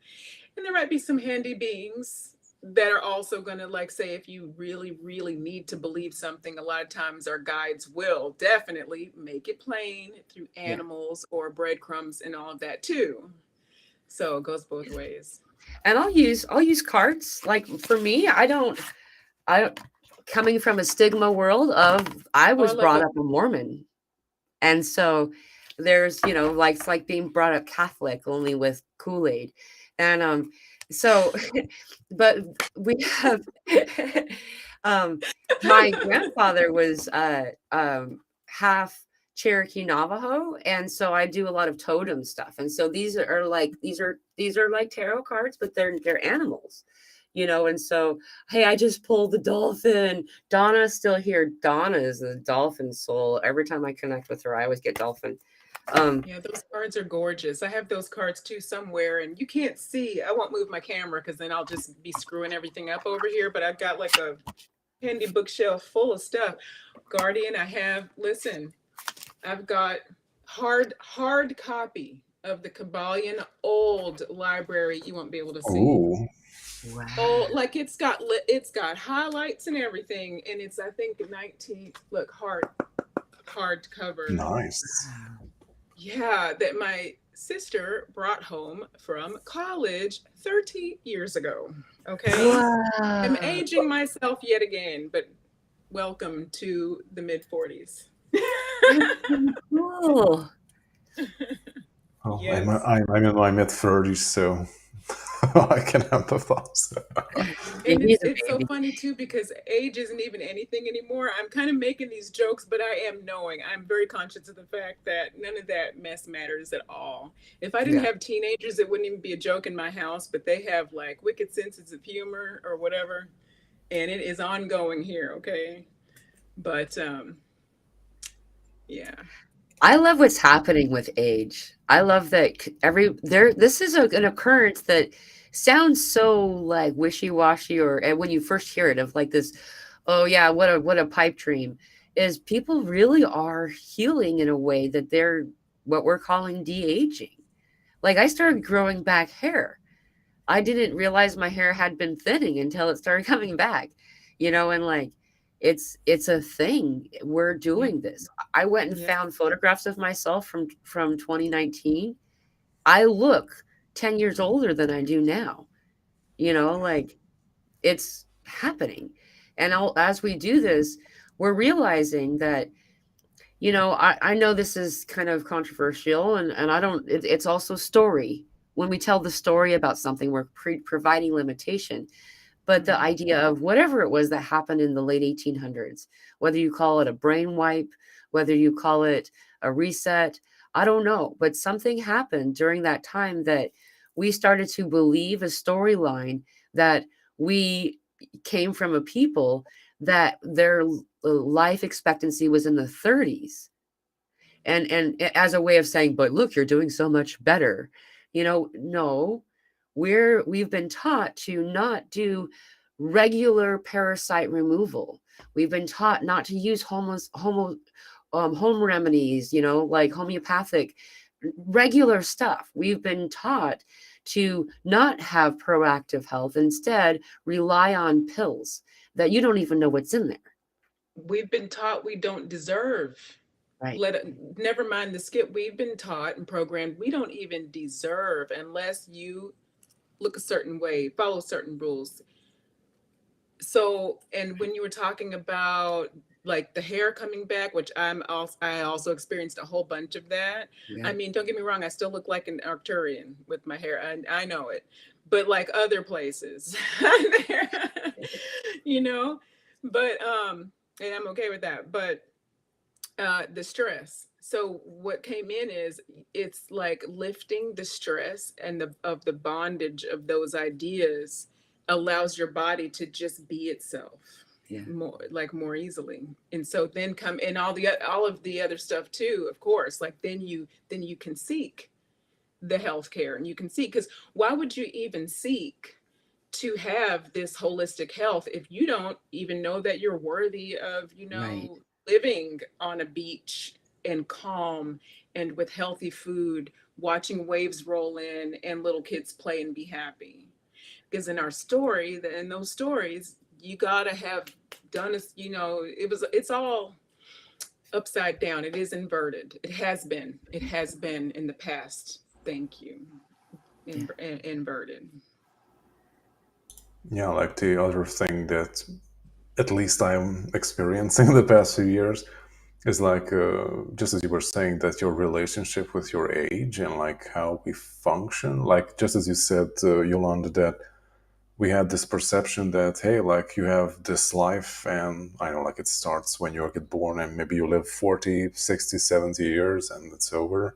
And there might be some handy beings that are also going to, like, say, if you really, really need to believe something, a lot of times our guides will definitely make it plain through Yeah. animals or breadcrumbs and all of that too. So it goes both ways. And I'll use cards. Like for me, I don't coming from a stigma world of I Oh, I was love brought those. up a Mormon. And so there's, like it's like being brought up Catholic only with Kool-Aid. And so but we have um my grandfather was half Cherokee Navajo, and so I do a lot of totem stuff. And so these are like tarot cards, but they're animals. And so, hey, I just pulled the dolphin. Donna's still here. Donna is the dolphin soul. Every time I connect with her, I always get dolphin. Yeah, those cards are gorgeous. I have those cards too somewhere, and you can't see. I won't move my camera because then I'll just be screwing everything up over here. But I've got like a handy bookshelf full of stuff. Guardian, listen, I've got hard copy of the Kabbalion old library. You won't be able to see. Oh, Wow. Oh, like it's got highlights and everything, and it's, I think, 19. Look, hard cover. nice. Yeah, that my sister brought home from college 30 years ago. Okay. I'm Wow. aging myself yet again, but welcome to the mid 40s. That's so cool. Oh, Yes. I'm in my mid-30s, so I can empathize. And He's a it's so baby. funny too, because age isn't even anything anymore. I'm kind of making these jokes, but I'm very conscious of the fact that none of that mess matters at all. If I didn't Yeah. have teenagers, it wouldn't even be a joke in my house, but they have like wicked senses of humor or whatever, and it is ongoing here, okay? But yeah. I love what's happening with age. I love that this is an occurrence that sounds so like wishy-washy, or and when you first hear it of like this, oh yeah, what a pipe dream, is people really are healing in a way that they're what we're calling de-aging. Like I started growing back hair. I didn't realize my hair had been thinning until it started coming back, and like it's a thing. We're Yeah. doing this. I went and Yeah. found photographs of myself from 2019. I look 10 years older than I do now. Like it's happening. And as we do this, we're realizing that I know this is kind of controversial, and I don't, it's also story. When we tell the story about something, we're providing limitation. But the Mhm. idea of whatever it was that happened in the late 1800s, whether you call it a brain wipe, whether you call it a reset, I don't know. But something happened during that time that we started to believe a storyline that we came from a people that their life expectancy was in the 30s, and as a way of saying, but look, you're doing so much better. No, we've been taught to not do regular parasite removal. We've been taught not to use home remedies, like homeopathic regular stuff. We've been taught to not have proactive health, instead rely on pills that you don't even know what's in there. We've been taught we don't deserve. Right. Never mind the skip. We've been taught and programmed we don't even deserve unless you look a certain way, follow certain rules. So, and when you were talking about like the hair coming back, which I also experienced a whole bunch of that. Yeah. I mean, don't get me wrong, I still look like an Arcturian with my hair, and I know it, but like other places, you know, but and I'm okay with that. But the stress. So what came in is it's like lifting the stress and the bondage of those ideas allows your body to just be itself Yeah. more easily. And so then come in all of the other stuff too, of course. Like then you can seek the healthcare, and you can seek, because why would you even seek to have this holistic health if you don't even know that you're worthy of, Right. living on a beach and calm and with healthy food, watching waves roll in and little kids play and be happy. Because in our story, in those stories, you gotta have done this, it's all upside down. It is inverted. It has been. It has been in the past. Thank you. Yeah. Inverted. Yeah, like the other thing that at least I'm experiencing the past few years is like, just as you were saying, that your relationship with your age and like how we function, like just as you said, Yolanda, that we had this perception that, hey, like you have this life and I don't know, like it starts when you get born and maybe you live 40, 60, 70 years and it's over.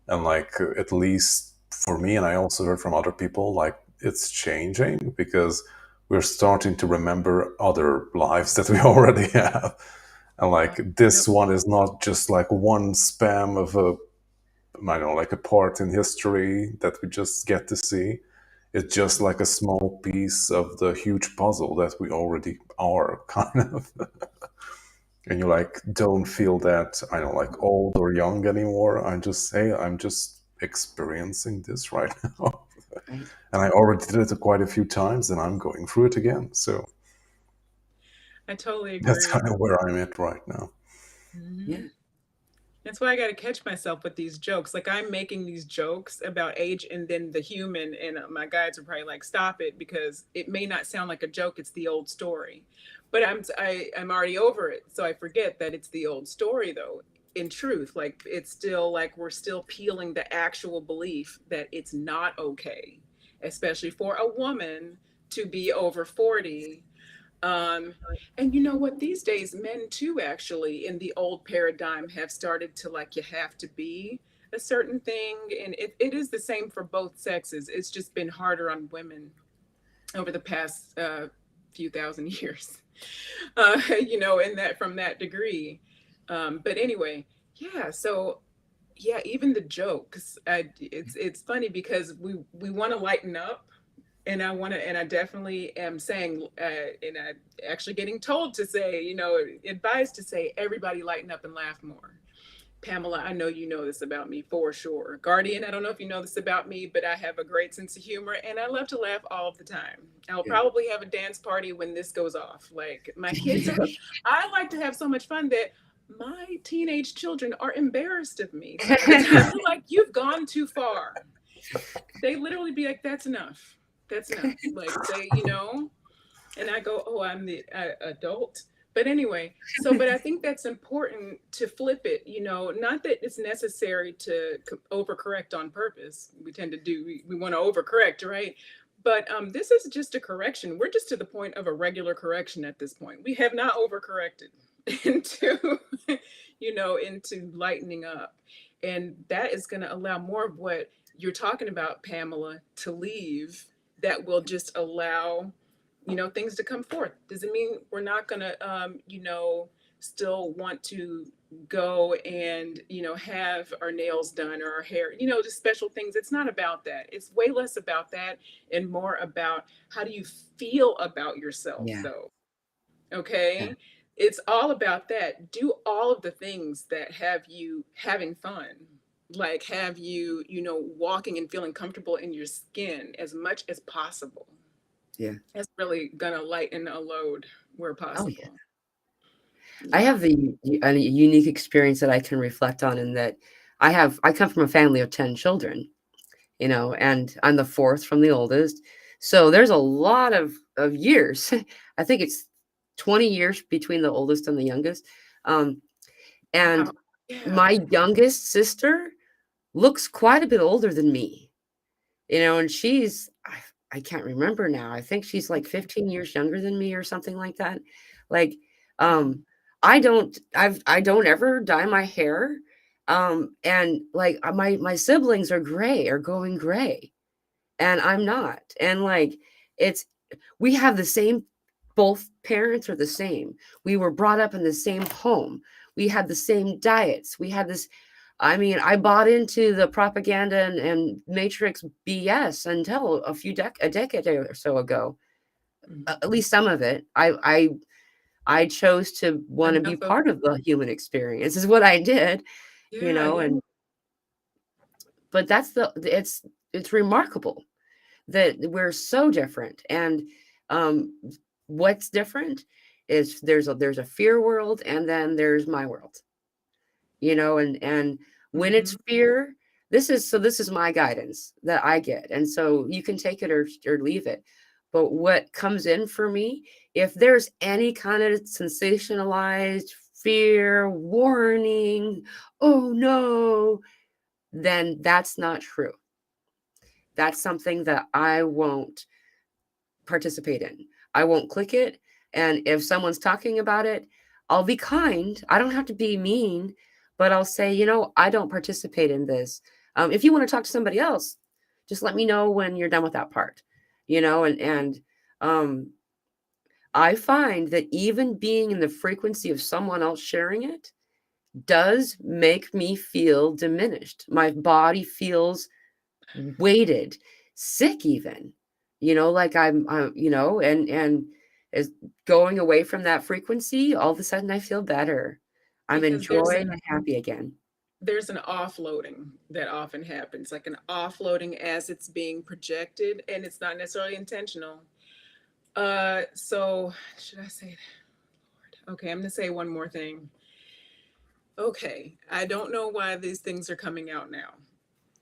And like, at least for me, and I also heard from other people, like it's changing because we're starting to remember other lives that we already have. And like this Yep. one is not just like one spam of a, I don't know, like a part in history that we just get to see. It's just like a small piece of the huge puzzle that we already are, kind of. And you like don't feel that, I don't know, like old or young anymore. I just say I'm just experiencing this right now. Right. And I already did it quite a few times and I'm going through it again. So I totally that's agree. kind of where I'm at right now. Yeah. Mhm. That's why I got to catch myself with these jokes. Like I'm making these jokes about age and then the human, and my guides are probably like, "Stop it," because it may not sound like a joke. It's the old story, but I'm already over it, so I forget that it's the old story. Though, in truth, like it's still like we're still peeling the actual belief that it's not okay, especially for a woman to be over 40. um, and you know what? These days, men too, actually, in the old paradigm, have started to like, you have to be a certain thing. And it is the same for both sexes. It's just been harder on women over the past few thousand years, in that from that degree. But anyway, yeah. So yeah, even the jokes, it's funny because we want to lighten up, and I definitely am saying, and I actually getting told to say, advised to say, everybody lighten up and laugh more. Pamela, I know you know this about me for sure. Guardian, I don't know if you know this about me, but I have a great sense of humor and I love to laugh all of the time. I'll Yeah. probably have a dance party when this goes off. Like my kids Yeah. I like to have so much fun that my teenage children are embarrassed of me some of the time. They're like, you've gone too far. They literally be like, that's enough. That's enough. Like and I go, oh, I'm the adult. But anyway, but I think that's important to flip it, not that it's necessary to overcorrect on purpose. We tend to we want to overcorrect, right? But this is just a correction. We're just to the point of a regular correction at this point. We have not overcorrected into, into lightening up. And that is going to allow more of what you're talking about, Pamela, to leave, that will just allow things to come forth. Doesn't mean we're not gonna still want to go and have our nails done or our hair, just special things. It's not about that. It's way less about that and more about how do you feel about yourself, Yeah. though. Yeah. Okay, it's all about that. Do all of the things that have you having fun, like have you walking and feeling comfortable in your skin as much as possible. Yeah. That's really gonna lighten a load where Oh yeah. possible. I Yeah. have a unique experience that I can reflect on in that I come from a family of 10 children, and I'm the fourth from the oldest. So there's a lot of years. I think it's 20 years between the oldest and the youngest. Um, and Wow. Yeah. my youngest sister looks quite a bit older than me, and I can't remember now. I think she's like 15 years younger than me or something like that. Like, Mhm. um, I don't ever dye my hair. And like my siblings are going gray and I'm not. And like, it's, we have the same, both parents are the same. We were brought up in the same home. We had the same diets. We had this, I mean, I bought into the propaganda and Matrix BS until a decade or so ago. At least some of it. I chose to want to be Enough of part of the human experience is what I did, you yeah, know, yeah. but it's remarkable that we're so different. And um what's different is there's a fear world, and then there's my world, and when it's fear, this is my guidance that I get, and so you can take it or leave it. But what comes in for me, if there's any kind of sensationalized fear, warning, oh no, then that's not true. That's something that I won't participate in. I won't click it. And if someone's talking about it, I'll be kind. I don't have to be mean, but I'll say, I don't participate in this. If you want to talk to somebody else, just let me know when you're done with that part, and I find that even being in the frequency of someone else sharing it does make me feel diminished. My body feels weighted, sick even, like and as going away from that frequency, all of a sudden I feel better. I'm because enjoying and happy again. there's an offloading that often happens, like an offloading as it's being projected, and it's not necessarily intentional. So should I say that? Okay, I'm gonna say one more thing. Okay, I don't know why these things are coming out now.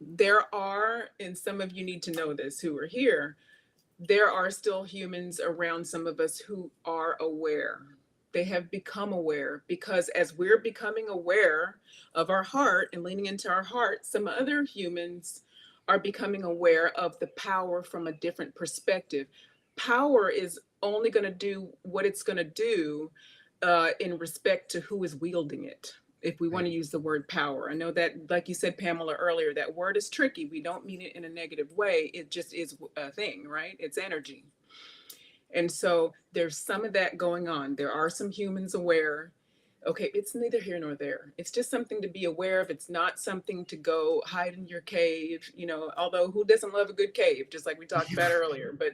There are, and some of you need to know this who are here, there are still humans around some of us who are aware. They have become aware because as we're becoming aware of our heart and leaning into our heart, some other humans are becoming aware of the power from a different perspective. Power is only going to do what it's going to do in respect to who is wielding it. If we want to use the word power, I know that, like you said, Pamela, earlier, that word is tricky. We don't mean it in a negative way. It just is a thing, right? It's energy. And so there's some of that going on. There are some humans aware. Okay, it's neither here nor there. It's just something to be aware of. It's not something to go hide in your cave, although who doesn't love a good cave, just like we talked about earlier, but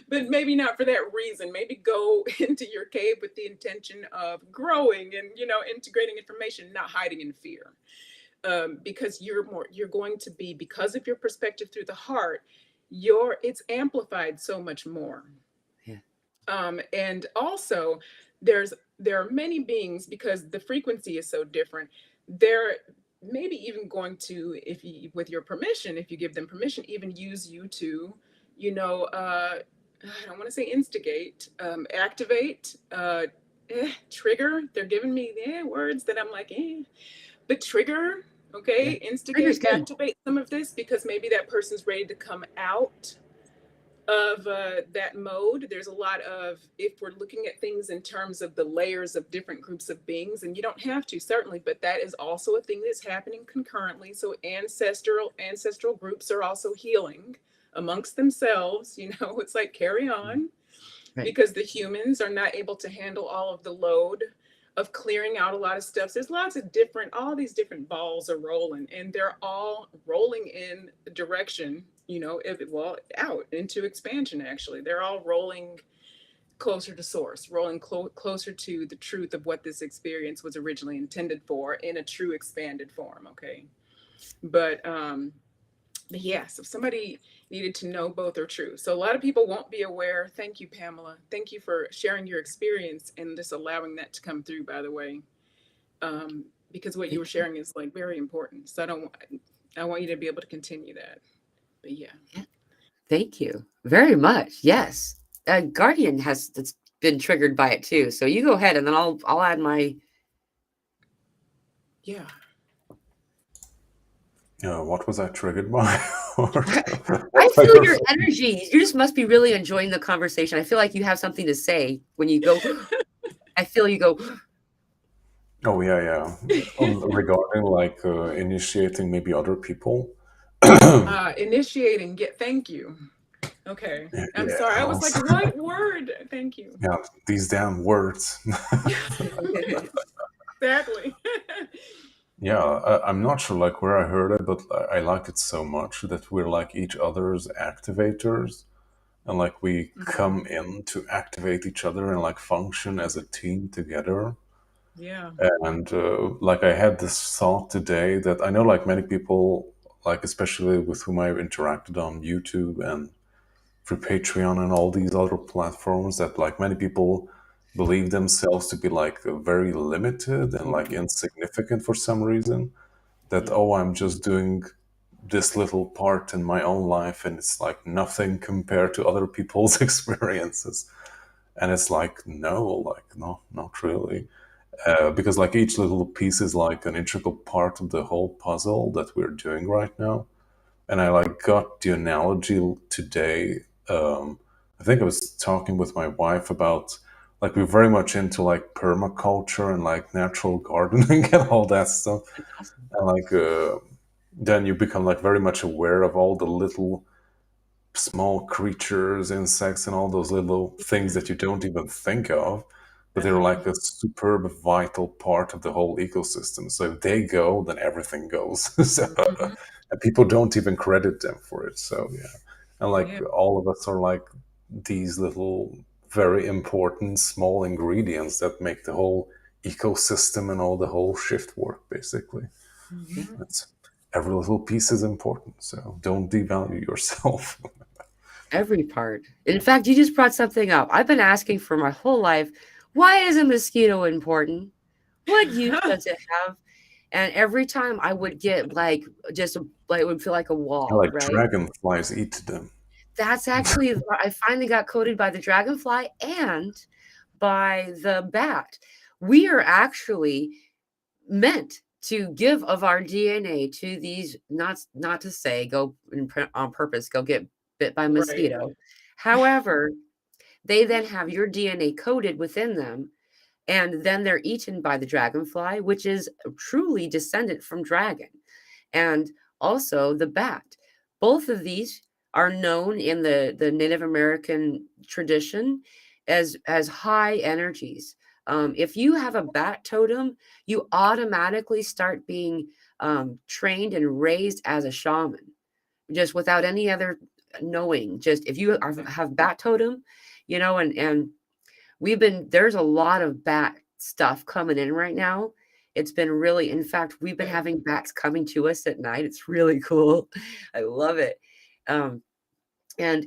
but maybe not for that reason. Maybe go into your cave with the intention of growing and, integrating information, not hiding in fear. Because you're going to be, because of your perspective through the heart, it's amplified so much more. And also there are many beings, because the frequency is so different, they're maybe even going to, if you, with your permission, if you give them permission, even use you to, I don't want to say instigate, activate, trigger. They're giving me words that I'm like, but trigger, okay, instigate, activate some of this, because maybe that person's ready to come out of that mode. There's a lot of, if we're looking at things in terms of the layers of different groups of beings, and you don't have to, certainly, but that is also a thing that's happening concurrently. So ancestral groups are also healing amongst themselves. It's like, carry on, because the humans are not able to handle all of the load of clearing out a lot of stuff. So there's lots of all these different balls are rolling, and they're all rolling in the direction, out into expansion. Actually, they're all rolling closer to source, rolling closer to the truth of what this experience was originally intended for in a true expanded form. Okay. But yes, if somebody needed to know, both are true. So a lot of people won't be aware. Thank you, Pamela. Thank you for sharing your experience and just allowing that to come through, by the way, because what you were sharing is like very important. So I want you to be able to continue that. But yeah. Thank you very much. Yes. Guardian has been triggered by it too. So you go ahead, and then I'll add my. Yeah. What was I triggered by? I feel your energy. You just must be really enjoying the conversation. I feel like you have something to say when you go. I feel you go. Oh yeah. Regarding like initiating maybe other people. Initiating. Thank you. Okay. I'm sorry. I was like, what word? Thank you. Yeah, these damn words. Exactly. Yeah, I'm not sure like where I heard it, but I like it so much that we're like each other's activators, and like we Mhm. come in to activate each other and like function as a team together. Yeah. And like I had this thought today that I know like many people, like especially with whom I've interacted on YouTube and through Patreon and all these other platforms, that like many people believe themselves to be like very limited and like insignificant for some reason. That, oh, I'm just doing this little part in my own life and it's like nothing compared to other people's experiences. And it's like, no, like, no, not really. Because like each little piece is like an integral part of the whole puzzle that we're doing right now. And I like got the analogy today. I think I was talking with my wife about like we're very much into like permaculture and like natural gardening and all that stuff. Awesome. And like then you become like very much aware of all the little small creatures, insects, and all those little things that you don't even think of, but they're Uh-huh. like a superb, vital part of the whole ecosystem. So if they go, then everything goes. So, Mhm. and people don't even credit them for it. So yeah, and like Yeah. all of us are like these little, very important small ingredients that make the whole ecosystem and all the whole shift work. Basically, Yeah. Mhm. it's every little piece is important. So don't devalue yourself. Every part. In fact, you just brought something up. I've been asking for my whole life, why is a mosquito important? What use does it have? And every time I would get like just like it would feel like a wall, Like right? dragonflies eat them. That's actually I finally got coated by the dragonfly and by the bat. We are actually meant to give of our DNA to these, not to say go on purpose, go get bit by a Right. mosquito. However, they then have your DNA coded within them, and then they're eaten by the dragonfly, which is truly descendant from dragon, and also the bat. Both of these are known in the Native American tradition as high energies. If you have a bat totem, you automatically start being trained and raised as a shaman, just without any other knowing. Just if you have bat totem, and there's a lot of bat stuff coming in right now. It's been really, in fact, we've been having bats coming to us at night. It's really cool. I love it. Um, and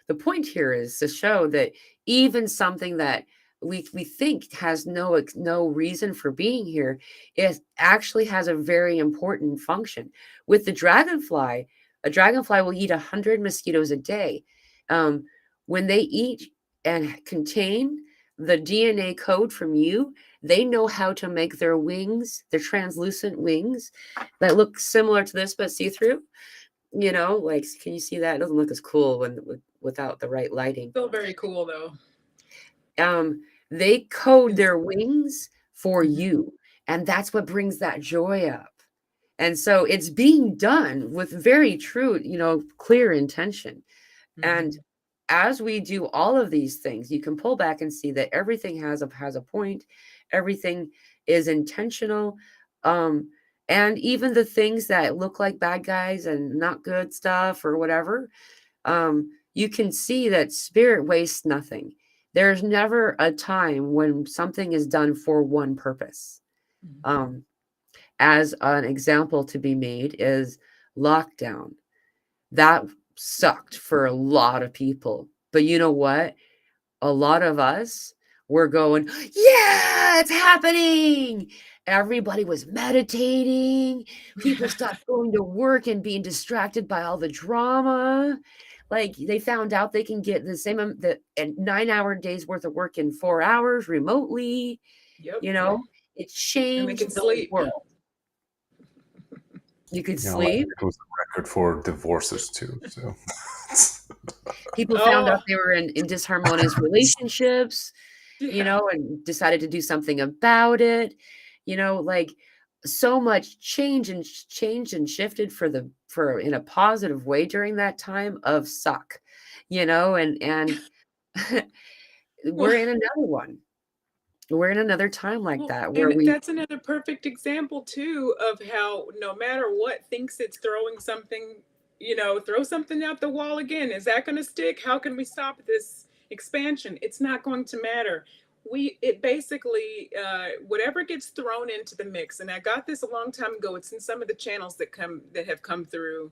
the point here is to show that even something that we think has no reason for being here, it actually has a very important function. With the dragonfly, a dragonfly will eat 100 mosquitoes a day. um, when they eat and contain the DNA code from you, they know how to make their wings, their translucent wings that look similar to this but see through. Like, can you see that? It doesn't look as cool without the right lighting. Still very cool though. They code their wings for Mhm. you, and that's what brings that joy up. And so it's being done with very true, clear intention. And Mhm. as we do all of these things, you can pull back and see that everything has a point. Everything is intentional. Um, and even the things that look like bad guys and not good stuff or whatever, you can see that spirit wastes nothing. There's never a time when something is done for one purpose. Mhm. Um, as an example to be made is lockdown. That sucked for a lot of people. But you know what? A lot of us were going, yeah, it's happening. Everybody was meditating. People stopped going to work and being distracted by all the drama. Like they found out they can get the same the 9-hour days worth of work in 4 hours remotely. Yep. You know, it And they changed can the sleep. world. You could Yeah, like sleep. it was a record for divorces too. So People found Oh, out they were in disharmonious relationships, yeah. and decided to do something about it. Like so much changed and shifted for in a positive way during that time of suck, and we're Well, in another one. we're in another time like Well, that where and we that's another perfect example too of how no matter what thinks it's throwing something, throw something out the wall again. Is that going to stick? How can we stop this expansion? It's not going to matter. It basically, whatever gets thrown into the mix, and I got this a long time ago. It's in some of the channels that have come through,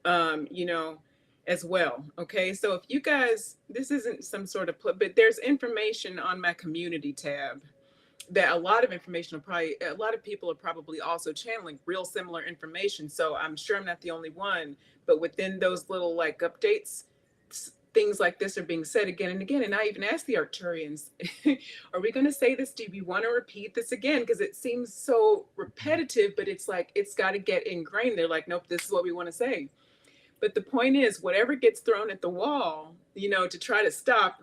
um, you know, as well. Okay. So if you guys, this isn't some sort of, but there's information on my community tab that a lot of information a lot of people are probably also channeling real similar information. So I'm sure I'm not the only one, but within those little like updates, things like this are being said again and again. And I even asked the Arcturians, are we going to say this? Do we want to repeat this again? Because it seems so repetitive, but it's like, it's got to get ingrained. They're like, nope, this is what we want to say. But the point is, whatever gets thrown at the wall, to try to stop,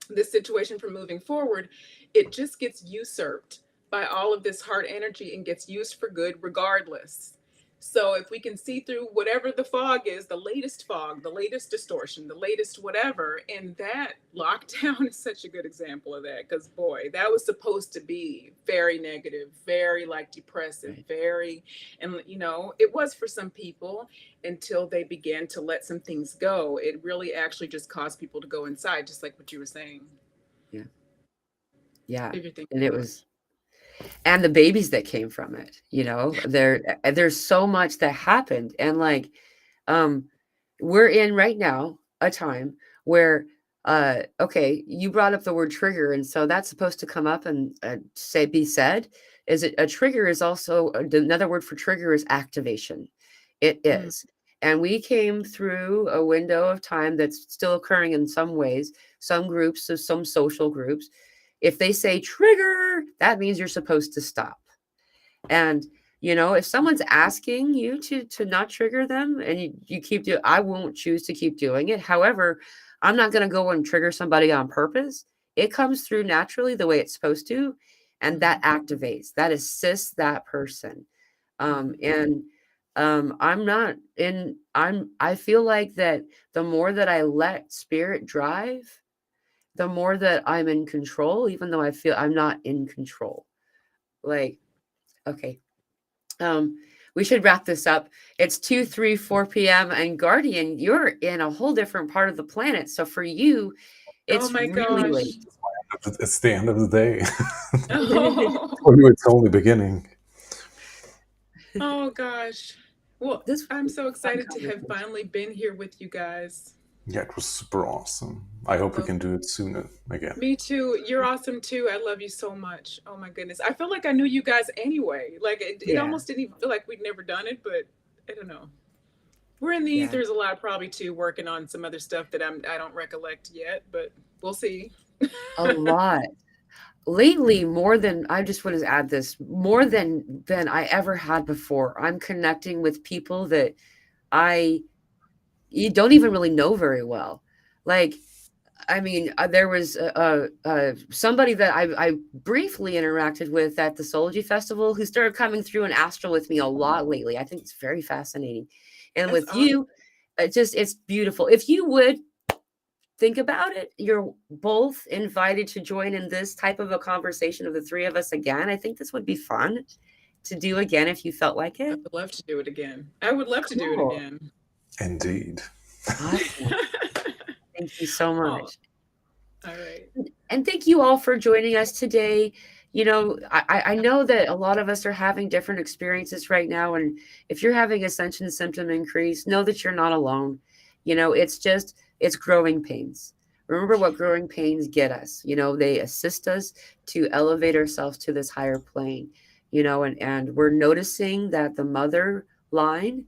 this situation from moving forward, it just gets usurped by all of this hard energy and gets used for good regardless. So if we can see through whatever the fog is, the latest fog, the latest distortion, the latest whatever, and that lockdown is such a good example of that, because boy, that was supposed to be very negative, very like depressive, right. very, and it was for some people until they began to let some things go. It really actually just caused people to go inside, just like what you were saying. Yeah. If you're thinking And it about was, and the babies that came from it, there's so much that happened. And like, we're in right now a time where, okay, you brought up the word trigger. And so that's supposed to come up and be said. Is it a trigger is also another word for trigger is activation. It is. And we came through a window of time that's still occurring in some ways, some groups, so some social groups. If they say trigger, that means you're supposed to stop. And if someone's asking you to not trigger them and you keep doing, I won't choose to keep doing it. However, I'm not going to go and trigger somebody on purpose. It comes through naturally the way it's supposed to, and that activates, that assists that person. And I feel like that the more that I let spirit drive, the more that I'm in control, even though I feel I'm not in control. Like, okay. We should wrap this up. It's 2, 3, 4 p.m. and Guardian, you're in a whole different part of the planet. So for you, oh it's my really gosh. late. It's the end of the day. Oh, For you, it's only beginning. oh gosh. Well, This I'm so was a fun excited to have conversation. finally been here with you guys. Yeah, it was super awesome. I hope we Oh, can do it sooner again. me too. You're awesome too. I love you so much. Oh my goodness. I feel like I knew you guys anyway. Like it Yeah, almost didn't even feel like we'd never done it, but I don't know. We're in the yeah. ethers a lot probably too, working on some other stuff that I don't recollect yet, but we'll see. A lot. Lately, more than I just want to add this, more than I ever had before. I'm connecting with people that I you don't even really know very well. Like, I mean, there was somebody that I briefly interacted with at the Soulgy Festival who started coming through an astral with me a lot lately. I think it's very fascinating. And That's with awesome. you, it's beautiful. If you would think about it, you're both invited to join in this type of a conversation of the three of us again. I think this would be fun to do again if you felt like I it. would love to do it again. I would love to do it Cool. again. Indeed. Awesome. Thank you so Oh, much. all right. And thank you all for joining us today. I know that a lot of us are having different experiences right now. And if you're having ascension symptom increase, know that you're not alone. It's growing pains. Remember what growing pains get us. They assist us to elevate ourselves to this higher plane, and we're noticing that the mother line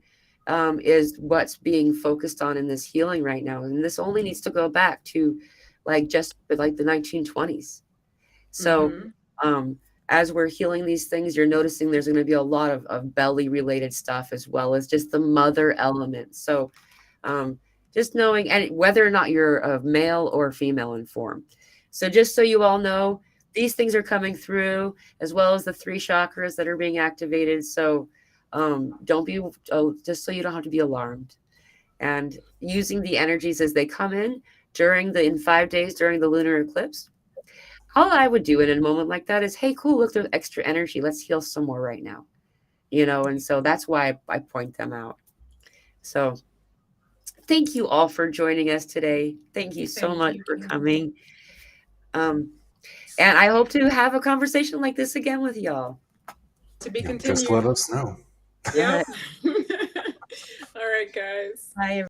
is what's being focused on in this healing right now. And this only needs to go back to just like the 1920s. So Mm-hmm. um, as we're healing these things, you're noticing there's going to be a lot of belly related stuff as well as just the mother element. So just knowing, and whether or not you're a male or female in form. So just so you all know, these things are coming through as well as the 3 chakras that are being activated. So don't be, just so you don't have to be alarmed. And using the energies as they come in in 5 days during the lunar eclipse, all I would do in a moment like that is, hey, cool, look, there's extra energy. Let's heal some more right now. And so that's why I point them out. So thank you all for joining us today. Thank you so Thank much you. for coming. And I hope to have a conversation like this again with y'all. To be Yeah, continued. just let us know. Yep. All right, guys. Bye.